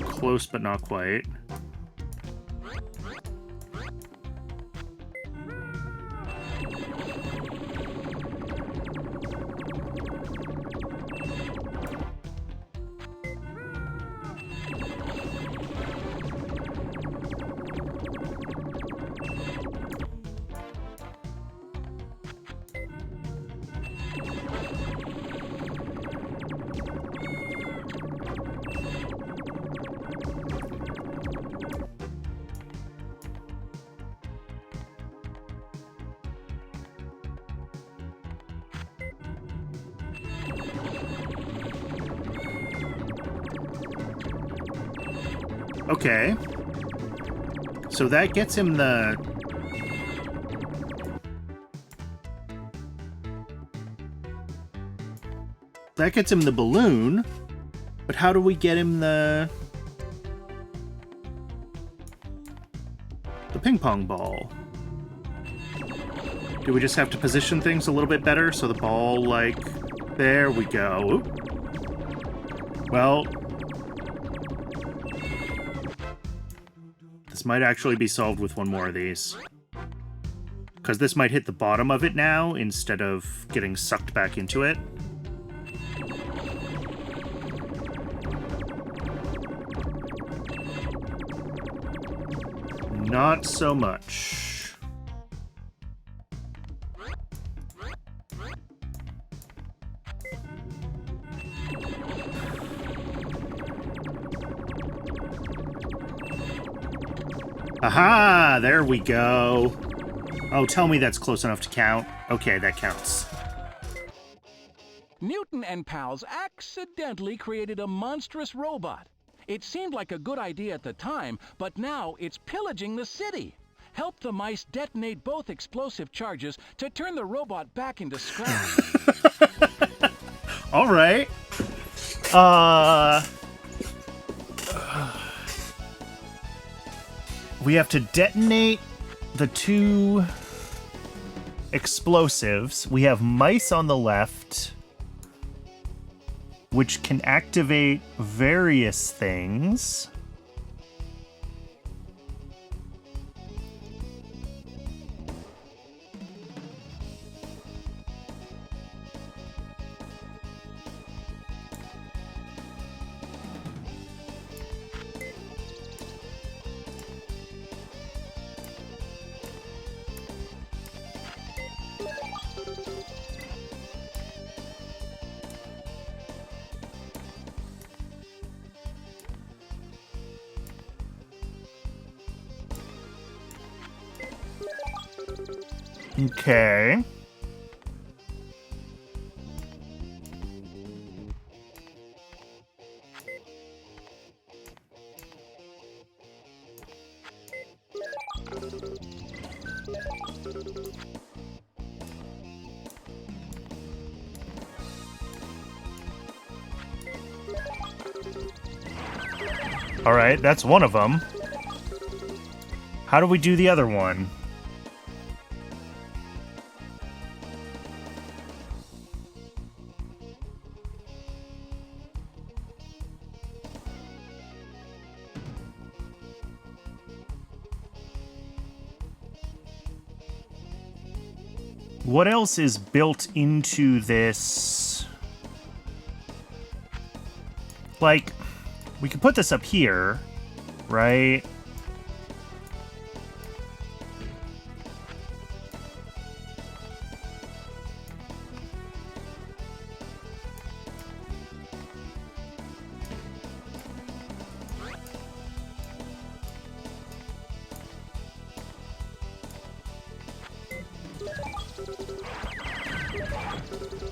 Close, but not quite. Okay. So that gets him the... That gets him the balloon, but how do we get him the ping pong ball? Do we just have to position things a little bit better so the ball, like... There we go. Oop. Well... This might actually be solved with one more of these. Because this might hit the bottom of it now, instead of getting sucked back into it. Not so much. Aha! There we go. Oh, tell me that's close enough to count. Okay, that counts. Newton and pals accidentally created a monstrous robot. It seemed like a good idea at the time, but now it's pillaging the city. Help the mice detonate both explosive charges to turn the robot back into scrap. All right. We have to detonate the 2 explosives. We have mice on the left, which can activate various things. Okay. All right, that's one of them. How do we do the other one? What else is built into this? Like, we could put this up here, right?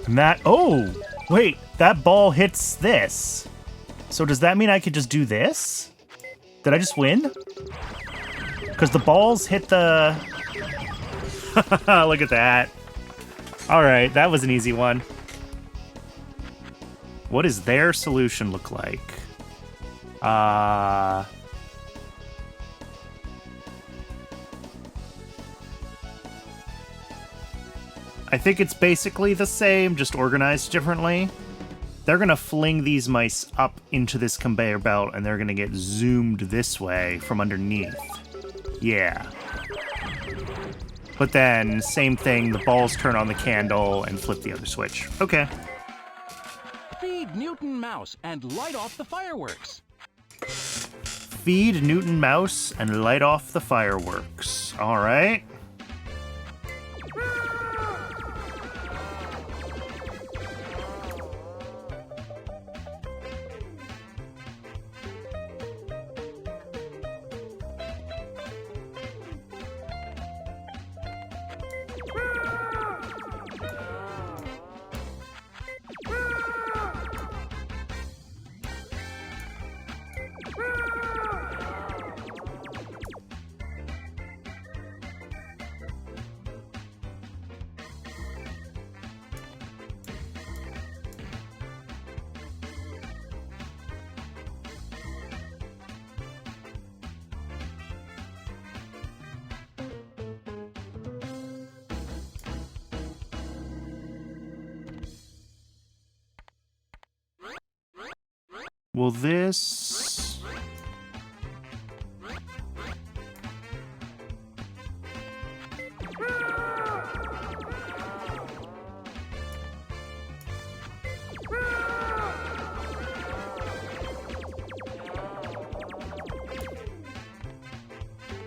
And that, oh, wait, that ball hits this. So does that mean I could just do this? Did I just win? Because the balls hit the... Look at that. All right, that was an easy one. What does their solution look like? I think it's basically the same, just organized differently. They're gonna fling these mice up into this conveyor belt and they're gonna get zoomed this way from underneath. Yeah. But then, same thing, the balls turn on the candle and flip the other switch. Okay. Feed Newton Mouse and light off the fireworks. Feed Newton Mouse and light off the fireworks. All right. Will this...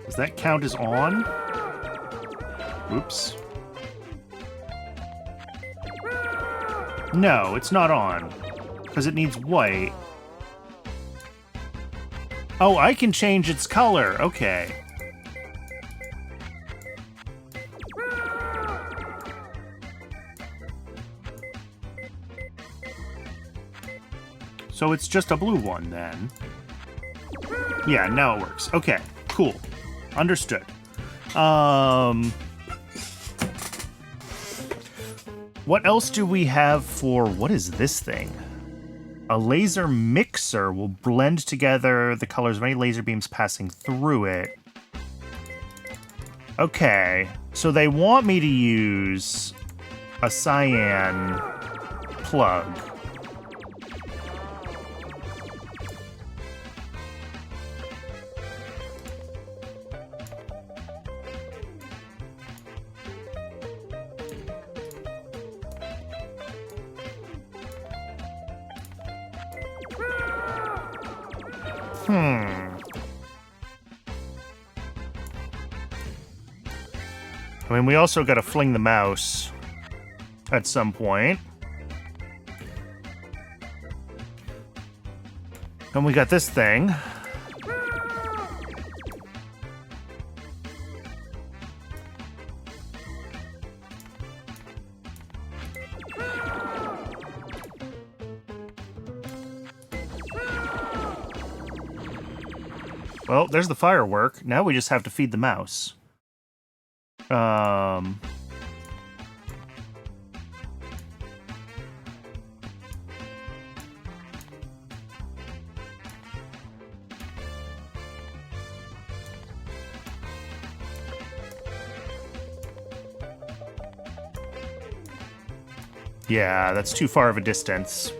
Does that count as on? Oops. No, it's not on. Because it needs white. Oh, I can change its color. Okay. So it's just a blue one, then. Yeah, now it works. Okay, cool. Understood. What else do we have for... What is this thing? A laser mixer will blend together the colors of any laser beams passing through it. Okay, so they want me to use a cyan plug. I mean, we also gotta fling the mouse at some point. And we got this thing. Well, there's the firework. Now we just have to feed the mouse. Yeah, that's too far of a distance.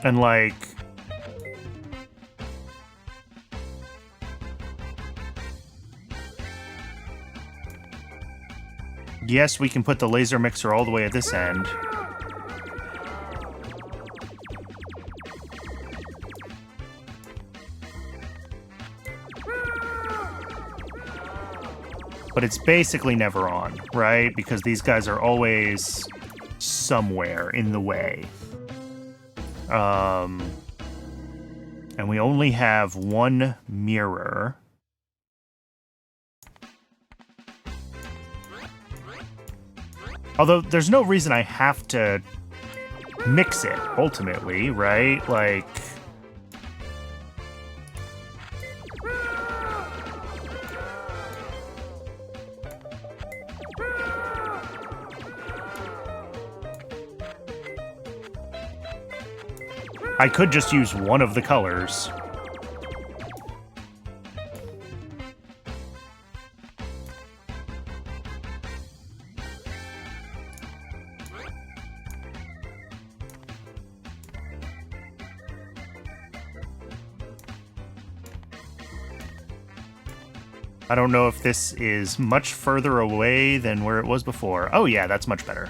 And like... yes, we can put the laser mixer all the way at this end. But it's basically never on, right? Because these guys are always somewhere in the way. And we only have one mirror. Although, there's no reason I have to mix it, ultimately, right? Like... I could just use one of the colors. I don't know if this is much further away than where it was before. Oh yeah, that's much better.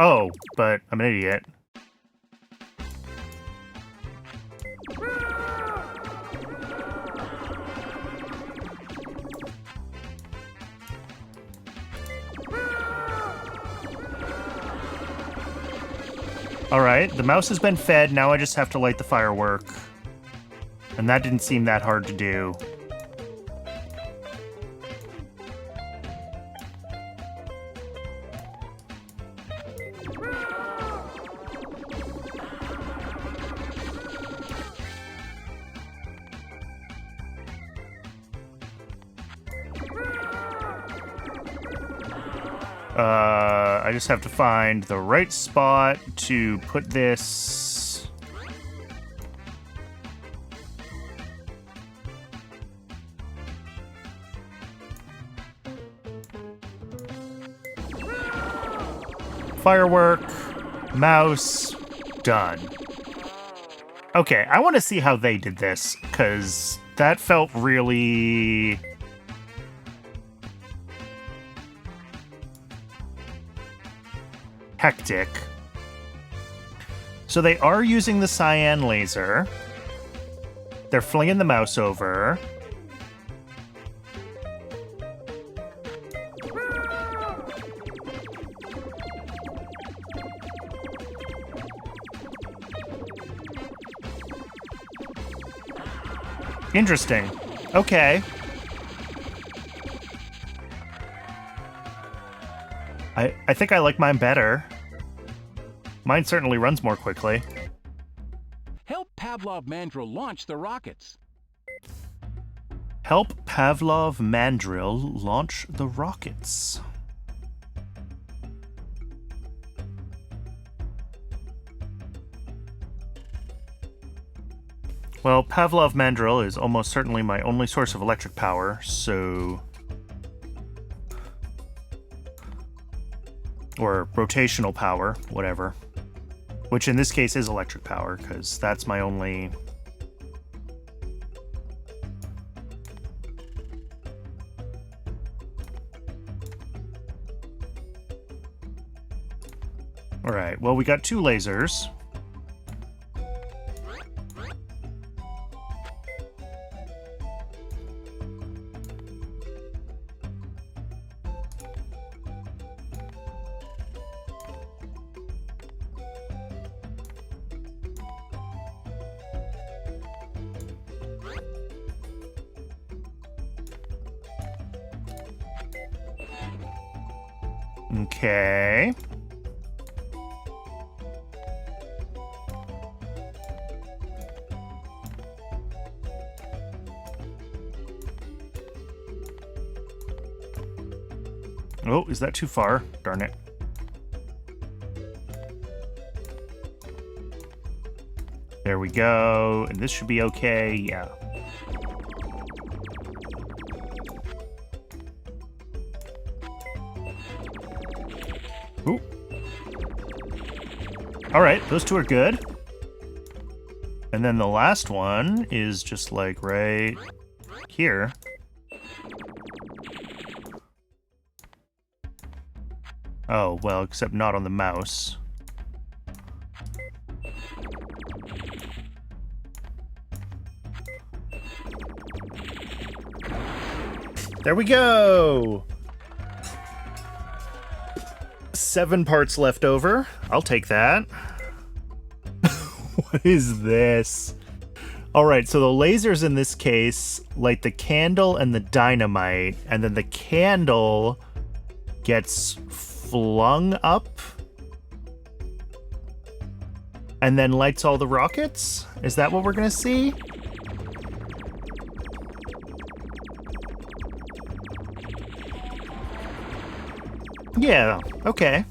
Oh, but I'm an idiot. Alright, the mouse has been fed, now I just have to light the firework. And that didn't seem that hard to do. I just have to find the right spot to put this. Firework, mouse, done. Okay, I want to see how they did this, because that felt really... hectic. So they are using the cyan laser. They're flinging the mouse over. Interesting. Okay. I think I like mine better. Mine certainly runs more quickly. Help Pavlov Mandrill launch the rockets. Help Pavlov Mandrill launch the rockets. Well, Pavlov Mandrill is almost certainly my only source of electric power, so... Or rotational power, whatever. Which in this case is electric power, because that's my only... Alright, well, we got 2 lasers. Okay. Oh, is that too far? Darn it. There we go. And this should be okay. Yeah. Ooh. All right, those 2 are good. And then the last one is just like right here. Oh, well, except not on the mouse. There we go! 7 parts left over. I'll take that. What is this? Alright, so the lasers in this case light the candle and the dynamite, and then the candle gets flung up and then lights all the rockets? Is that what we're gonna see? Yeah, okay.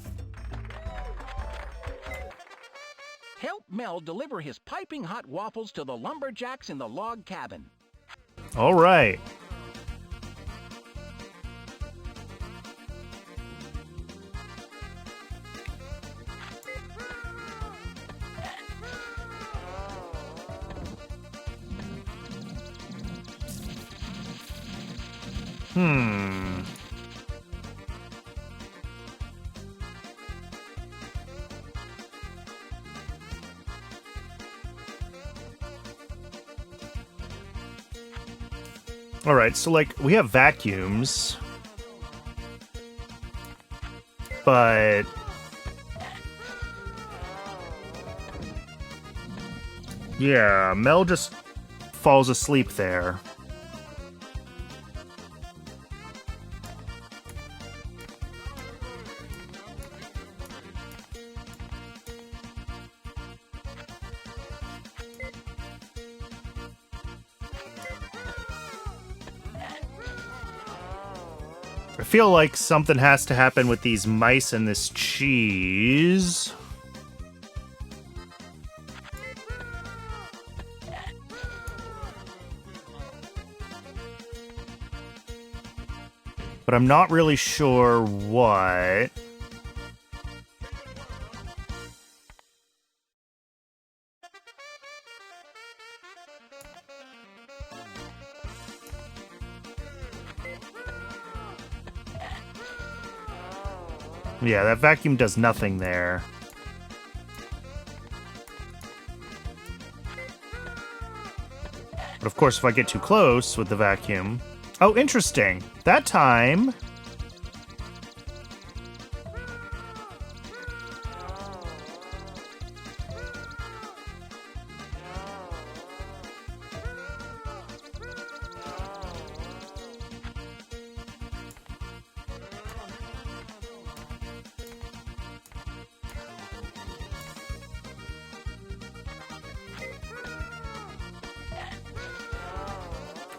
Help Mel deliver his piping hot waffles to the lumberjacks in the log cabin. All right. All right, so like we have vacuums, but yeah, Mel just falls asleep there. I feel like something has to happen with these mice and this cheese. But I'm not really sure what. Yeah, that vacuum does nothing there. But of course, if I get too close with the vacuum... Oh, interesting. That time...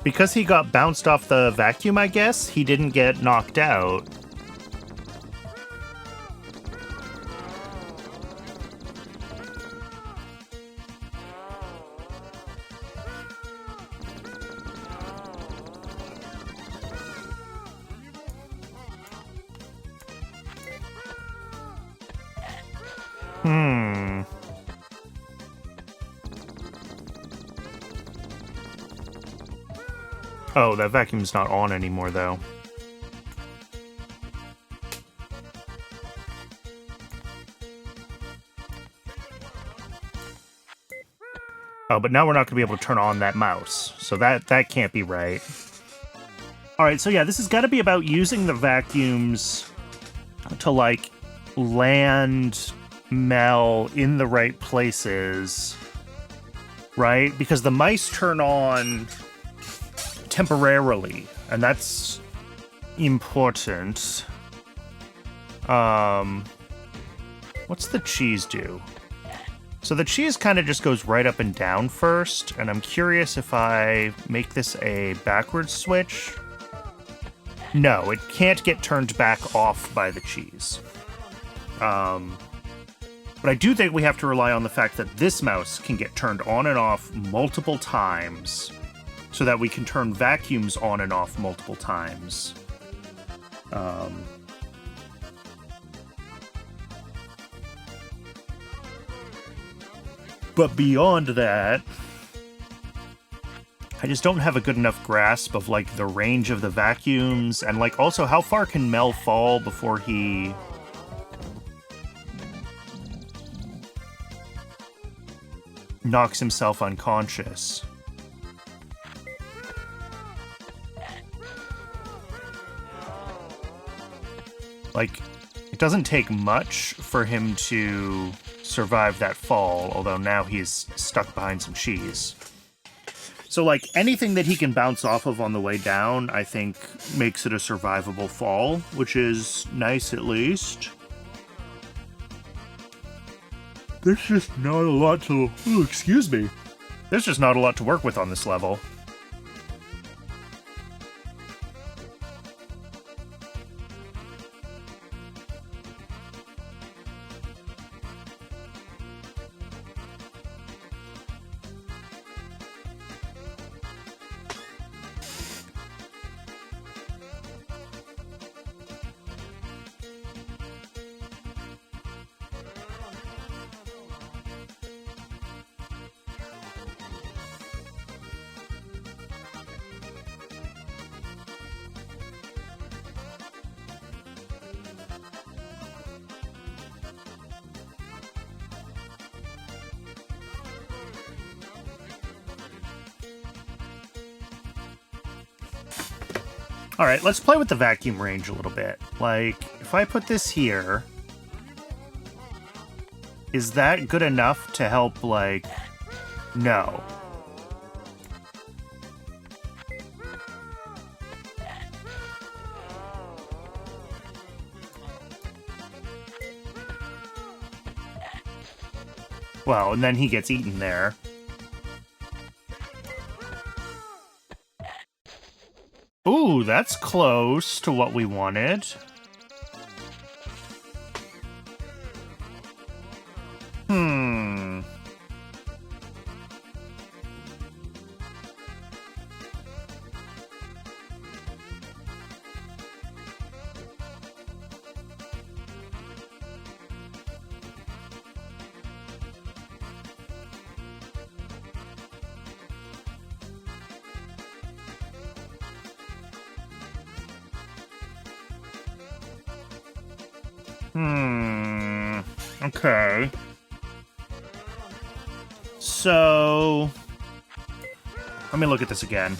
Because he got bounced off the vacuum, I guess, he didn't get knocked out. Oh, that vacuum's not on anymore, though. Oh, but now we're not going to be able to turn on that mouse. So that can't be right. Alright, so yeah, this has got to be about using the vacuums to, like, land Mel in the right places. Right? Because the mice turn on temporarily, and that's important. What's the cheese do? So the cheese kind of just goes right up and down first, and I'm curious if I make this a backwards switch. No, it can't get turned back off by the cheese. But I do think we have to rely on the fact that this mouse can get turned on and off multiple times, so that we can turn vacuums on and off multiple times. But beyond that, I just don't have a good enough grasp of, like, the range of the vacuums, and, like, also how far can Mel fall before he knocks himself unconscious. Like, it doesn't take much for him to survive that fall, although now he's stuck behind some cheese. So, like, anything that he can bounce off of on the way down, I think, makes it a survivable fall, which is nice at least. There's just not a lot to... Ooh, excuse me. There's just not a lot to work with on this level. Alright, let's play with the vacuum range a little bit. Like, if I put this here, is that good enough to help, like... No. Well, and then he gets eaten there. Ooh, that's close to what we wanted. Okay. So... let me look at this again.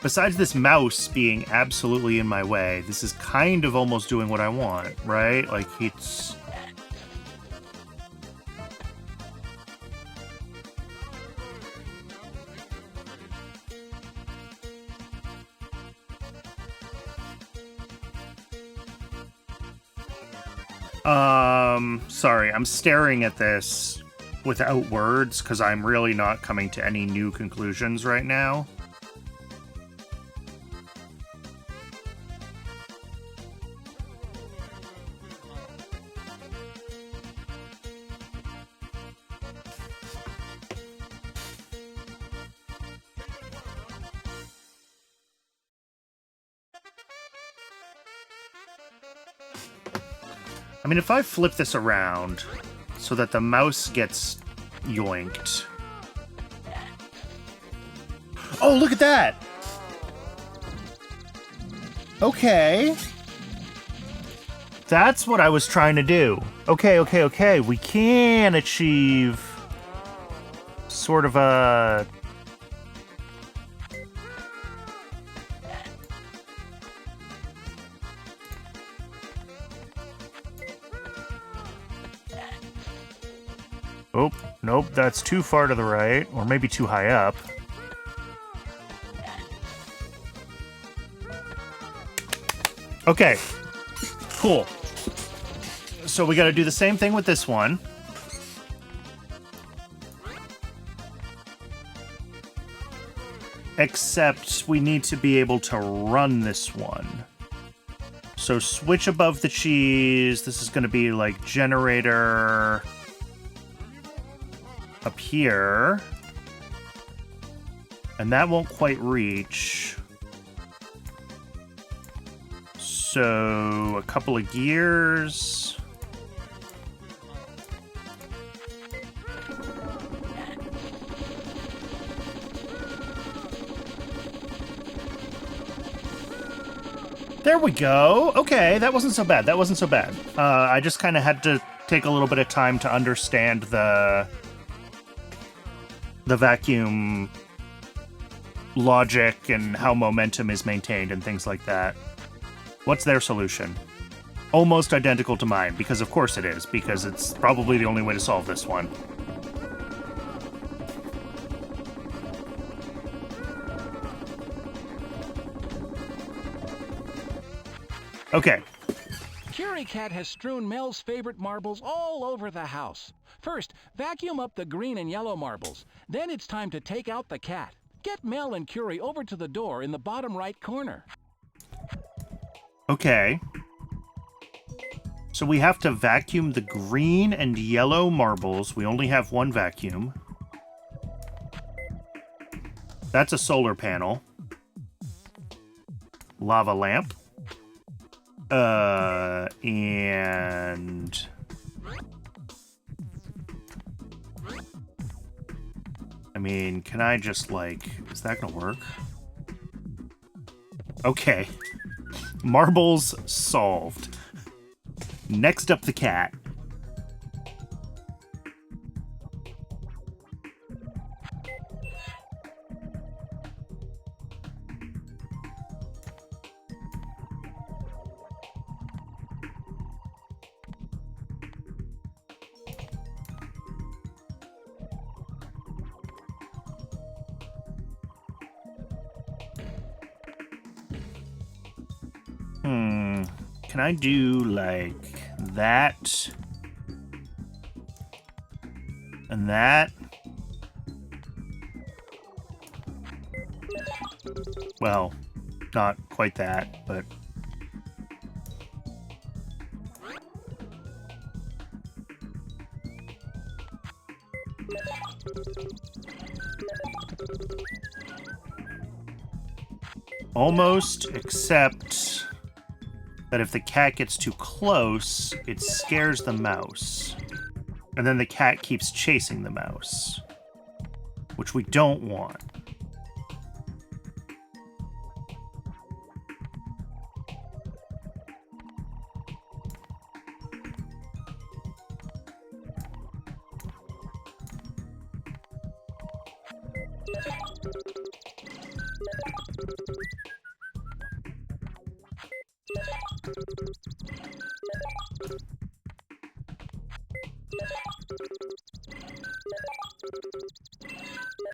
Besides this mouse being absolutely in my way, this is kind of almost doing what I want, right? Like, it's... sorry, I'm staring at this without words, because I'm really not coming to any new conclusions right now. I mean, if I flip this around so that the mouse gets yoinked. Oh, look at that! Okay. That's what I was trying to do. Okay. We can achieve sort of a... Oh, nope, that's too far to the right, or maybe too high up. Okay, cool. So we gotta do the same thing with this one. Except we need to be able to run this one. So switch above the cheese. This is gonna be like generator... up here. And that won't quite reach. So, a couple of gears. There we go. Okay, that wasn't so bad. I just kind of had to take a little bit of time to understand the vacuum logic and how momentum is maintained and things like that. What's their solution? Almost identical to mine, because of course it is, because it's probably the only way to solve this one. Okay. Curie Cat has strewn Mel's favorite marbles all over the house. First, vacuum up the green and yellow marbles. Then it's time to take out the cat. Get Mel and Curie over to the door in the bottom right corner. Okay. So we have to vacuum the green and yellow marbles. We only have one vacuum. That's a solar panel. Lava lamp. And... I mean, can I just, like... Is that gonna work? Okay. Marbles solved. Next up, the cat. Can I do, like, that? And that? Well, not quite that, but... Almost, except... that if the cat gets too close, it scares the mouse. And then the cat keeps chasing the mouse. Which we don't want.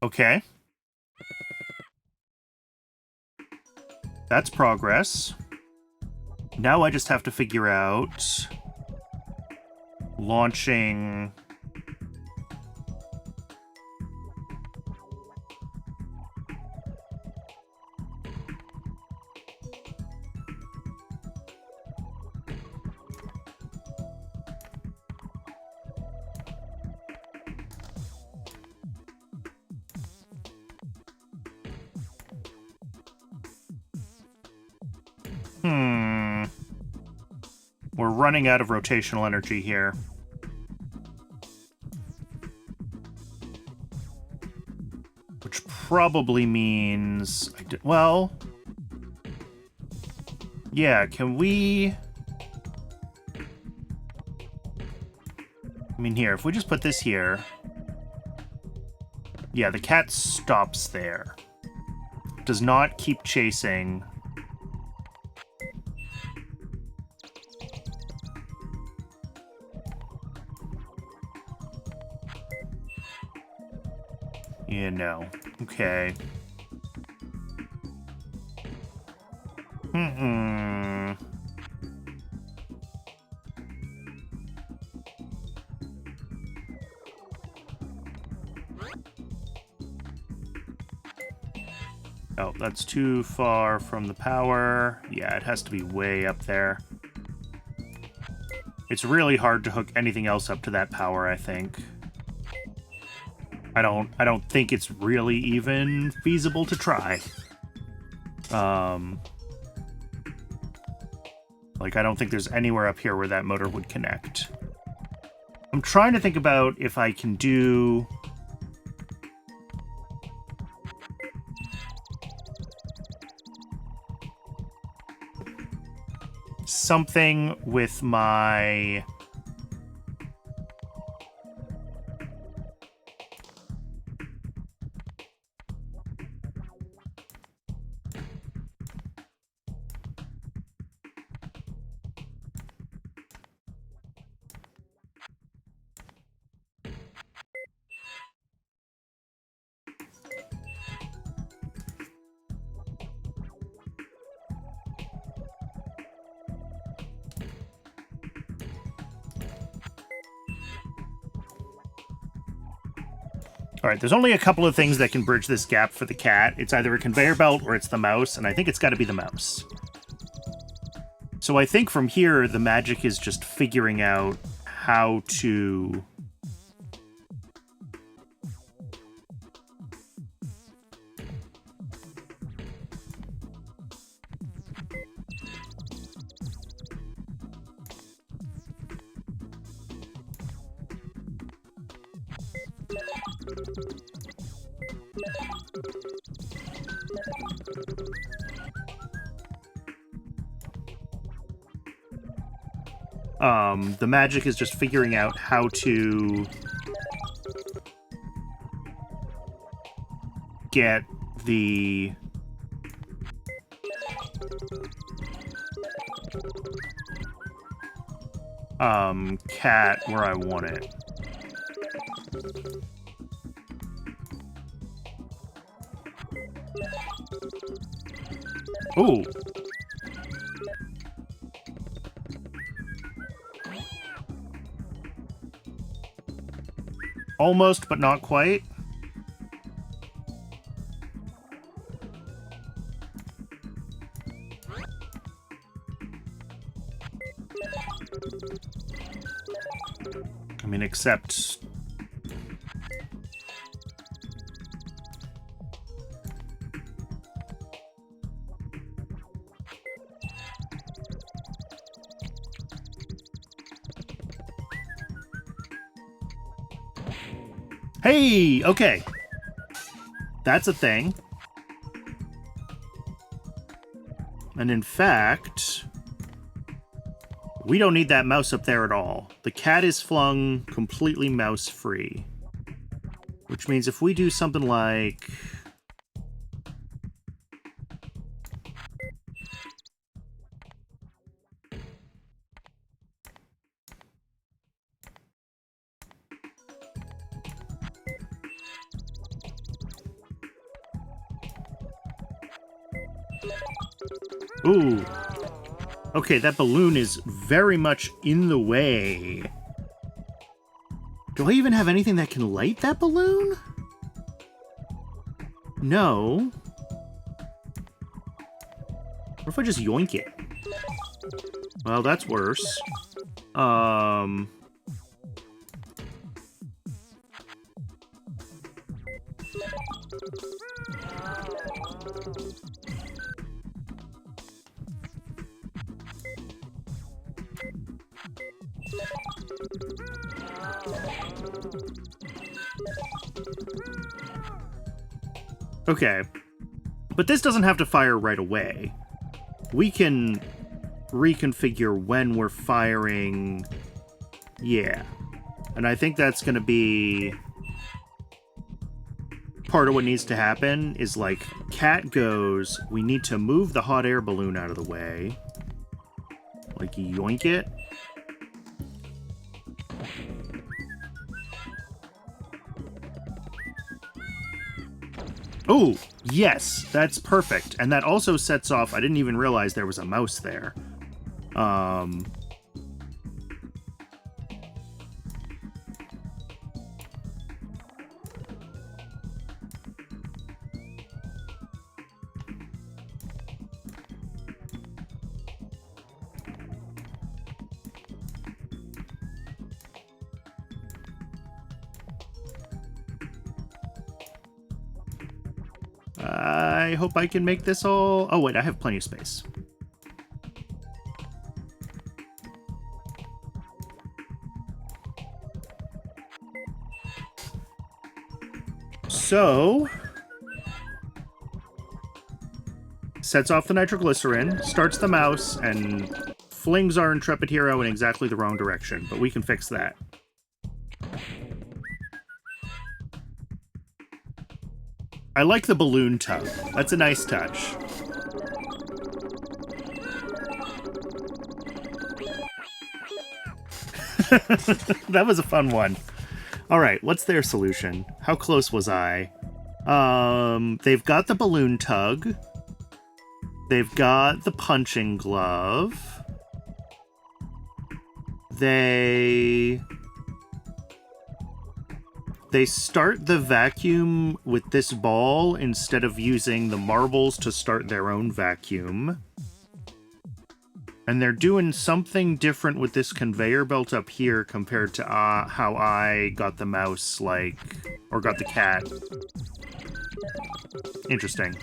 Okay. That's progress. Now I just have to figure out launching We're running out of rotational energy here. Which probably means... well... yeah, can we... I mean, here, if we just put this here... yeah, the cat stops there. Does not keep chasing... yeah, no. Okay. Oh, that's too far from the power. Yeah, it has to be way up there. It's really hard to hook anything else up to that power, I think. I don't think it's really even feasible to try. Like, I don't think there's anywhere up here where that motor would connect. I'm trying to think about if I can do... something with my... Alright, there's only a couple of things that can bridge this gap for the cat. It's either a conveyor belt or it's the mouse, and I think it's got to be the mouse. So I think from here, the magic is just figuring out how to... the magic is just figuring out how to get the cat where I want it. Ooh. Almost, but not quite. I mean, except... hey, okay. That's a thing. And in fact, we don't need that mouse up there at all. The cat is flung completely mouse-free. Which means if we do something like... ooh. Okay, that balloon is very much in the way. Do I even have anything that can light that balloon? No. What if I just yoink it? Well, that's worse. Okay. But this doesn't have to fire right away. We can reconfigure when we're firing. Yeah. And I think that's going to be part of what needs to happen is like cat goes, we need to move the hot air balloon out of the way. Like yoink it. Oh, yes, that's perfect. And that also sets off, I didn't even realize there was a mouse there. I hope I can make this all... Oh, wait, I have plenty of space. So... sets off the nitroglycerin, starts the mouse, and flings our intrepid hero in exactly the wrong direction. But we can fix that. I like the balloon tug. That's a nice touch. That was a fun one. All right, what's their solution? How close was I? They've got the balloon tug. They've got the punching glove. They start the vacuum with this ball instead of using the marbles to start their own vacuum. And they're doing something different with this conveyor belt up here compared to how I got the mouse, like, or got the cat. Interesting.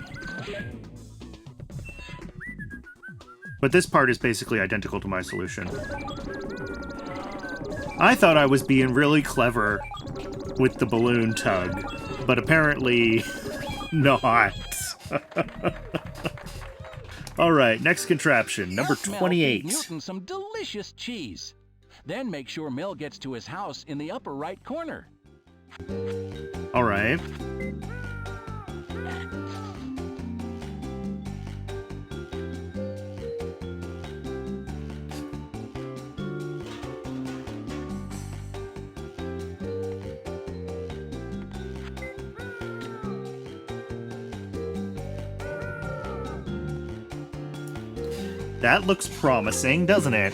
But this part is basically identical to my solution. I thought I was being really clever with the balloon tug, but apparently not. All right, next contraption, number Help Mel 28. feed Newton some delicious cheese. Then make sure Mel gets to his house in the upper right corner. All right. That looks promising, doesn't it?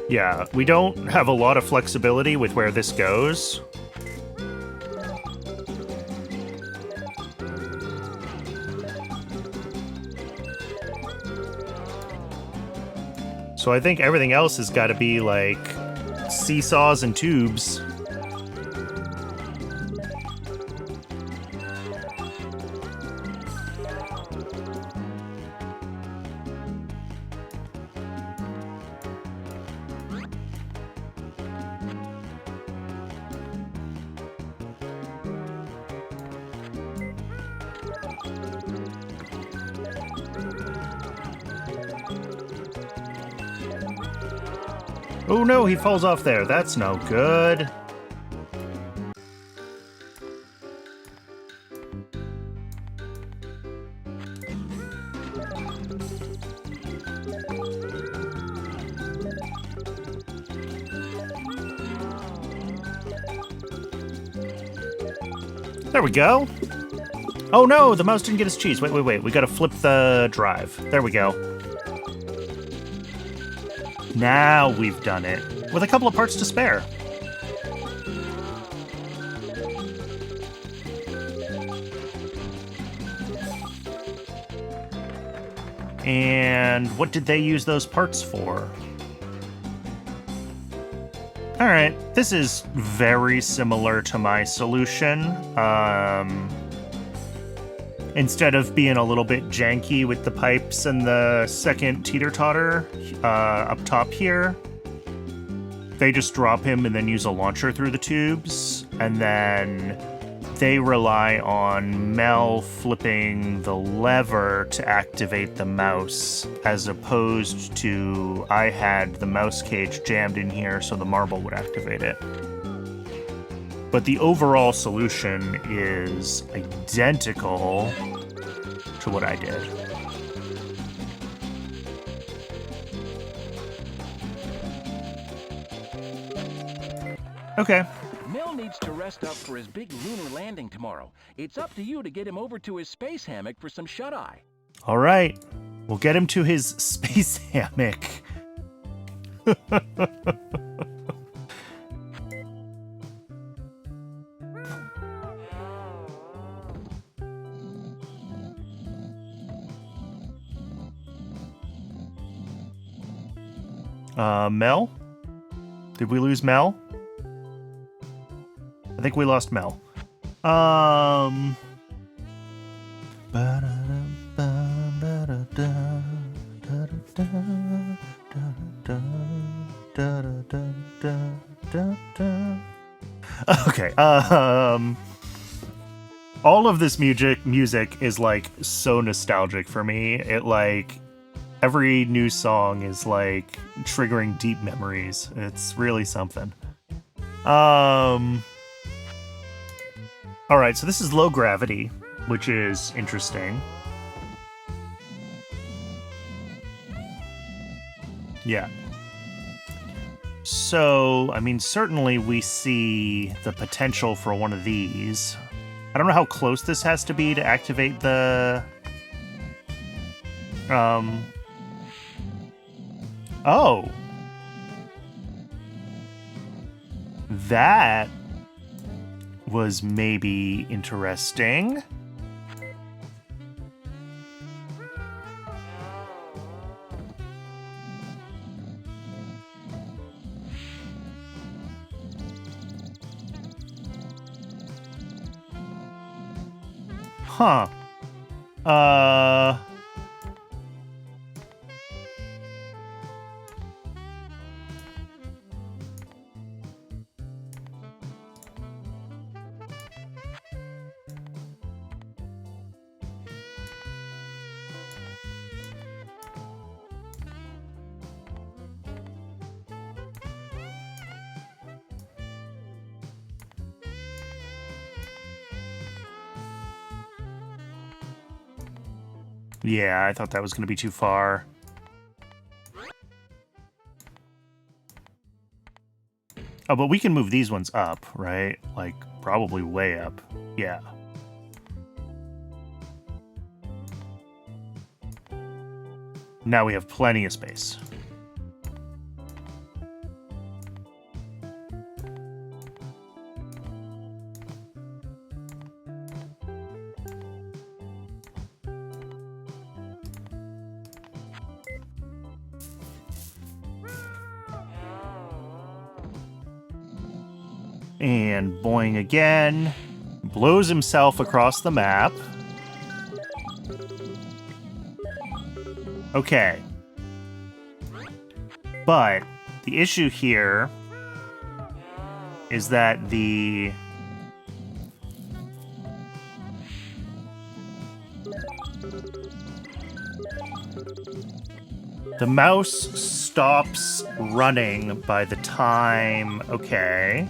Yeah, we don't have a lot of flexibility with where this goes. So I think everything else has got to be like seesaws and tubes. Oh no, he falls off there. That's no good. There we go. Oh no, the mouse didn't get his cheese. Wait. We gotta flip the drive. There we go. Now we've done it. With a couple of parts to spare. And what did they use those parts for? All right, this is very similar to my solution. Instead of being a little bit janky with the pipes and the second teeter-totter up top here, they just drop him and then use a launcher through the tubes, and then they rely on Mel flipping the lever to activate the mouse, as opposed to I had the mouse cage jammed in here so the marble would activate it. But the overall solution is identical to what I did. Okay. Mel needs to rest up for his big lunar landing tomorrow. It's up to you to get him over to his space hammock for some shut-eye. All right. We'll get him to his space hammock. Mel? Did we lose Mel? I think we lost Mel. Okay. All of this music is like so nostalgic for me. It like every new song is like triggering deep memories. It's really something. All right, so this is low gravity, which is interesting. Yeah. So, I mean, certainly we see the potential for one of these. I don't know how close this has to be to activate the... Oh. That was maybe interesting. Huh. Yeah, I thought that was going to be too far. Oh, but we can move these ones up, right? Like, probably way up. Yeah. Now we have plenty of space. And boing again. Blows himself across the map. Okay. But the issue here is that the mouse stops running by the time... Okay.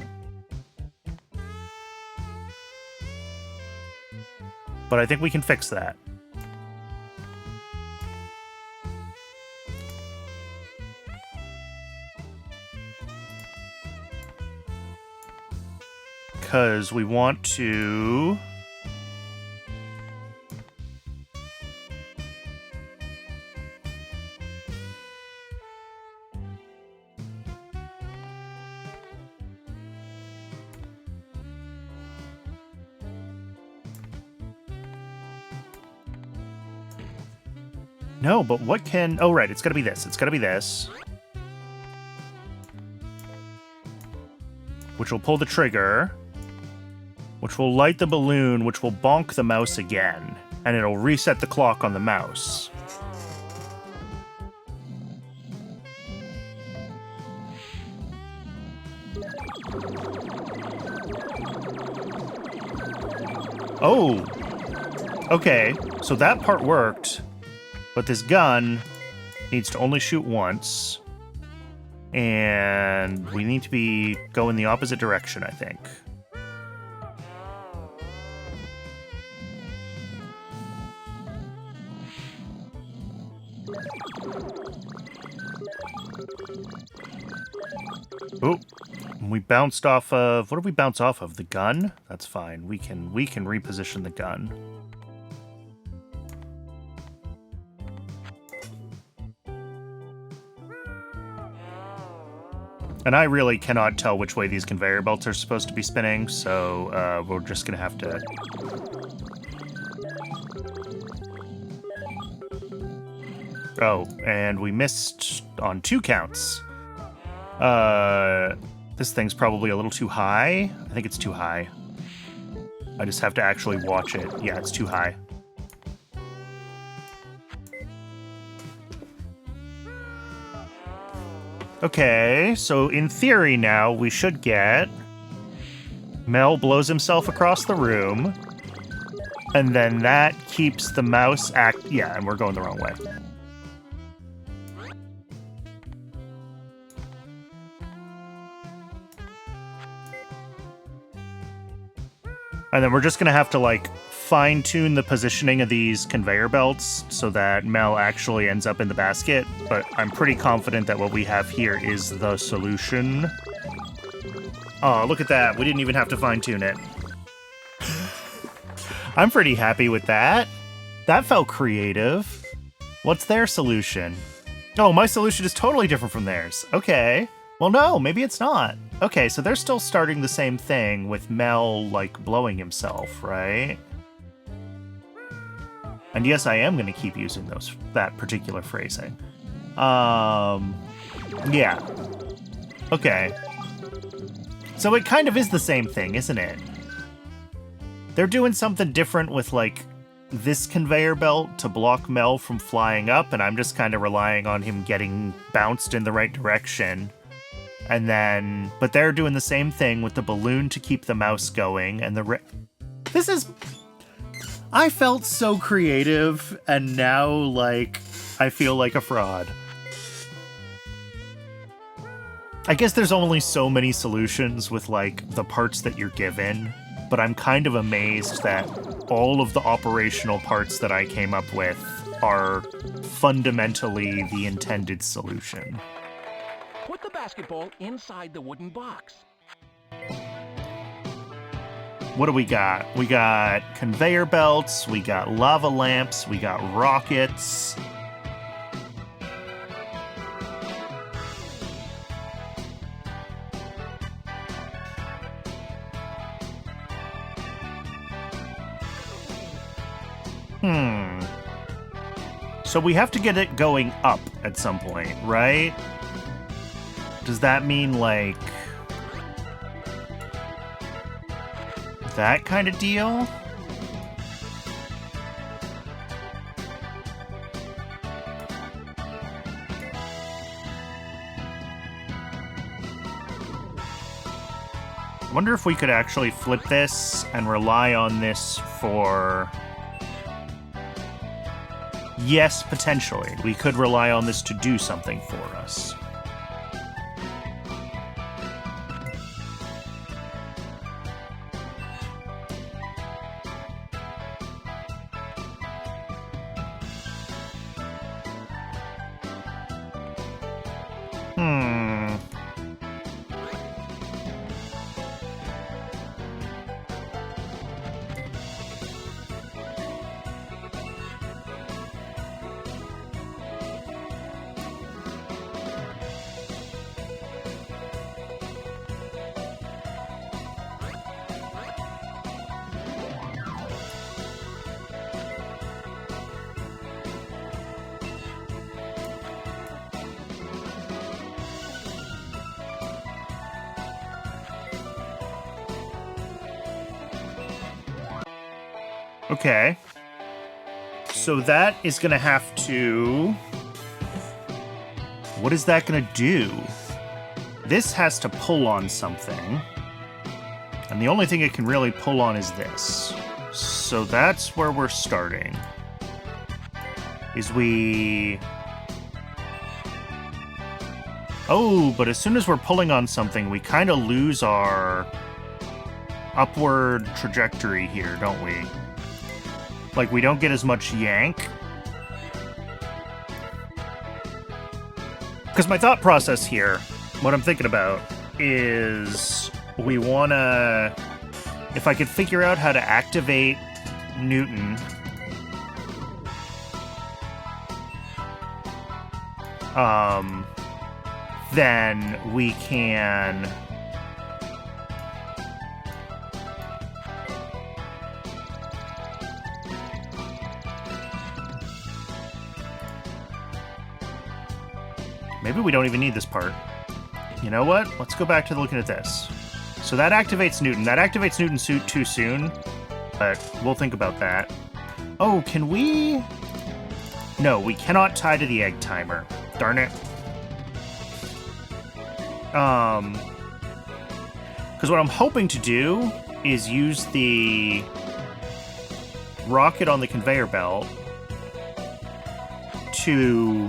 But I think we can fix that. Because we want to No, but what can... Oh, right, it's gotta be this. It's gotta be this. Which will pull the trigger. Which will light the balloon, which will bonk the mouse again. And it'll reset the clock on the mouse. Oh! Okay, so that part worked. But this gun needs to only shoot once. And we need to be going the opposite direction, I think. Oh, we bounced off of... What did we bounce off of? The gun? That's fine. We can reposition the gun. And I really cannot tell which way these conveyor belts are supposed to be spinning, so we're just gonna have to... Oh, and we missed on 2 counts. This thing's probably a little too high. I think it's too high. I just have to actually watch it. Yeah, it's too high. Okay, so in theory now, we should get... Mel blows himself across the room. And then that keeps the mouse Yeah, and we're going the wrong way. And then we're just gonna have to, like, fine-tune the positioning of these conveyor belts so that Mel actually ends up in the basket, but I'm pretty confident that what we have here is the solution. Oh, look at that. We didn't even have to fine-tune it. I'm pretty happy with that. That felt creative. What's their solution? Oh, my solution is totally different from theirs. Okay. Well, no, maybe it's not. Okay, so they're still starting the same thing with Mel, like, blowing himself, right? And yes, I am going to keep using that particular phrasing. Yeah. Okay. So it kind of is the same thing, isn't it? They're doing something different with, like, this conveyor belt to block Mel from flying up, and I'm just kind of relying on him getting bounced in the right direction. And then... But they're doing the same thing with the balloon to keep the mouse going, and This is... I felt so creative, and now, like, I feel like a fraud. I guess there's only so many solutions with, like, the parts that you're given, but I'm kind of amazed that all of the operational parts that I came up with are fundamentally the intended solution. Put the basketball inside the wooden box. What do we got? We got conveyor belts, we got lava lamps, we got rockets. So we have to get it going up at some point, right? Does that mean, like, that kind of deal? I wonder if we could actually flip this and rely on this for... Yes, potentially. We could rely on this to do something for us. Okay. So that is going to have to... What is that going to do? This has to pull on something. And the only thing it can really pull on is this. So that's where we're starting. Is we... Oh, but as soon as we're pulling on something, we kind of lose our upward trajectory here, don't we? Like, we don't get as much yank. Because my thought process here, what I'm thinking about, is we want to... If I could figure out how to activate Newton... then we can... Maybe we don't even need this part. You know what? Let's go back to looking at this. So that activates Newton. That activates Newton suit too soon, but we'll think about that. Oh, can we... No, we cannot tie to the egg timer. Darn it. Because what I'm hoping to do is use the rocket on the conveyor belt to...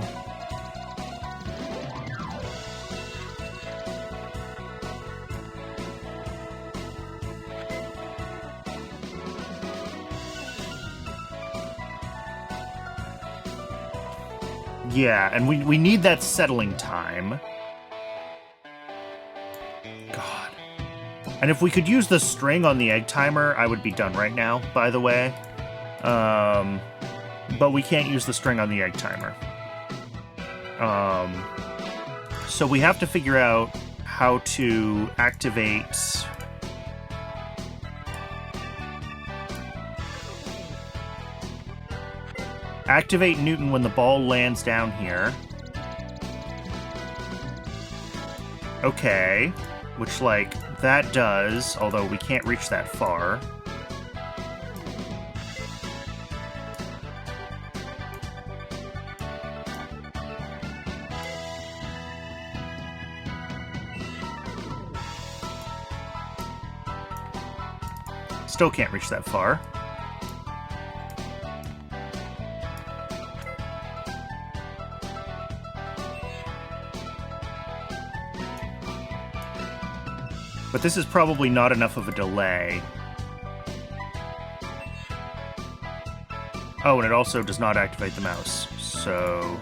Yeah, and we need that settling time. God. And if we could use the string on the egg timer, I would be done right now, by the way. But we can't use the string on the egg timer. So we have to figure out how to activate... Activate Newton when the ball lands down here. Okay. Which, like, that does, although we can't reach that far. Still can't reach that far. But this is probably not enough of a delay. Oh, and it also does not activate the mouse, so...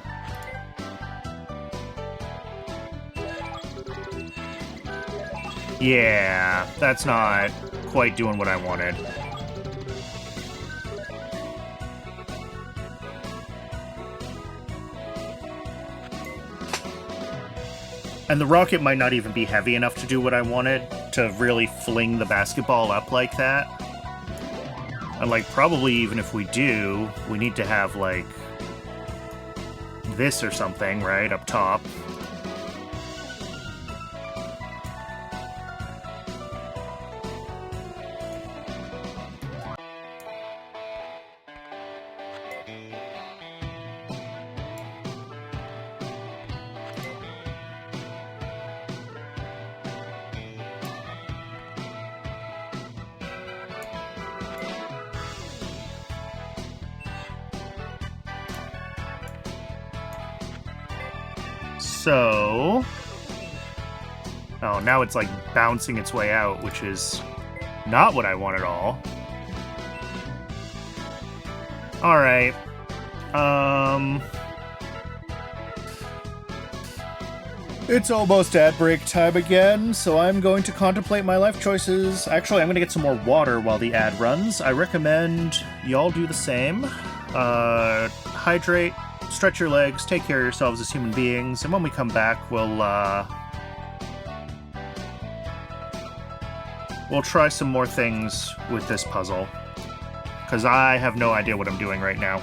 Yeah, that's not quite doing what I wanted. And the rocket might not even be heavy enough to do what I wanted, to really fling the basketball up like that. And, like, probably even if we do, we need to have, like, this or something, right, up top. So... Oh, now it's like bouncing its way out, which is not what I want at all. Alright. It's almost ad break time again, so I'm going to contemplate my life choices. Actually, I'm going to get some more water while the ad runs. I recommend y'all do the same. Hydrate, stretch your legs, take care of yourselves as human beings, and when we come back, we'll try some more things with this puzzle, because I have no idea what I'm doing right now.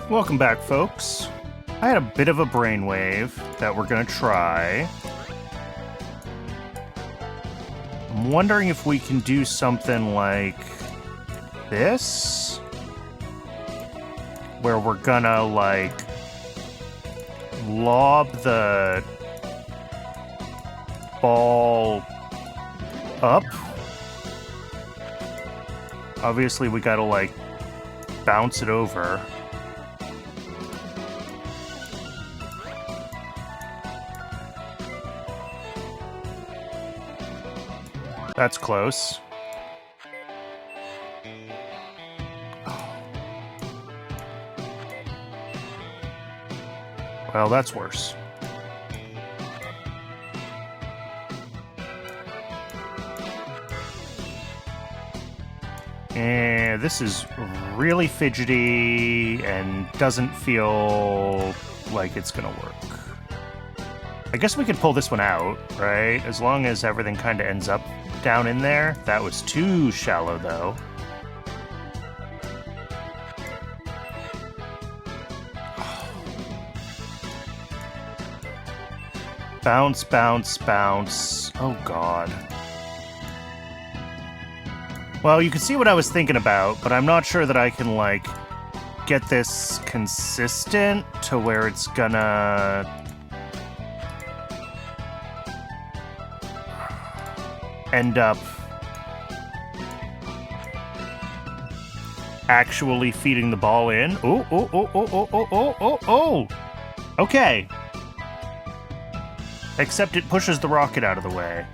Welcome back, folks. I had a bit of a brainwave that we're gonna try. I'm wondering if we can do something like this, where we're gonna, like, lob the ball up. Obviously, we gotta, like, bounce it over. That's close. Well, that's worse. And this is really fidgety and doesn't feel like it's gonna work. I guess we could pull this one out, right? As long as everything kind of ends up down in there. That was too shallow, though. Bounce, bounce, bounce. Oh, God. Well, you can see what I was thinking about, but I'm not sure that I can, like, get this consistent to where it's gonna end up actually feeding the ball in. Oh, oh, oh, oh, oh, oh, oh, oh, oh! Okay. Except it pushes the rocket out of the way.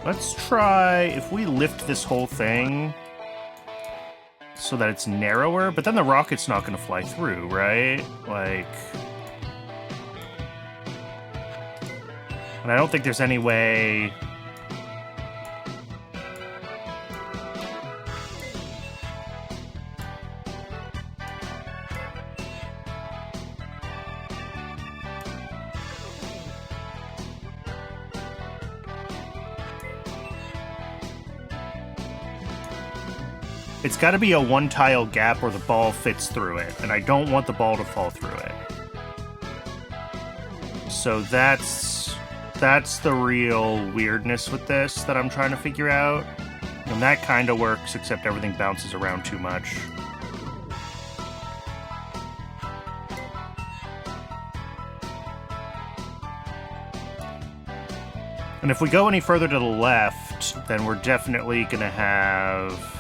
Let's try if we lift this whole thing so that it's narrower, but then the rocket's not going to fly through, right? Like... And I don't think there's any way... It's got to be a one-tile gap where the ball fits through it, and I don't want the ball to fall through it. So that's the real weirdness with this that I'm trying to figure out. And that kind of works, except everything bounces around too much. And if we go any further to the left, then we're definitely going to have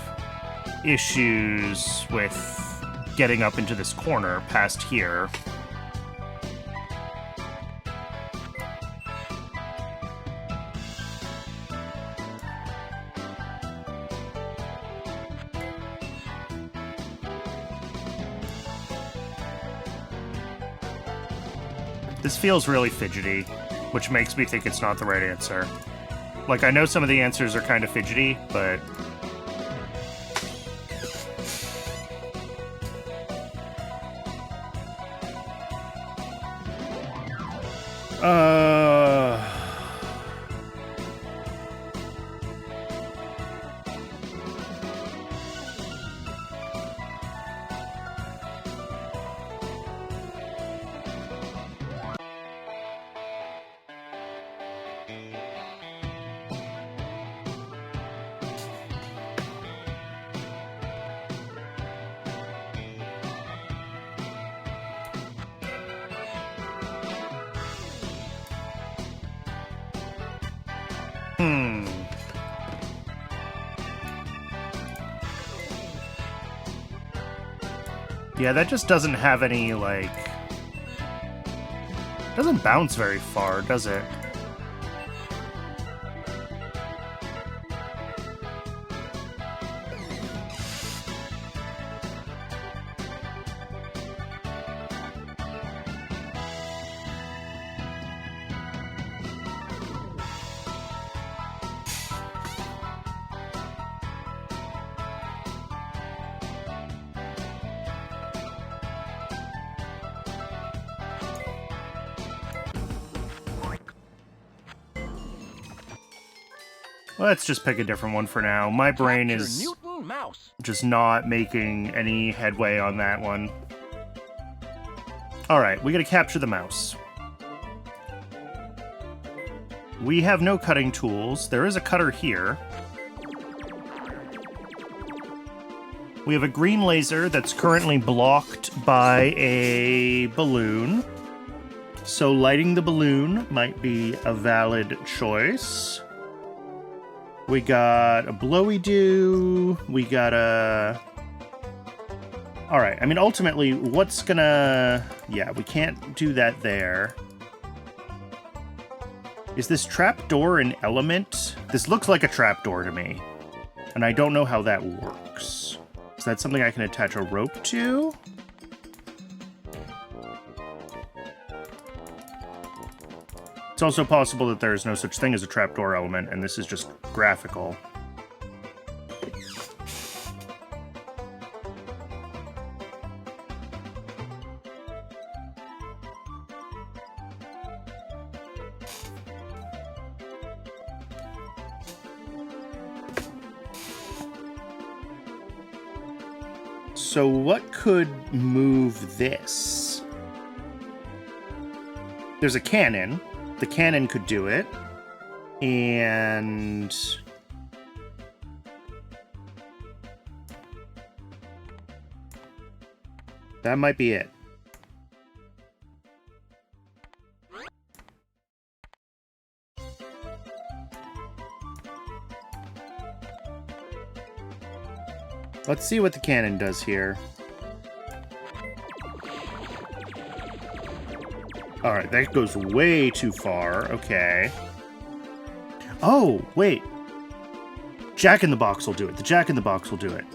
issues with getting up into this corner past here. This feels really fidgety, which makes me think it's not the right answer. Like, I know some of the answers are kind of fidgety, but... Yeah, that just doesn't have any, like... Doesn't bounce very far, does it? Let's just pick a different one for now. My brain Capture is Mutant Mouse. just not making any headway on that one. Alright, we gotta capture the mouse. We have no cutting tools. There is a cutter here. We have a green laser that's currently blocked by a balloon. So lighting the balloon might be a valid choice. We got a blowy-do. We got a... Alright, I mean, ultimately, what's gonna... Yeah, we can't do that there. Is this trapdoor an element? This looks like a trapdoor to me. And I don't know how that works. Is that something I can attach a rope to? It's also possible that there is no such thing as a trapdoor element, and this is just graphical. So what could move this? There's a cannon. The cannon could do it. And... that might be it. Let's see what the cannon does here. Alright, that goes way too far. Okay. Oh, wait. Jack in the Box will do it. The Jack in the Box will do it.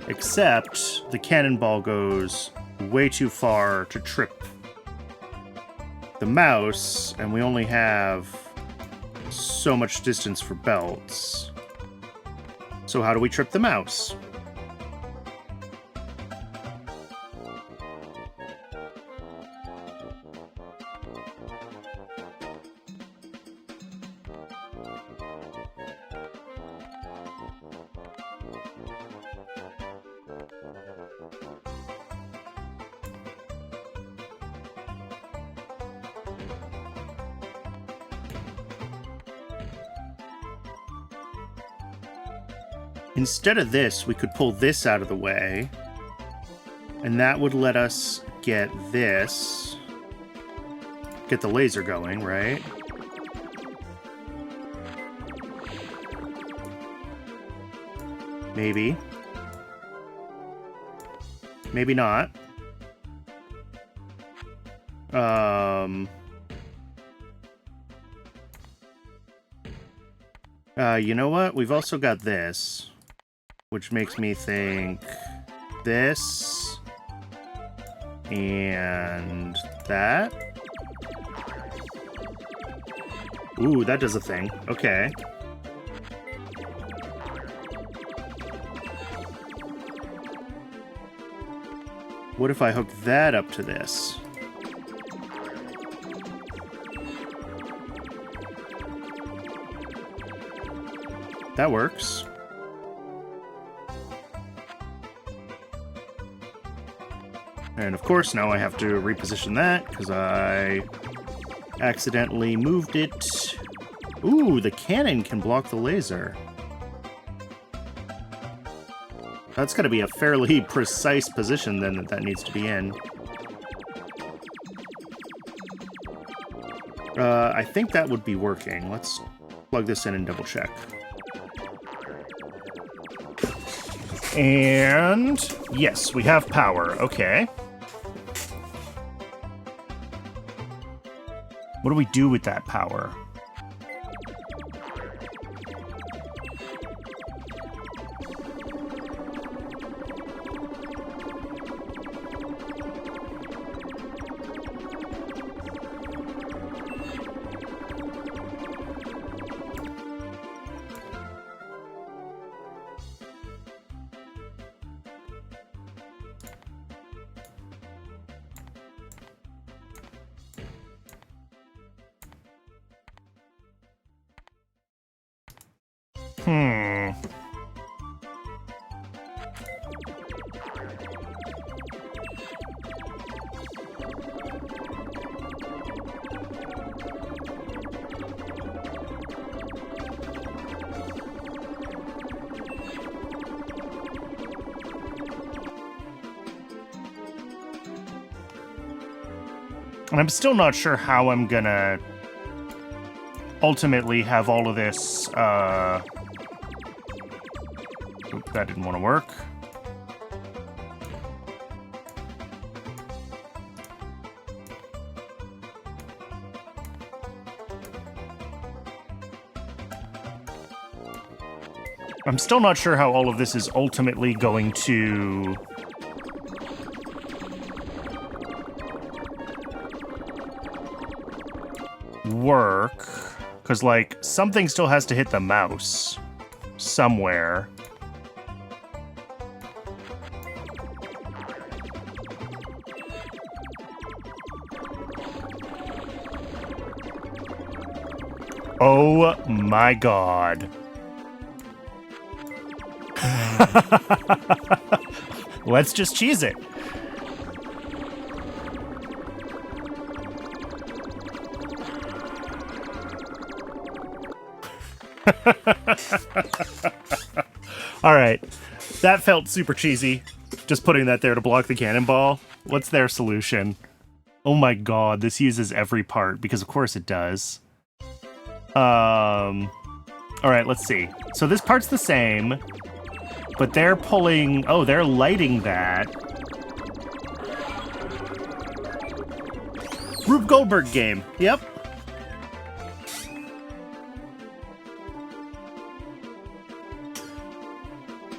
Except the cannonball goes way too far to trip the mouse, and we only have so much distance for belts. So how do we trip the mouse? Instead of this, we could pull this out of the way, and that would let us get this. Get the laser going, right? Maybe. Maybe not. You know what? We've also got this. Which makes me think this and that. Ooh, that does a thing. Okay. What if I hook that up to this? That works. And of course, now I have to reposition that, because I accidentally moved it. Ooh, the cannon can block the laser. That's got to be a fairly precise position, then, that needs to be in. I think that would be working. Let's plug this in and double check. And yes, we have power. Okay. What do we do with that power? Hmm. And I'm still not sure how I'm gonna ultimately have all of this, Oop, that didn't want to work. I'm still not sure how all of this is ultimately going to work, because, like, something still has to hit the mouse somewhere. Oh my god. Let's just cheese it. All right. That felt super cheesy. Just putting that there to block the cannonball. What's their solution? Oh my god, this uses every part, because of course it does. All right, let's see. So this part's the same, but they're pulling... Oh, they're lighting that. Rube Goldberg game. Yep.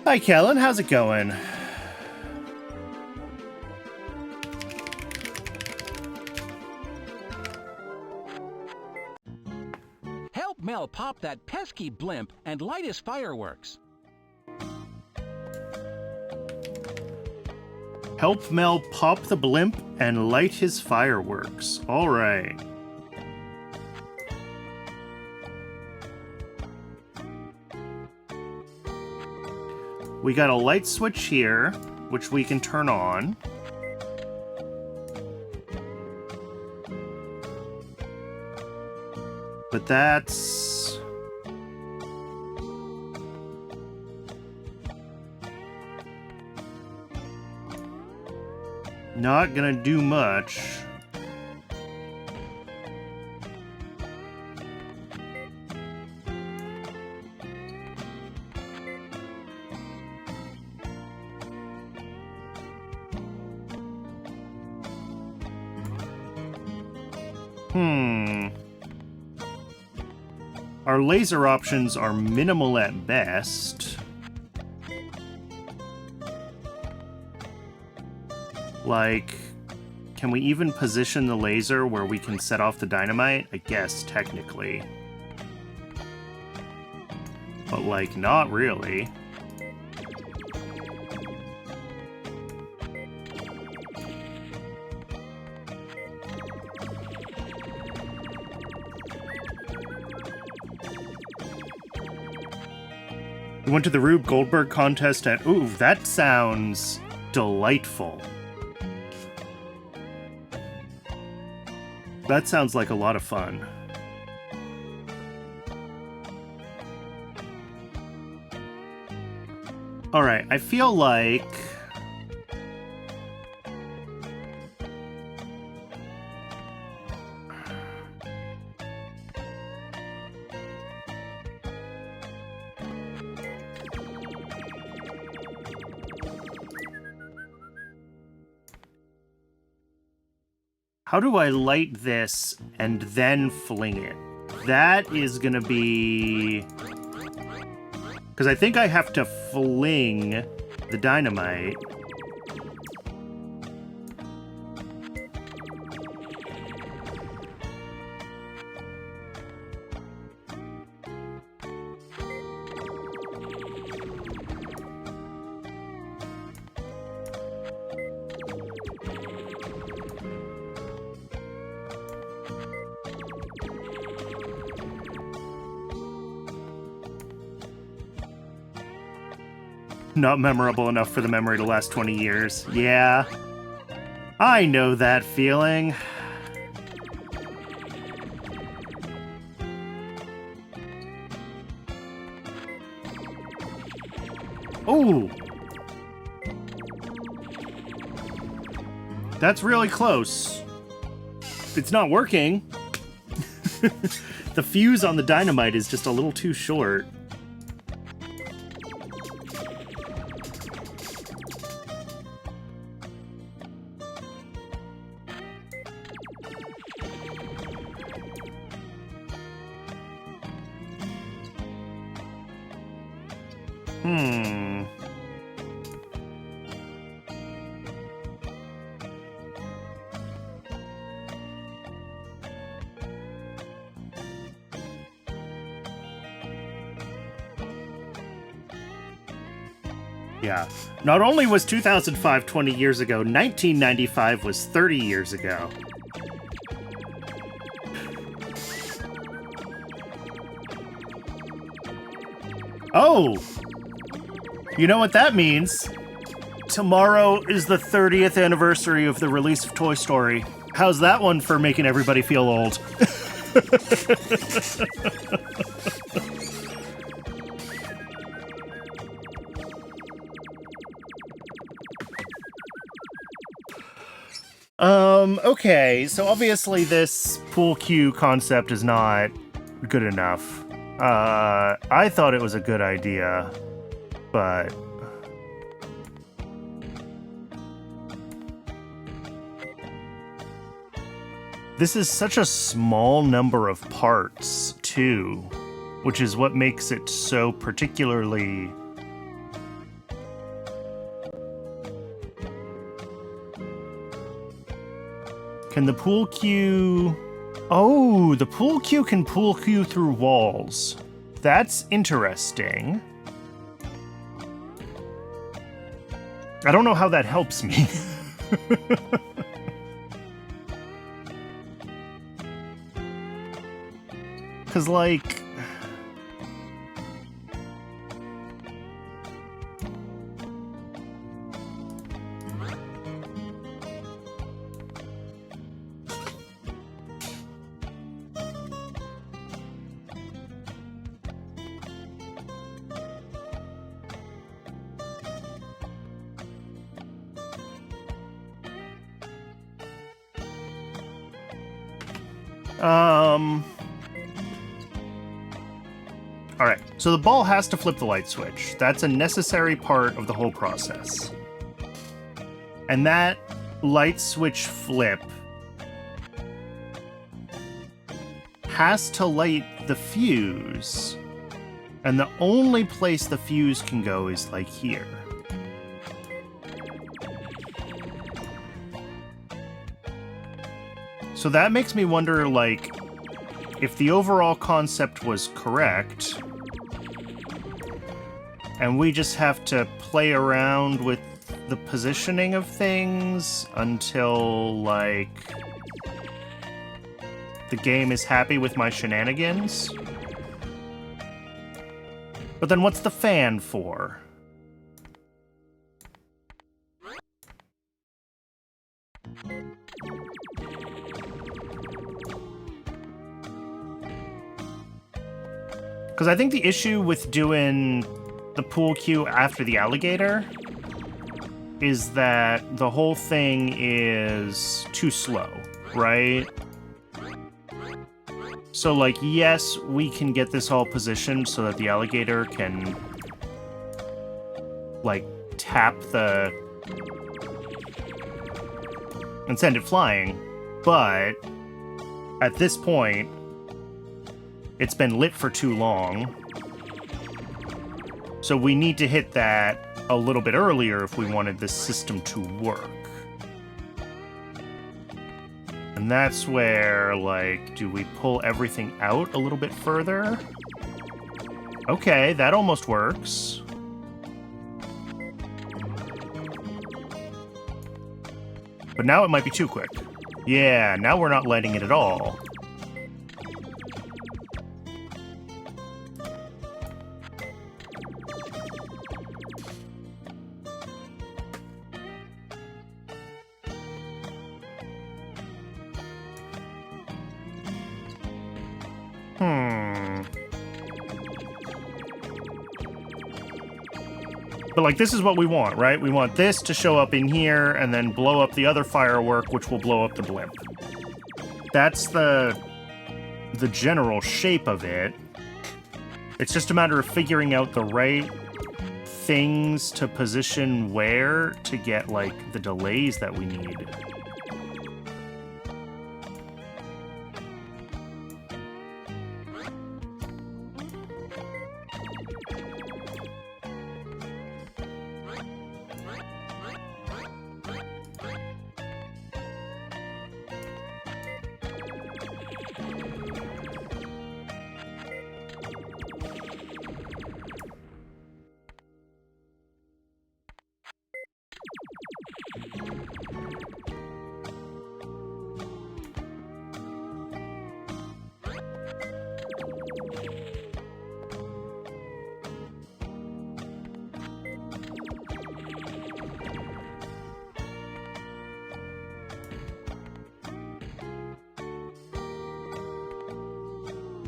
Hi, Kellen. How's it going? Help Mel pop that pesky blimp and light his fireworks. Help Mel pop the blimp and light his fireworks. All right. We got a light switch here, which we can turn on. But that's... not gonna do much. Our laser options are minimal at best. Like, can we even position the laser where we can set off the dynamite? I guess, technically. But, like, not really. We went to the Rube Goldberg contest at... Ooh, that sounds delightful. That sounds like a lot of fun. Alright, I feel like... how do I light this and then fling it? That is gonna be... because I think I have to fling the dynamite. Not memorable enough for the memory to last 20 years. Yeah. I know that feeling. Ooh! That's really close. It's not working. The fuse on the dynamite is just a little too short. Yeah. Not only was 2005 20 years ago, 1995 was 30 years ago. Oh! You know what that means? Tomorrow is the 30th anniversary of the release of Toy Story. How's that one for making everybody feel old? Okay, so obviously this pool cue concept is not good enough. I thought it was a good idea, but... This is such a small number of parts, too, which is what makes it so particularly... Can the pool cue... Oh, the pool cue can pool cue through walls. That's interesting. I don't know how that helps me. Because, like... Alright, so the ball has to flip the light switch. That's a necessary part of the whole process. And that light switch flip has to light the fuse. And the only place the fuse can go is like here. So that makes me wonder, like, if the overall concept was correct, and we just have to play around with the positioning of things until, like, the game is happy with my shenanigans. But then what's the fan for? Because I think the issue with doing the pool cue after the alligator is that the whole thing is too slow, right? So, like, yes, we can get this all positioned so that the alligator can, like, tap the... and send it flying, but at this point, it's been lit for too long. So we need to hit that a little bit earlier if we wanted this system to work. And that's where, like, do we pull everything out a little bit further? Okay, that almost works. But now it might be too quick. Yeah, now we're not lighting it at all. But, like, this is what we want, right? We want this to show up in here and then blow up the other firework, which will blow up the blimp. That's the general shape of it. It's just a matter of figuring out the right things to position where to get, like, the delays that we need.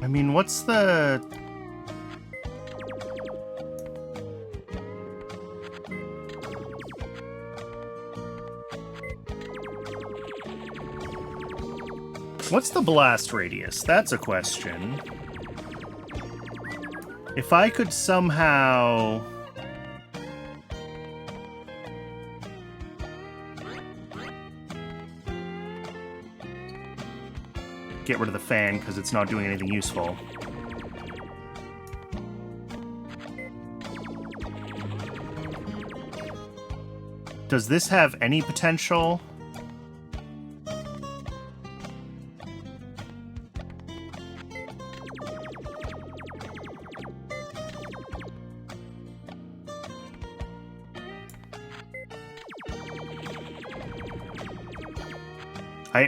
I mean, what's the... What's the blast radius? That's a question. If I could somehow... get rid of the fan because it's not doing anything useful. Does this have any potential?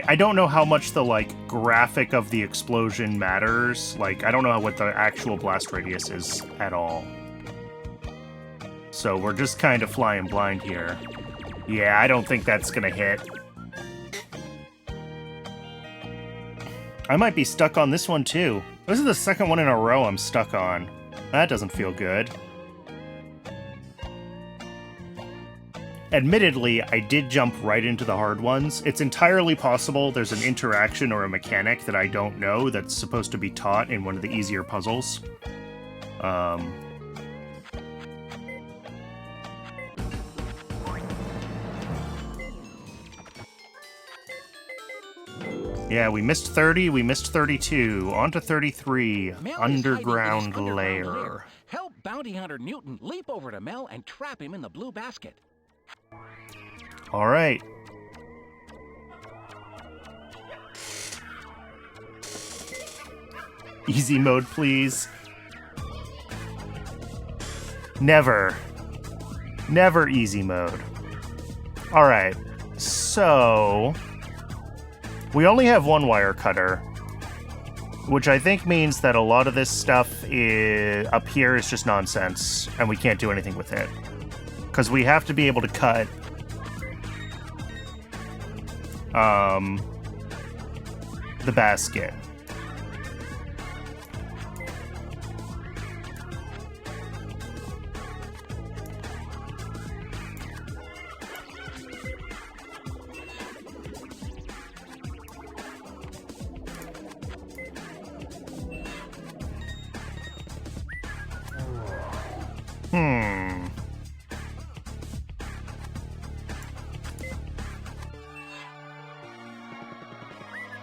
I don't know how much the, like, graphic of the explosion matters. Like, I don't know what the actual blast radius is at all. So we're just kind of flying blind here. Yeah, I don't think that's gonna hit. I might be stuck on this one, too. This is the second one in a row I'm stuck on. That doesn't feel good. Admittedly, I did jump right into the hard ones. It's entirely possible there's an interaction or a mechanic that I don't know that's supposed to be taught in one of the easier puzzles. Yeah, we missed 30, we missed 32. On to 33. Mel is Underground hiding in his lair. underground lair. Help Bounty Hunter Newton leap over to Mel and trap him in the blue basket. All right. Easy mode, please. Never. Never easy mode. All right. So we only have one wire cutter, which I think means that a lot of this stuff up here is just nonsense, and we can't do anything with it. Because we have to be able to cut the basket.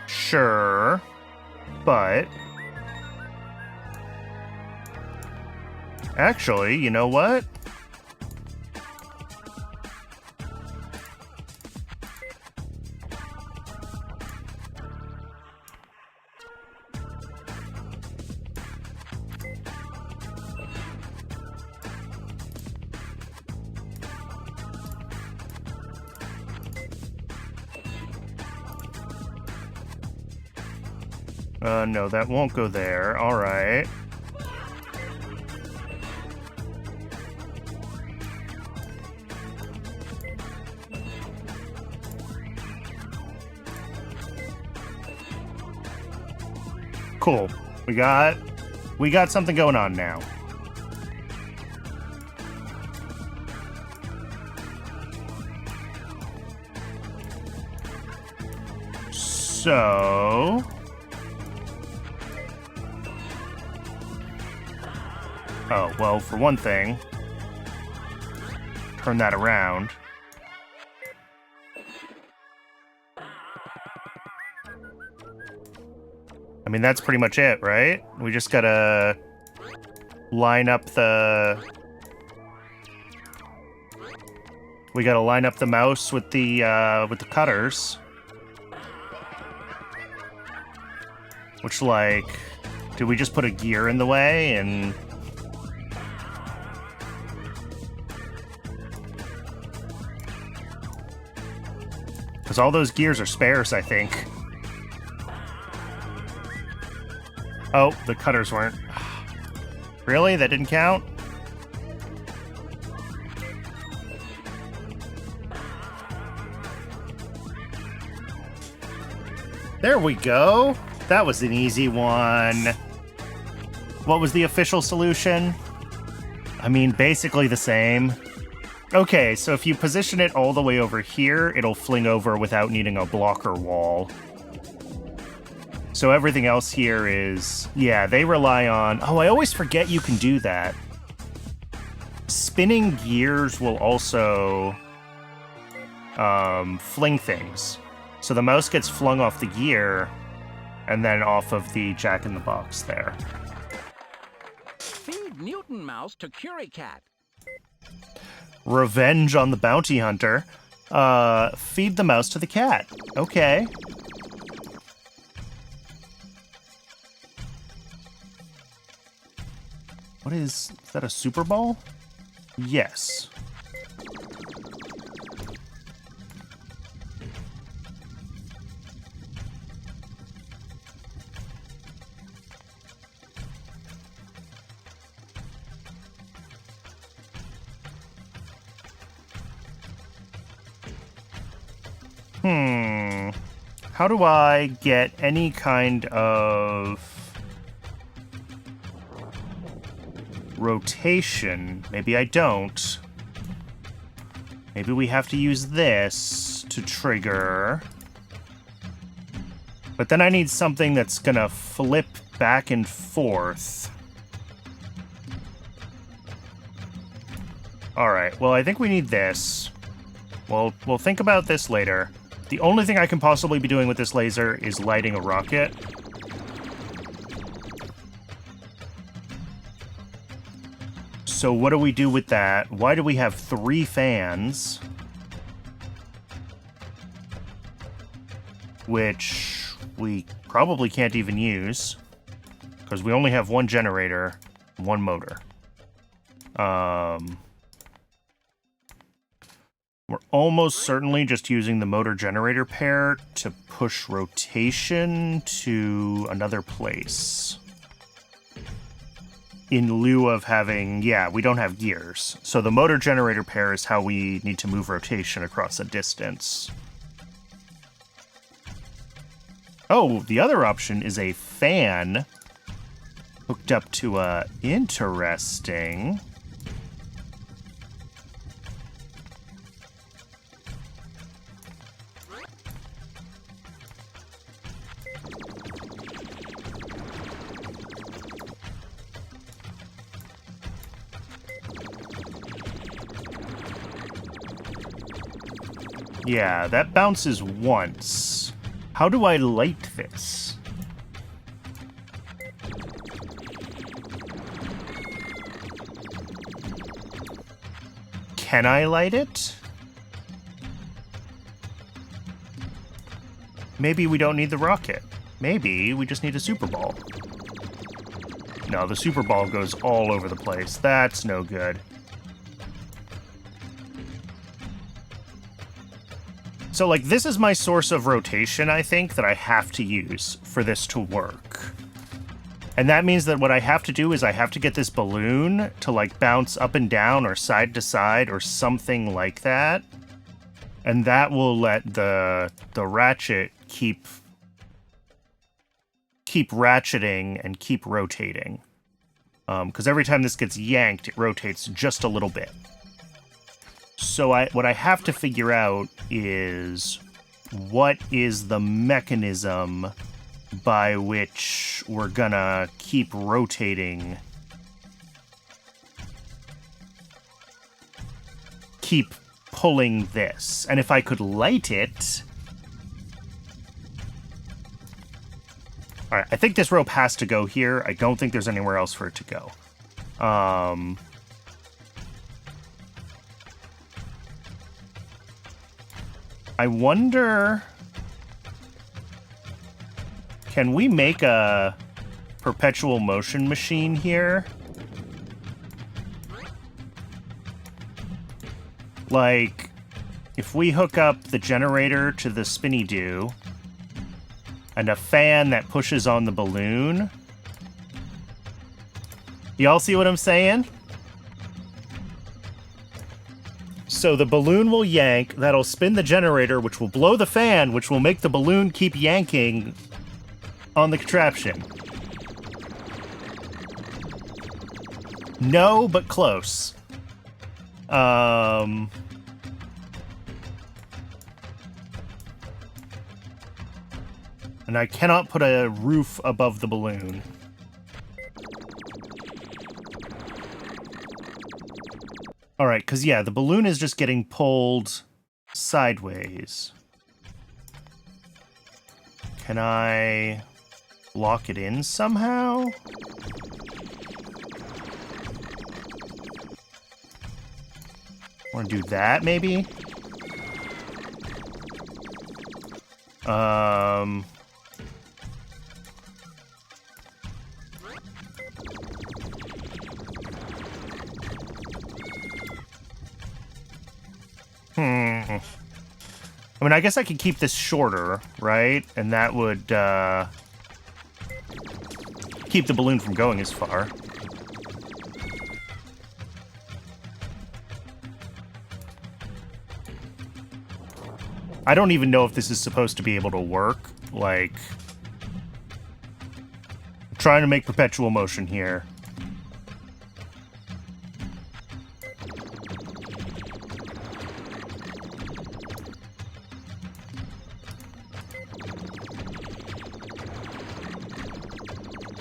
Sure, but actually, you know what? No, that won't go there. All right. Cool. We got something going on now. So... Oh, well, for one thing, turn that around. I mean, that's pretty much it, right? We just gotta line up the... We gotta line up the mouse with the cutters. Which, like, did we just put a gear in the way and... Because all those gears are spares, I think. Oh, the cutters weren't. Really? That didn't count? There we go. That was an easy one. What was the official solution? I mean, basically the same. Okay, so if you position it all the way over here, it'll fling over without needing a blocker wall. So everything else here is... Yeah, they rely on... Oh, I always forget you can do that. Spinning gears will also fling things. So the mouse gets flung off the gear and then off of the jack-in-the-box there. Feed Newton Mouse to Curie Cat. Revenge on the bounty hunter. Feed the mouse to the cat. Okay. What is that, a Super Ball? Yes. How do I get any kind of rotation? Maybe I don't. Maybe we have to use this to trigger. But then I need something that's gonna flip back and forth. Alright, well, I think we need this. Well, we'll think about this later. The only thing I can possibly be doing with this laser is lighting a rocket. So what do we do with that? Why do we have 3 fans? Which we probably can't even use, because we only have 1 generator, 1 motor. We're almost certainly just using the motor-generator pair to push rotation to another place. In lieu of having... Yeah, we don't have gears. So the motor-generator pair is how we need to move rotation across a distance. Oh, the other option is a fan hooked up to a... Interesting... Yeah, that bounces once. How do I light this? Can I light it? Maybe we don't need the rocket. Maybe we just need a Super Ball. No, the Super Ball goes all over the place. That's no good. So, like, this is my source of rotation, I think, that I have to use for this to work. And that means that what I have to do is I have to get this balloon to, like, bounce up and down or side to side or something like that. And that will let the ratchet keep ratcheting and keep rotating. Because every time this gets yanked, it rotates just a little bit. So what I have to figure out is what is the mechanism by which we're gonna keep rotating, keep pulling this. And if I could light it... Alright, I think this rope has to go here. I don't think there's anywhere else for it to go. I wonder... Can we make a perpetual motion machine here? Like, if we hook up the generator to the spinny-doo and a fan that pushes on the balloon... Y'all see what I'm saying? So the balloon will yank, that'll spin the generator, which will blow the fan, which will make the balloon keep yanking on the contraption. No, but close. And I cannot put a roof above the balloon. Alright, because yeah, the balloon is just getting pulled sideways. Can I lock it in somehow? Want to do that, maybe? I mean, I guess I could keep this shorter, right? And that would, keep the balloon from going as far. I don't even know if this is supposed to be able to work. Like, I'm trying to make perpetual motion here.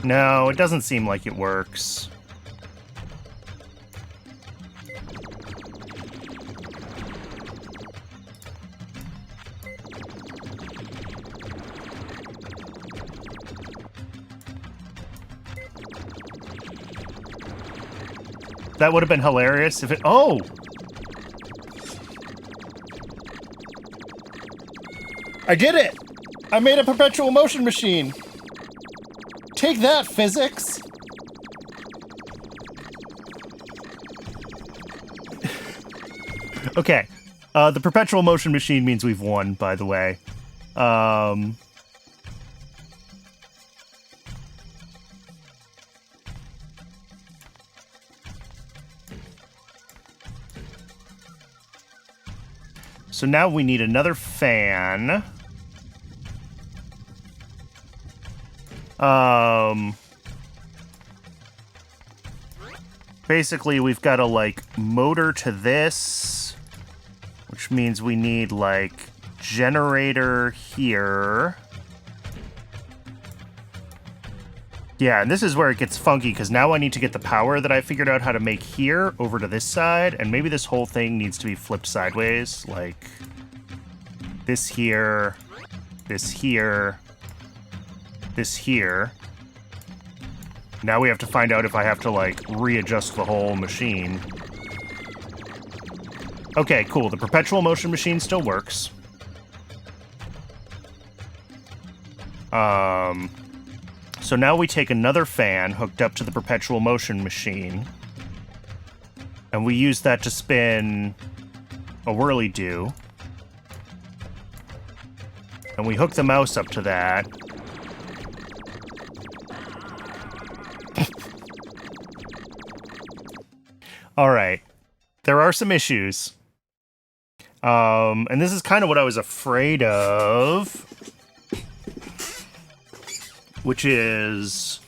No, it doesn't seem like it works. That would have been hilarious if it... Oh! I did it! I made a perpetual motion machine! Take that, physics! Okay. The perpetual motion machine means we've won, by the way. So now we need another fan. Basically, we've got a, like, motor to this, which means we need, like, generator here. Yeah, and this is where it gets funky, because now I need to get the power that I figured out how to make here over to this side, and maybe this whole thing needs to be flipped sideways, like this here, this here, this here. Now we have to find out if I have to, like, readjust the whole machine. Okay, cool. The perpetual motion machine still works. So now we take another fan hooked up to the perpetual motion machine, and we use that to spin a whirly-doo. And we hook the mouse up to that. Alright. There are some issues. And this is kind of what I was afraid of. Which is...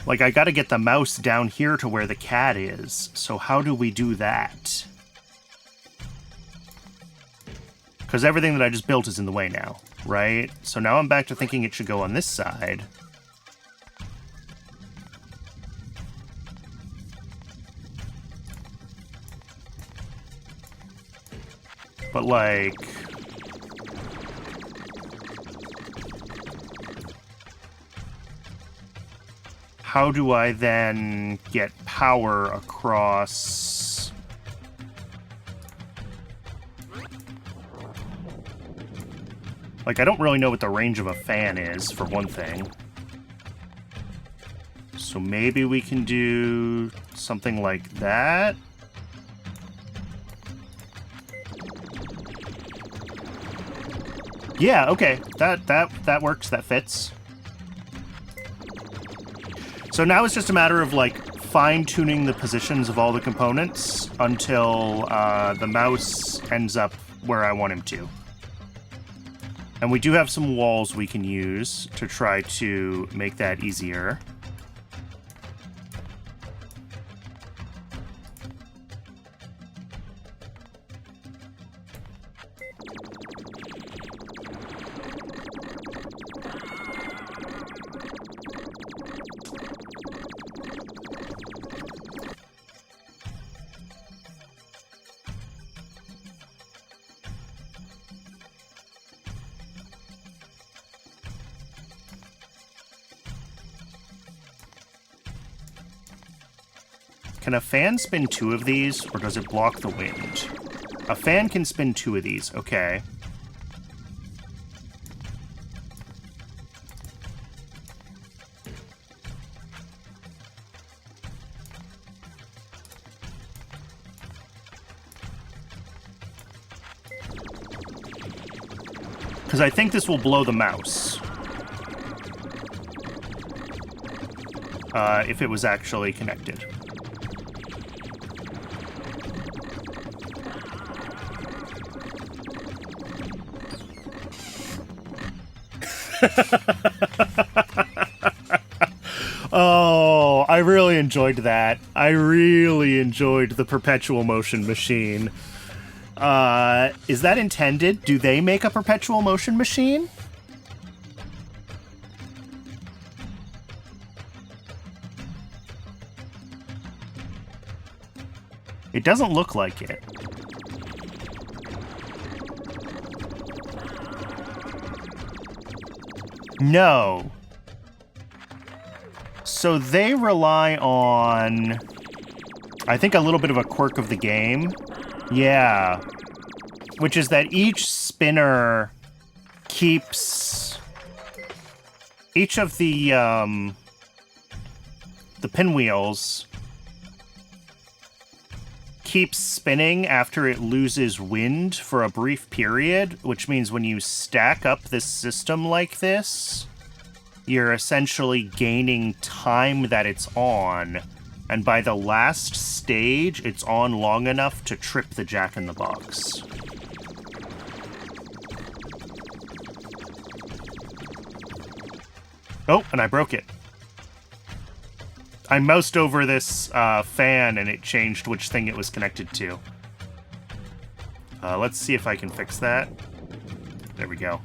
like, I gotta get the mouse down here to where the cat is. So how do we do that? Because everything that I just built is in the way now, right? So now I'm back to thinking it should go on this side. But, like... how do I then get power across... like, I don't really know what the range of a fan is, for one thing. So maybe we can do something like that? Yeah, okay. That works, that fits. So now it's just a matter of, like, fine-tuning the positions of all the components until the mouse ends up where I want him to. And we do have some walls we can use to try to make that easier. Can a fan spin 2 of these, or does it block the wind? A fan can spin 2 of these, okay. Because I think this will blow the mouse. If it was actually connected. Oh, I really enjoyed that. I really enjoyed the Perpetual Motion Machine. Is that intended? Do they make a Perpetual Motion Machine? It doesn't look like it. No. So they rely on, I think, a little bit of a quirk of the game. Yeah. Which is that each spinner keeps each of the pinwheels keeps spinning after it loses wind for a brief period, which means when you stack up this system like this, you're essentially gaining time that it's on, and by the last stage, it's on long enough to trip the Jack-in-the-Box. Oh, and I broke it. I moused over this fan and it changed which thing it was connected to. Let's see if I can fix that. There we go.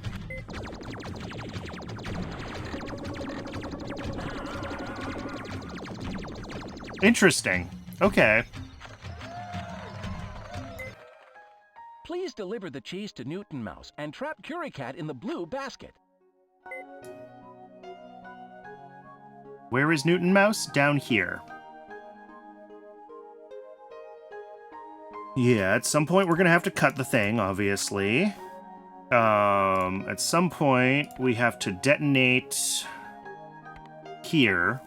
Interesting. Okay. Please deliver the cheese to Newton Mouse and trap Curie Cat in the blue basket. Where is Newton Mouse? Down here. Yeah, at some point we're gonna have to cut the thing, obviously. At some point we have to detonate here.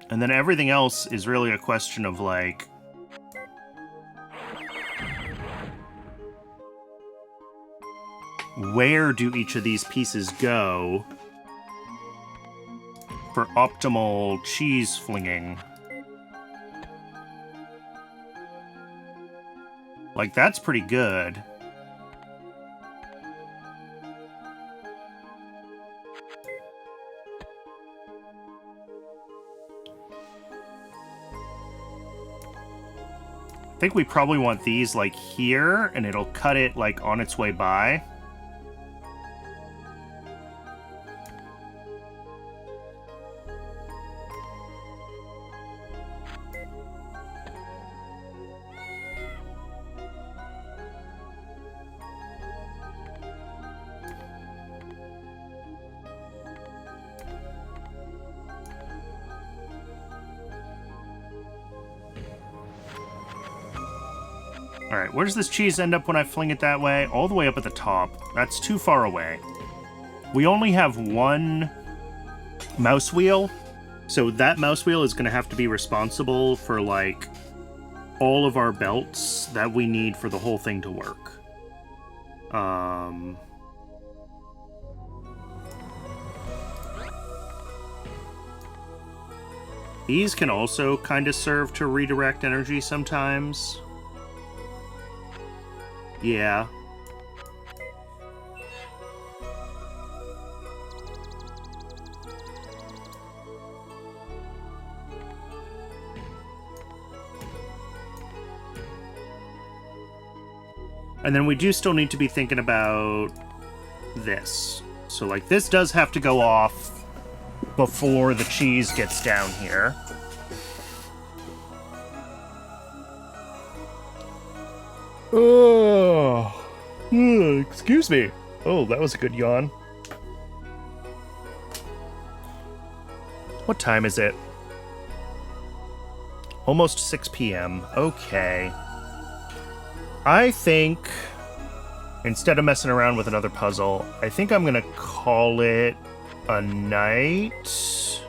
And then everything else is really a question of, like, where do each of these pieces go for optimal cheese flinging? Like, that's pretty good. I think we probably want these like here, and it'll cut it like on its way by. Alright, where does this cheese end up when I fling it that way? All the way up at the top. That's too far away. We only have one mouse wheel, so that mouse wheel is going to have to be responsible for, like, all of our belts that we need for the whole thing to work. These can also kind of serve to redirect energy sometimes. Yeah. And then we do still need to be thinking about this. So, like, this does have to go off before the cheese gets down here. Oh, excuse me. Oh, that was a good yawn. What time is it? Almost 6 p.m. Okay. I think, instead of messing around with another puzzle, I think I'm gonna call it a night.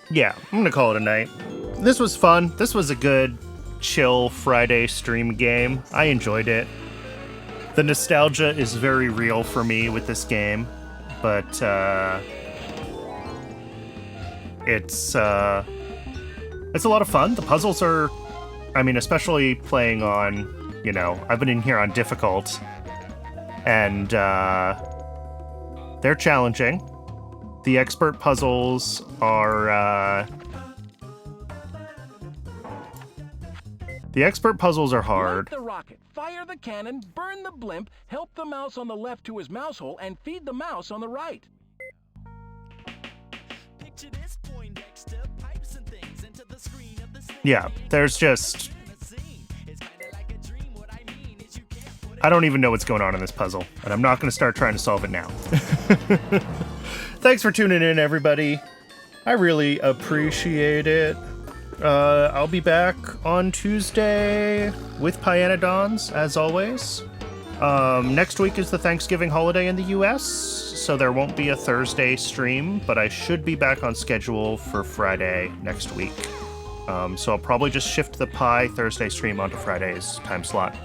Yeah, I'm gonna call it a night. This was fun. This was a good, chill Friday stream game. I enjoyed it. The nostalgia is very real for me with this game, but it's a lot of fun. The puzzles are, I mean, especially playing on, you know, I've been in here on difficult, and they're challenging. The expert puzzles are, hard. Launch the rocket, fire the cannon, burn the blimp, help the mouse on the left to his mouse hole, and feed the mouse on the right. Picture this, Poindexter, pipes and things into the screen of the sling. Yeah, there's just, It's kinda like a dream. What I mean is you can't put it I don't even know what's going on in this puzzle, and I'm not going to start trying to solve it now. Thanks for tuning in, everybody. I really appreciate it. I'll be back on Tuesday with Pyanodons, as always. Next week is the Thanksgiving holiday in the US, so there won't be a Thursday stream, but I should be back on schedule for Friday next week. So I'll probably just shift the Pi Thursday stream onto Friday's time slot.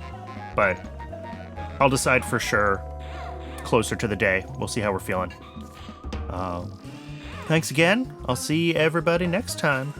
But I'll decide for sure closer to the day. We'll see how we're feeling. Thanks again. I'll see everybody next time.